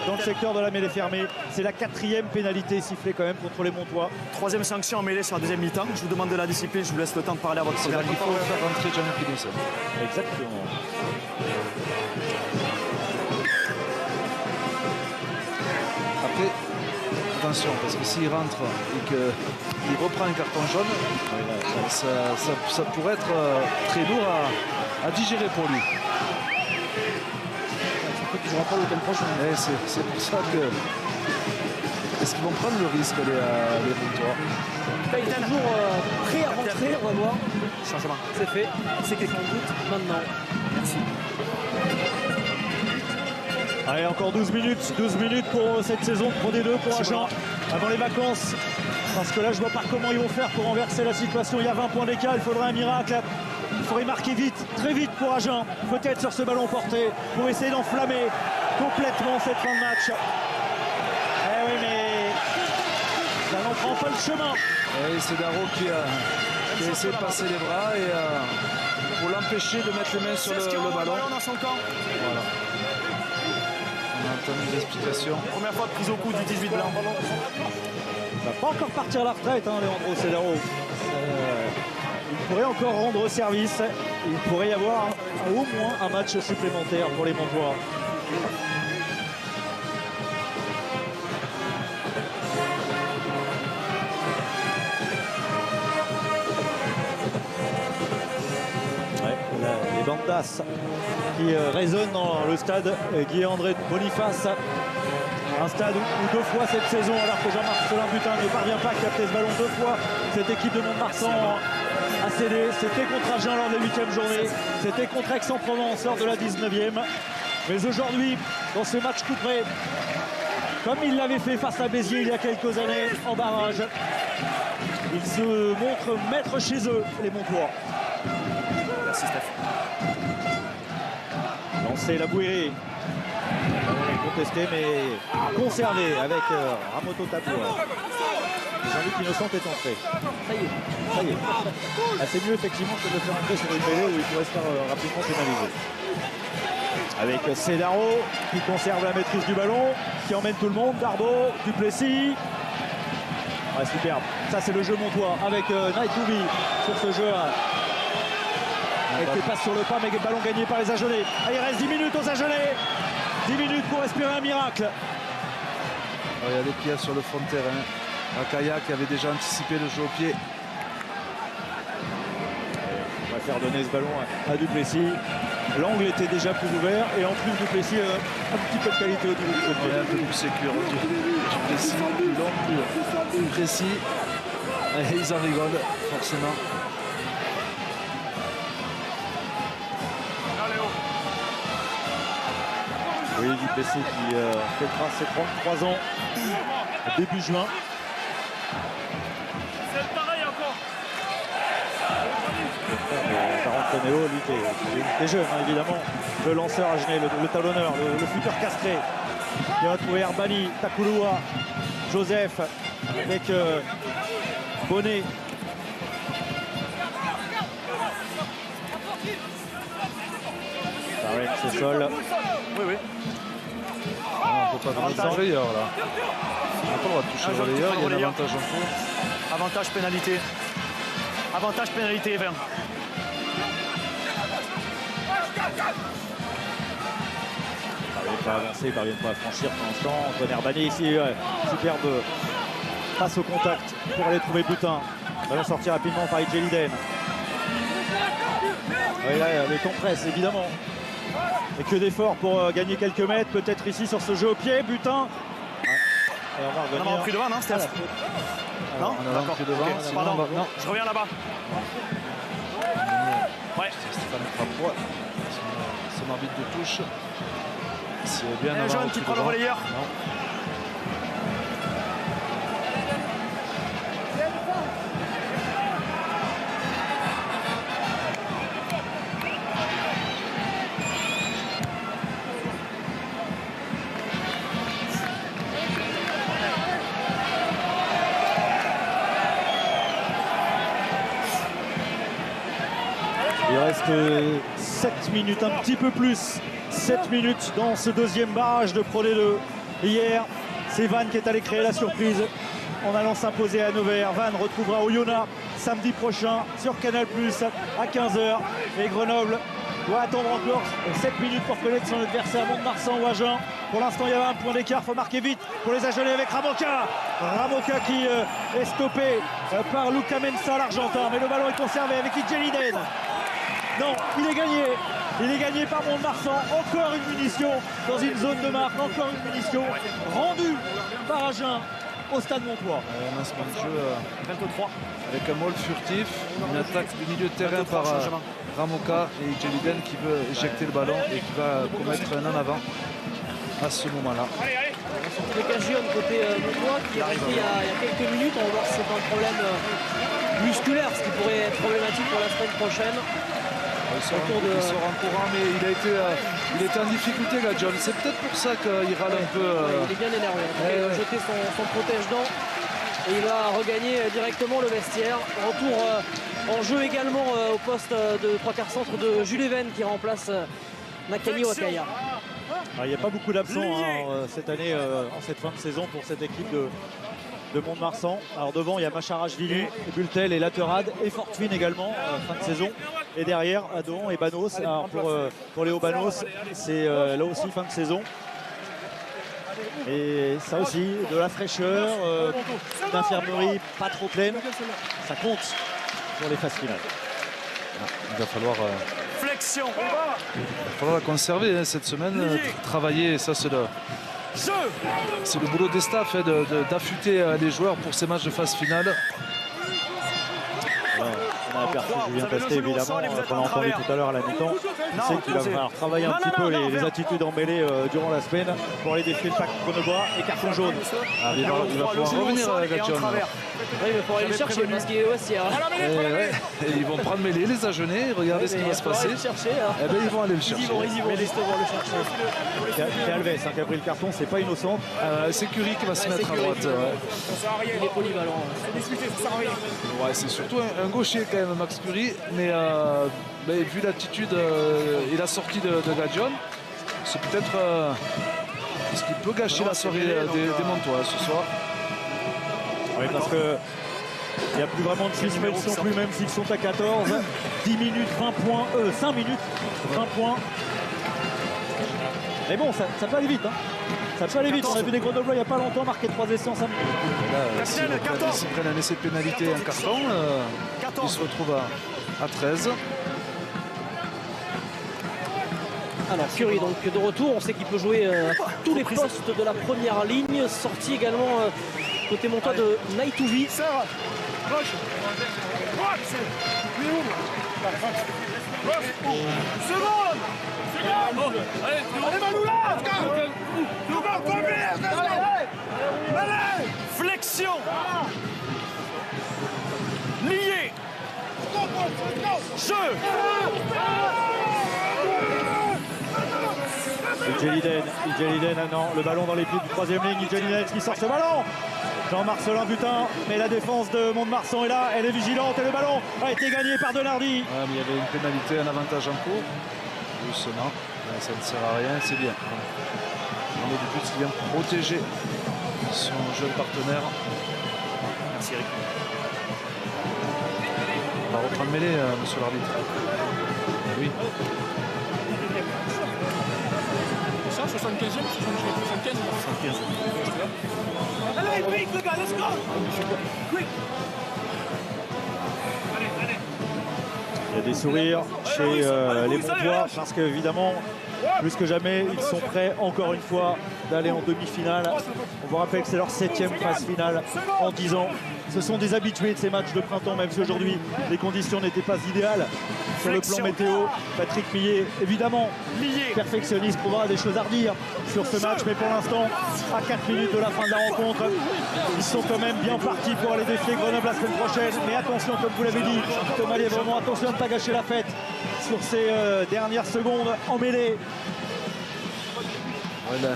dans le secteur de la mêlée fermée. C'est la 4e pénalité sifflée quand même contre les Montois. 3e sanction en mêlée sur la 2e mi-temps. Je vous demande de la discipline, je vous laisse le temps de parler à votre première mi-temps. Il faut faire rentrer Jean-Luc Innocente. Exactement. attention, parce que s'il rentre et qu'il reprend un carton jaune, ça pourrait être très lourd à digérer pour lui. Il ne jouera pas le week-end prochain. C'est pour ça que... Est-ce qu'ils vont prendre le risque, les Montois? Il est toujours prêt à rentrer, on va voir. Changement. C'est fait. C'est quelqu'un doute maintenant. Merci. Allez, encore 12 minutes pour cette saison de Pro D2 pour Agen avant les vacances. Parce que là, je vois pas comment ils vont faire pour renverser la situation. Il y a 20 points d'écart, il faudrait un miracle. Il faudrait marquer vite, très vite pour Agen. Peut-être sur ce ballon porté pour essayer d'enflammer complètement cette fin de match. Eh oui, mais ça n'en prend pas le chemin. Et c'est Darro qui a essayé de passer les bras et pour l'empêcher de mettre les mains sur le ballon. Dans son camp. Voilà. On a entendu des explications. Première fois de prise au coup du 18 blanc. Il va pas encore partir à la retraite, Leandro Cedaro. Il pourrait encore rendre service. Il pourrait y avoir au moins un match supplémentaire pour les Montois. Les bandas qui résonnent dans le stade Guy-André Boniface. Un stade où 2 fois cette saison, alors que Jean-Marcelin Butin ne parvient pas à capter ce ballon 2 fois, cette équipe de Mont-de-Marsan a cédé. C'était contre Agen lors de la 8e journée, c'était contre Aix-en-Provence lors de la 19e. Mais aujourd'hui, dans ce match couperé, comme il l'avait fait face à Béziers il y a quelques années en barrage, ils se montrent maîtres chez eux, les Montois. Merci Steph. Lancé la Bouérie. Contesté mais conservé avec Ramoto Tapoua. Jean-Luc Innocent est entré. Ça y est. Ça y est. Ah, c'est mieux effectivement que de le faire entrer sur une mêlée où il pourrait se faire rapidement pénaliser. Avec Cedaro qui conserve la maîtrise du ballon, qui emmène tout le monde. Darbo, Duplessis. Ouais, superbe. Ça c'est le jeu montois avec Naïtoubi sur ce jeu. Et qui passe sur le pas, mais le ballon gagné par les Agenais. Ah, il reste 10 minutes aux Agenais. 10 minutes pour respirer un miracle. Il y a des pieds sur le fond de terrain. Akaya qui avait déjà anticipé le jeu au pied. On va faire donner ce ballon à Duplessis. L'angle était déjà plus ouvert et en plus Duplessis un petit peu de qualité au niveau du jeu. Un peu plus sécure. Duplessis plus long, plus précis. Et ils en rigolent forcément. Oui, Duplessis qui fêtera ses 33 ans début juin. C'est pareil encore. Tarantonéo, lui qui est jeune évidemment. Le lanceur agenais, le talonneur, le futur castré. Il va trouver Herbani, Takouloua, Joseph avec Bonnet. Tarek, c'est sol. Oui. On ne peut pas venir sans relayeur là. On n'a pas le droit de toucher le relayeur, il y a un avantage en cours. Avantage pénalité. Avantage pénalité 20. Ils ne parviennent pas à avancer, ils ne parviennent pas à franchir pour l'instant. Antoine Herbani ici, superbe passe au contact pour aller trouver Butin. Ballon sorti rapidement par Idjeliden. Oui, là, les temps pressent évidemment. Et que d'efforts pour gagner quelques mètres, peut-être ici sur ce jeu au pied, Butin. Et on va revenir. On a pris devant, non, Steph? Non, on a pris devant. Okay, pardon, non. Je reviens là-bas. Ouais. Stéphane Frapois, son arbitre de touche. C'est bien Jeune qui prend le relayeur. Non. Il reste 7 minutes, un petit peu plus. 7 minutes dans ce deuxième barrage de Pro D2. Hier, c'est Vannes qui est allé créer la surprise en allant s'imposer à Nevers. Vannes retrouvera Oyonnax samedi prochain sur Canal+ à 15h. Et Grenoble doit attendre encore 7 minutes pour connaître son adversaire, Mont-de-Marsan ou Agen. Pour l'instant, il y a un point d'écart, il faut marquer vite pour les Agenais avec Ramoka. Ramoka qui est stoppé par Luca Mensa, l'Argentin, mais le ballon est conservé avec Idjeliden. Non, il est gagné. Il est gagné par Mont-de-Marsan. Encore une munition dans une zone de marque. Encore une munition rendue par Agen au stade Montois. Un lancement de jeu 23 avec un maul furtif, une attaque du milieu de terrain par Ramoka et Idjeliden qui veut éjecter le ballon et qui va commettre un en avant à ce moment-là. Les Cagion côté Montois qui est resté il y a quelques minutes. On va voir si c'est un problème musculaire, ce qui pourrait être problématique pour la semaine prochaine. Il sort en courant, mais il était en difficulté, Gadjon. C'est peut-être pour ça qu'il râle un peu. Il est bien énervé. Il a jeté son protège-dents et il va regagner directement le vestiaire. Retour en jeu également au poste de 3/4 centre de Jules Even qui remplace Nakani Wakaya. Il n'y a pas beaucoup d'absents cette année, en cette fin de saison pour cette équipe de Mont-de-Marsan. Alors devant, il y a Macharashvili, Bultel et Laterade et Fortuyn également, fin de saison. Et derrière, Adon et Banos. Alors pour Léo Banos, c'est là aussi fin de saison. Et ça aussi, de la fraîcheur, d'infirmerie pas trop pleine. Ça compte pour les phases finales. Il va falloir... Flexion. Il va falloir la conserver cette semaine, travailler, ça c'est le boulot des staffs, d'affûter les joueurs pour ces matchs de phase finale. On a aperçu Julien Pastet évidemment, qu'on a entendu tout à l'heure à la mi-temps. Il sait qu'il va falloir travailler un petit peu les attitudes emmêlées durant la semaine pour aller défier le pack Grenoble et carton jaune. Il va pouvoir revenir Gadjon. Oui, mais il faut aller le chercher parce qu'il est aussi. Et ils vont prendre mêlée les Agenais, regardez ce qui va se passer. Ils vont aller le chercher. Ils vont justement le chercher. C'est Alves qui a pris le carton, c'est pas innocent. C'est Curie qui va se mettre à droite. Il est polyvalent. Ouais, c'est surtout un gaucher quand même, Max Curie, mais vu l'attitude et la sortie de Gadjon, c'est peut-être ce qui peut gâcher la soirée des Montois ce soir. Oui, parce que il n'y a plus vraiment de suspension non plus, même s'ils sont à 14. 10 minutes, 20 points, 5 minutes, 20 points. Mais bon, ça peut aller vite. Ça peut aller vite. On a vu des Grenoblois il n'y a pas longtemps marquer 3 essais en 5 minutes. S'ils prennent un essai de pénalité et un carton, ils se retrouvent à 13. Alors Curie donc de retour, on sait qu'il peut jouer tous les postes de la première ligne. Sorti également côté montois de Naitouvi. Flexion. Lié. Jeu. Idjeliden, non, le ballon dans les pieds du troisième ligne. Idjeliden qui sort ce ballon. Jean-Marcelin Butin, mais la défense de Mont-de-Marsan est là, elle est vigilante et le ballon a été gagné par Denardi. Mais il y avait une pénalité, un avantage en cours. Doucement, ça ne sert à rien, c'est bien. On est du but qui vient protéger son jeune partenaire. Merci Eric. On va reprendre mêlée, monsieur l'arbitre. Oui. 75e, 75. Allez, quick, les gars, let's go! Quick! Il y a des sourires chez les Montois parce qu'évidemment, plus que jamais, ils sont prêts encore une fois d'aller en demi-finale. On vous rappelle que c'est leur 7e phase finale en 10 ans. Ce sont des habitués de ces matchs de printemps, même si aujourd'hui les conditions n'étaient pas idéales sur le plan météo. Patrick Millet, évidemment, perfectionniste, pourra des choses à redire sur ce match, mais pour l'instant, à 4 minutes de la fin de la rencontre, ils sont quand même bien partis pour aller défier Grenoble la semaine prochaine. Mais attention, comme vous l'avez dit, Thomas Lier, vraiment attention à ne pas gâcher la fête sur ces dernières secondes en mêlée. Voilà.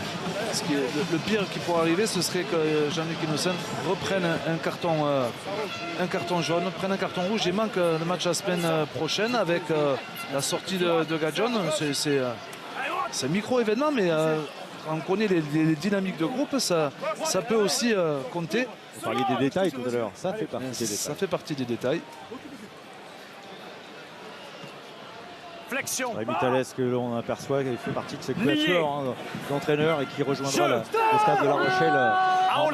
Le pire qui pourrait arriver, ce serait que Jean-Luc Innocent reprenne un carton jaune, prenne un carton rouge et manque le match la semaine prochaine avec la sortie de Gadjon. C'est un micro-événement, mais on connaît les dynamiques de groupe, ça peut aussi compter. Vous parliez des détails tout à l'heure, ça fait partie des détails. Ça fait partie des détails. Flexion. Mitalès, que l'on aperçoit, qui fait partie de ces quatuors d'entraîneur et qui rejoindra le stade de La Rochelle en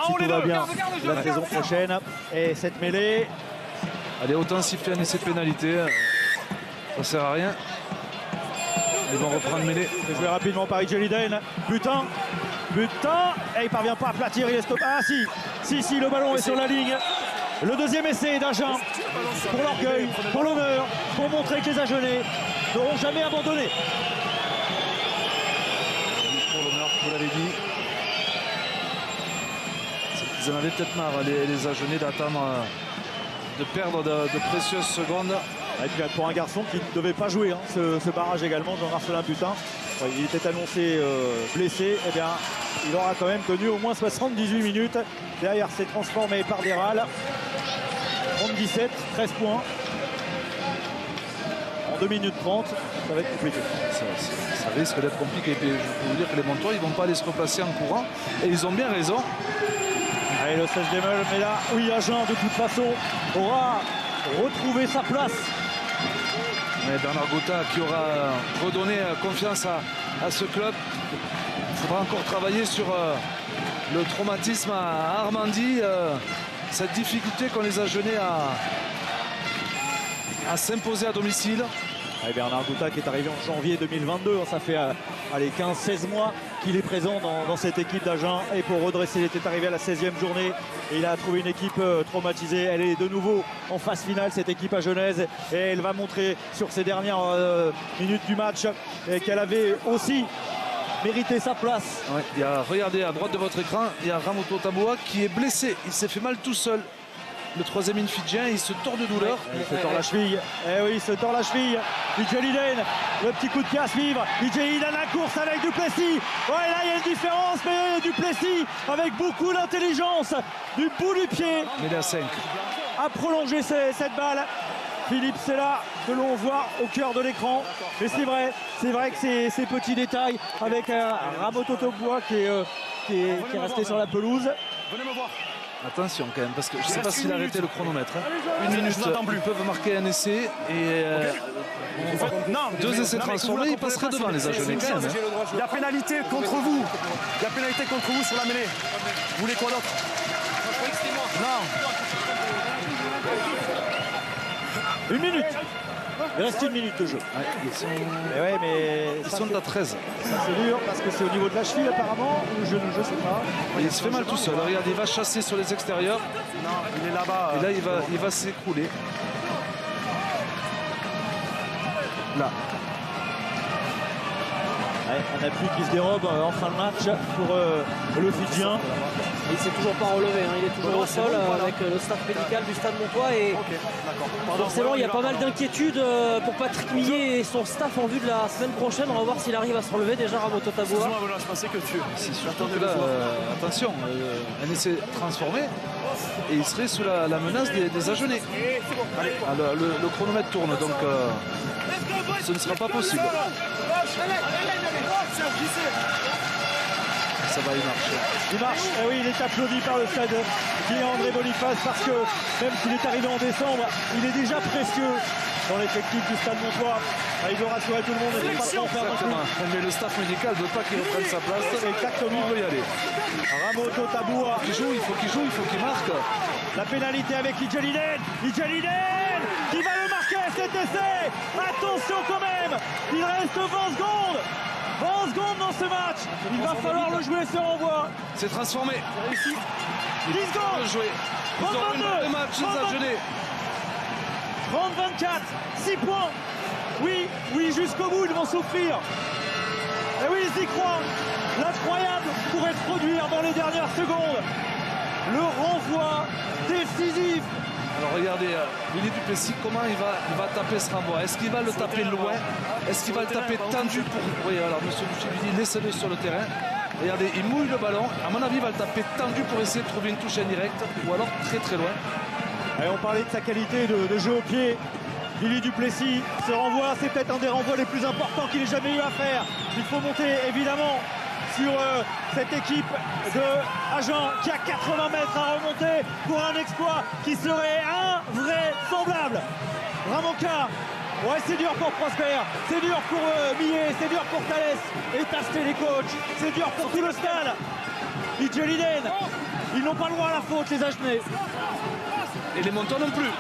si tout va bien la saison prochaine. Et cette mêlée. Allez, autant siffler un essai de pénalité. Ça sert à rien. Ils vont reprendre mêlée. Joué rapidement par Jaliden. Butin. Et il parvient pas à aplatir. Il est stoppé. Ah si, le ballon est sur la ligne. Le deuxième essai d'Agen pour l'orgueil, pour l'honneur, pour montrer que les Agenais n'auront jamais abandonné. Pour l'honneur, vous l'avez dit. Ils en avaient peut-être marre, les Agenais, d'attendre, de perdre de précieuses secondes. Et puis pour un garçon qui ne devait pas jouer ce barrage également, Jean-Marcelin Butin. Il était annoncé blessé. Eh bien, il aura quand même tenu au moins 78 minutes. Derrière, c'est transformé par Déral. 37, 13 points. En 2 minutes 30, ça va être compliqué. Ça risque d'être compliqué. Et je peux vous dire que les Montois, ils ne vont pas aller se replacer en courant. Et ils ont bien raison. Allez, le 16 Demel, mais là, oui, Agen, de toute façon, aura retrouvé sa place. Et Bernard Gotha qui aura redonné confiance à ce club. Il faudra encore travailler sur le traumatisme à Armandie, cette difficulté qu'on les a Agenais à s'imposer à domicile. Et Bernard Gotha qui est arrivé en janvier 2022, ça fait 15-16 mois qu'il est présent dans cette équipe d'Agen. Et pour redresser, il était arrivé à la 16e journée et il a trouvé une équipe traumatisée. Elle est de nouveau en phase finale, cette équipe agenaise, et elle va montrer sur ces dernières minutes du match qu'elle avait aussi mérité sa place. Ouais, regardez à droite de votre écran, il y a Ramoto Taboua qui est blessé, il s'est fait mal tout seul. Le troisième Infidjien, il se tord de douleur. Il se tord la cheville. Eh oui, il se tord la cheville. Jaliden, le petit coup de pied à suivre. Jaliden à la course avec Duplessis. Ouais, là, il y a une différence, mais Duplessis, avec beaucoup d'intelligence, du bout du pied, mais il est à 5. a prolongé cette balle. Philippe, c'est là que l'on voit au cœur de l'écran. Mais c'est vrai que ces petits détails avec Ramoto Taboua qui est resté sur la pelouse. Venez me voir. Attention quand même, parce que je ne sais pas s'il a arrêté le chronomètre. Une minute, ils peuvent marquer un essai et deux essais transformés, ils passeraient devant les Agenais quand même. Il y a pénalité contre vous. Il y a pénalité contre vous sur la mêlée. Vous voulez quoi d'autre? Non. Une minute. Il reste une minute de jeu. Ils sont à 13. C'est dur parce que c'est au niveau de la cheville apparemment, ou le genou, je ne sais pas. Il se fait mal tout seul. Regardez, il va chasser sur les extérieurs. Non, il est là-bas. Et là, il va s'écrouler. Là. Ouais, un appui qui se dérobe en fin de match pour le Fidjien. Il s'est toujours pas relevé, il est toujours au sol avec le staff médical du Stade Montois. Et forcément, il y a pas mal d'inquiétudes pour Patrick Millet et son staff en vue de la semaine prochaine. On va voir s'il arrive à se relever déjà, Ramoto Taboua. Je pensais que tu... C'est surtout que là, attention, un essai transformé et il serait sous la menace des Agenais. Le chronomètre tourne, donc ce ne sera pas possible. Ça va, il marche. Et oui, il est applaudi par le stade André Boniface parce que même s'il est arrivé en décembre, il est déjà précieux dans l'effectif du Stade Montois. Il veut rassurer tout le monde et c'est pas trop faire. Mais le staff médical ne veut pas qu'il reprenne sa place. Exactement. Il veut y aller. Ramoto Taboua. Il faut qu'il marque. La pénalité avec Jaliden qui va le marquer cet essai. Attention quand même. Il reste 20 secondes. 20 secondes dans ce match. Il va falloir le jouer ce renvoi. C'est transformé. 10 secondes. Jouer. 32. Match, 30-24. 6 points. Oui, jusqu'au bout, ils vont souffrir. Et oui, ils y croient. L'incroyable pourrait se produire dans les dernières secondes. Le renvoi décisif. Alors regardez, Willy Duplessis, comment il va taper ce renvoi? Est-ce qu'il va le taper loin? Est-ce qu'il va le taper tendu pour... Oui, alors monsieur Duchet lui dit laissez-le sur le terrain. Regardez, il mouille le ballon. À mon avis, il va le taper tendu pour essayer de trouver une touche indirecte ou alors très très loin. Et on parlait de sa qualité de jeu au pied. Willy Duplessis, ce renvoi, c'est peut-être un des renvois les plus importants qu'il ait jamais eu à faire. Il faut monter évidemment sur cette équipe de Agen qui a 80 mètres à remonter pour un exploit qui serait invraisemblable. Ramonka Ouais, c'est dur pour Prosper, c'est dur pour Millet, c'est dur pour Thalès et Tasté les coachs, c'est dur pour tout le stade. Idjeliden, ils n'ont pas le droit à la faute, les Agenais. Et les Montois non plus.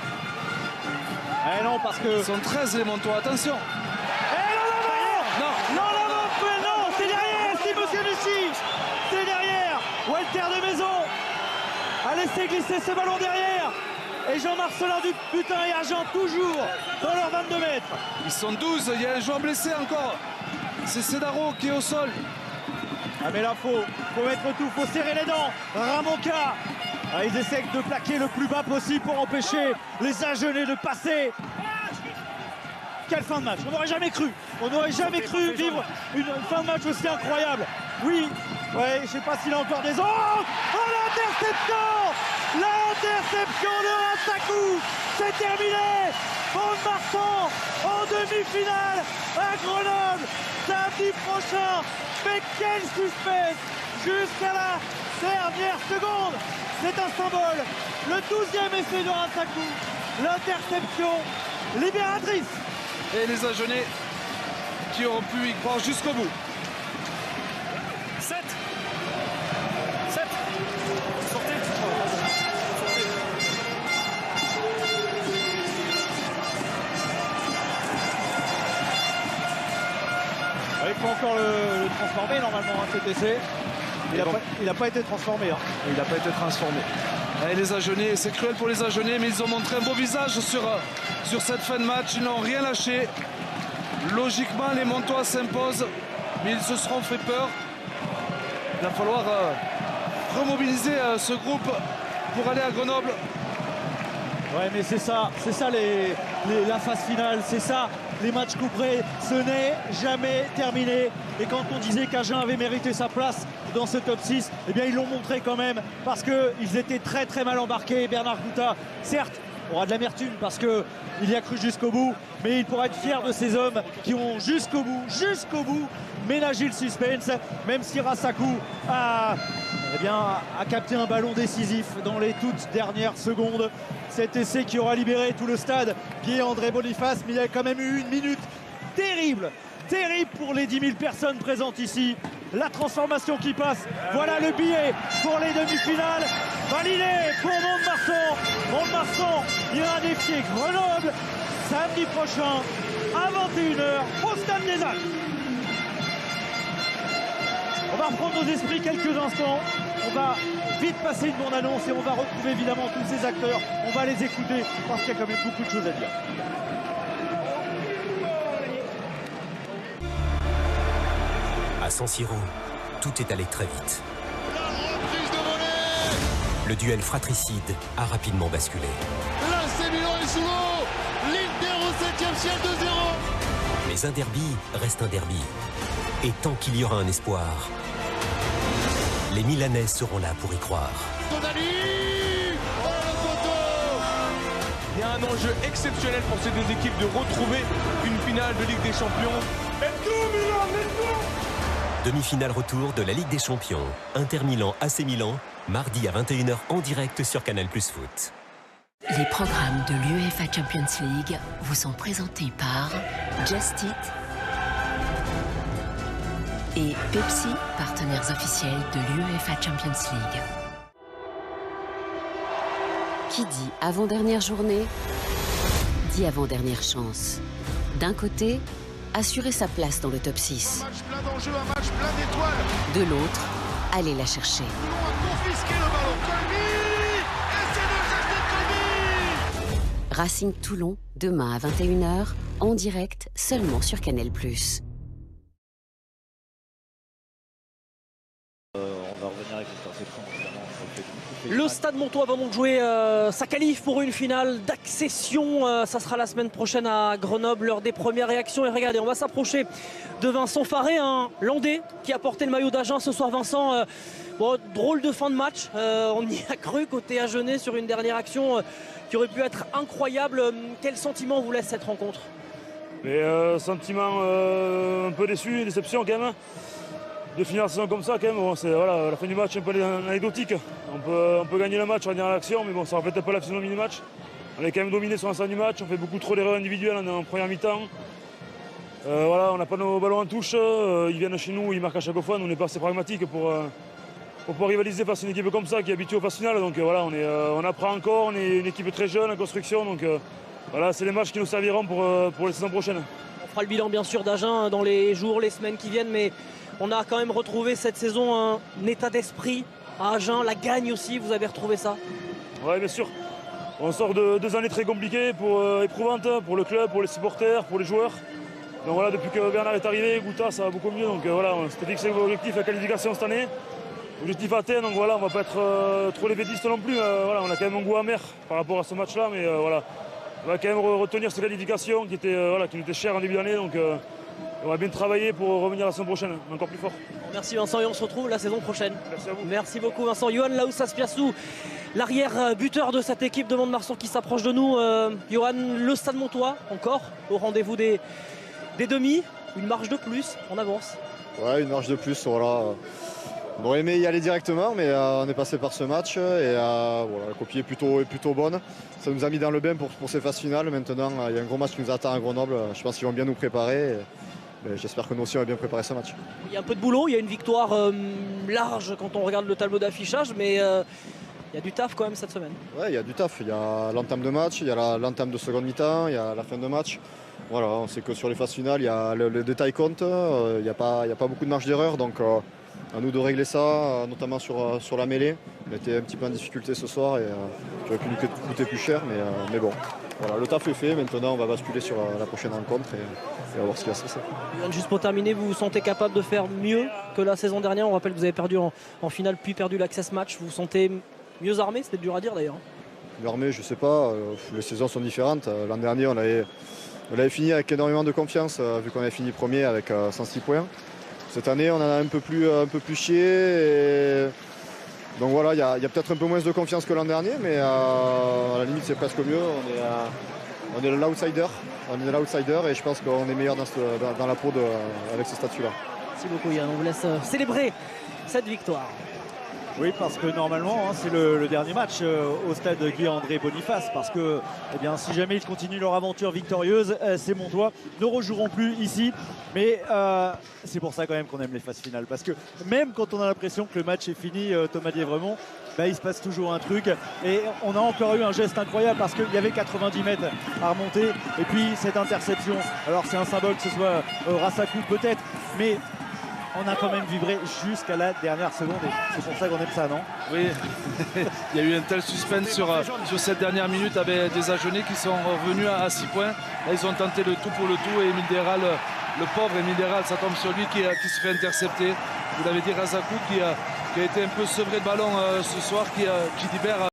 Eh non, parce que... Ils sont 13 les Montois, attention. Non, c'est derrière, c'est Monsieur Lucie. C'est derrière. Walter de Maison a laissé glisser ce ballon derrière. Et Jean-Marcelin du Butin et Argent toujours dans leurs 22 mètres. Ils sont 12, il y a un joueur blessé encore. C'est Cedaro qui est au sol. Ah mais là, faut mettre tout, faut serrer les dents. Ramonka. Ah, ils essaient de plaquer le plus bas possible pour empêcher les Agenais de passer. Quelle fin de match, on n'aurait jamais cru. On n'aurait jamais cru vivre une fin de match aussi incroyable. Oui, ouais, je sais pas s'il a encore des... Oh, l'interception de Rassakou. C'est terminé. Mont-de-Marsan en demi-finale à Grenoble samedi prochain. Mais quel suspense jusqu'à la dernière seconde. C'est un symbole. Le 12e essai de Rassakou. L'interception libératrice. Et les Agenais qui ont pu y croire jusqu'au bout. 7. Il faut encore le transformer normalement, cet essai. Il n'a pas été transformé. Il n'a pas été transformé. Et les Agenais, c'est cruel pour les Agenais, mais ils ont montré un beau visage sur cette fin de match. Ils n'ont rien lâché. Logiquement, les Montois s'imposent, mais ils se seront fait peur. Il va falloir remobiliser ce groupe pour aller à Grenoble. Ouais, mais c'est ça la phase finale, c'est ça les matchs couperés. Ce n'est jamais terminé. Et quand on disait qu'Agen avait mérité sa place dans ce top 6, eh bien ils l'ont montré quand même parce qu'ils étaient très très mal embarqués. Bernard Gouta, certes, aura de l'amertume parce qu'il y a cru jusqu'au bout, mais il pourra être fier de ces hommes qui ont jusqu'au bout ménagé le suspense, même si Rassakou a capté un ballon décisif dans les toutes dernières secondes. Cet essai qui aura libéré tout le stade, Pierre-André Boniface, mais il y a quand même eu une minute terrible pour les 10 000 personnes présentes ici. La transformation qui passe, voilà le billet pour les demi-finales, validé pour Mont-de-Marsan. Mont-de-Marsan ira défier Grenoble samedi prochain à 21h au Stade des Alpes. On va reprendre nos esprits quelques instants. On va vite passer une bande-annonce et on va retrouver évidemment tous ces acteurs. On va les écouter parce qu'il y a quand même beaucoup de choses à dire. À San Siro, tout est allé très vite. La reprise de volée. Le duel fratricide a rapidement basculé. L'AC Milan est sous l'eau. L'Inter au 7e ciel 2-0. Mais un derby reste un derby. Et tant qu'il y aura un espoir, les Milanais seront là pour y croire. Tonali. Oh le poteau. Il y a un enjeu exceptionnel pour ces deux équipes de retrouver une finale de Ligue des Champions. Demi-finale retour de la Ligue des Champions. Inter Milan AC Milan, mardi à 21h en direct sur Canal+ Foot. Les programmes de l'UEFA Champions League vous sont présentés par Just Eat et Pepsi, partenaires officiels de l'UEFA Champions League. Qui dit avant-dernière journée, dit avant-dernière chance. D'un côté, assurer sa place dans le top 6. Un match plein d'enjeux, un match plein d'étoiles. De l'autre, aller la chercher. Toulon a confisqué le ballon. Colby. Et c'est le geste de Colby. Racing Toulon, demain à 21h, en direct, seulement sur Canal+. On va revenir avec l'interception, évidemment. Le Stade Montois va donc jouer sa qualif pour une finale d'accession. Ça sera la semaine prochaine à Grenoble, lors des premières réactions. Et regardez, on va s'approcher de Vincent Faré, un Landais qui a porté le maillot d'Agen ce soir. Vincent, drôle de fin de match. On y a cru côté Agenais sur une dernière action qui aurait pu être incroyable. Quel sentiment vous laisse cette rencontre? Sentiment un peu déçu, déception quand même. De finir la saison comme ça, quand même, bon, c'est voilà, la fin du match un peu anecdotique. On peut gagner le match en dernière action, mais bon, ça reflète un peu la physionomie du match. On est quand même dominé sur l'ensemble du match, on fait beaucoup trop d'erreurs individuelles en première mi-temps. Voilà, on n'a pas nos ballons en touche, ils viennent chez nous, ils marquent à chaque fois, nous on n'est pas assez pragmatiques pour pouvoir rivaliser face à une équipe comme ça qui est habituée aux phases finales. Donc voilà, on apprend encore, on est une équipe très jeune en construction, donc voilà, c'est les matchs qui nous serviront pour les saisons prochaines. On fera le bilan bien sûr d'Agen dans les jours, les semaines qui viennent, mais on a quand même retrouvé cette saison un état d'esprit à Agen, la gagne aussi, vous avez retrouvé ça? Oui, bien sûr. On sort de 2 années très compliquées, éprouvantes pour le club, pour les supporters, pour les joueurs. Donc voilà, depuis que Bernard est arrivé, Gouta ça va beaucoup mieux. Donc voilà, on s'était fixé l'objectif, la qualification cette année. Objectif atteint, donc voilà, on ne va pas être trop les vétistes non plus. Voilà, on a quand même un goût amer par rapport à ce match-là, mais voilà, on va quand même retenir cette qualification qui nous était chère en début d'année. Donc on va bien travailler pour revenir la saison prochaine, encore plus fort. Merci Vincent et on se retrouve la saison prochaine. Merci à vous. Merci beaucoup Vincent. Johan Laoussa-Spiassou, l'arrière buteur de cette équipe de Mont-de-Marsan qui s'approche de nous. Johan, le Stade Montois encore au rendez-vous des demi, une marge de plus, on avance. Ouais, une marge de plus, voilà. On aurait aimé y aller directement, mais on est passé par ce match et voilà, la copie est plutôt bonne. Ça nous a mis dans le bain pour ces phases finales. Maintenant, il y a un gros match qui nous attend à Grenoble. Je pense qu'ils vont bien nous préparer. J'espère que nous aussi on va bien préparer ce match. Il y a un peu de boulot, il y a une victoire large quand on regarde le tableau d'affichage, mais il y a du taf quand même cette semaine. Ouais, il y a du taf. Il y a l'entame de match, il y a l'entame de seconde mi-temps, il y a la fin de match. Voilà, on sait que sur les phases finales, il y a le détail compte, il n'y a pas beaucoup de marge d'erreur, donc à nous de régler ça, notamment sur la mêlée. On était un petit peu en difficulté ce soir et ça aurait pu nous coûter plus cher, mais bon. Voilà, le taf est fait, maintenant on va basculer sur la prochaine rencontre et on va voir ce qui va se passer. Juste pour terminer, vous vous sentez capable de faire mieux que la saison dernière? On rappelle que vous avez perdu en finale puis perdu l'Access Match. Vous vous sentez mieux armé? C'était dur à dire d'ailleurs. Mieux armé, je sais pas, les saisons sont différentes. L'an dernier on avait fini avec énormément de confiance vu qu'on avait fini premier avec 106 points. Cette année on en a un peu plus chié. Et donc voilà, il y a peut-être un peu moins de confiance que l'an dernier, mais à la limite c'est presque mieux. On est l'outsider. On est l'outsider et je pense qu'on est meilleur dans la peau avec ce statut-là. Merci beaucoup Yann, on vous laisse célébrer cette victoire. Oui, parce que normalement, c'est le dernier match au stade Guy-André Boniface. Parce que si jamais ils continuent leur aventure victorieuse, ces Montois ne rejoueront plus ici. Mais c'est pour ça quand même qu'on aime les phases finales. Parce que même quand on a l'impression que le match est fini, Thomas Dièvremont, il se passe toujours un truc. Et on a encore eu un geste incroyable parce qu'il y avait 90 mètres à remonter. Et puis cette interception, alors c'est un symbole que ce soit Rassakou peut-être, mais on a quand même vibré jusqu'à la dernière seconde et c'est pour ça qu'on aime ça, non? Oui, il y a eu un tel suspense sur cette dernière minute avec des Agenais qui sont revenus à 6 points. Là, ils ont tenté le tout pour le tout et Émile Déral, le pauvre Émile Déral, ça tombe sur lui qui se fait intercepter. Vous l'avez dit, Rassakou qui a été un peu sevré de ballon ce soir, qui libère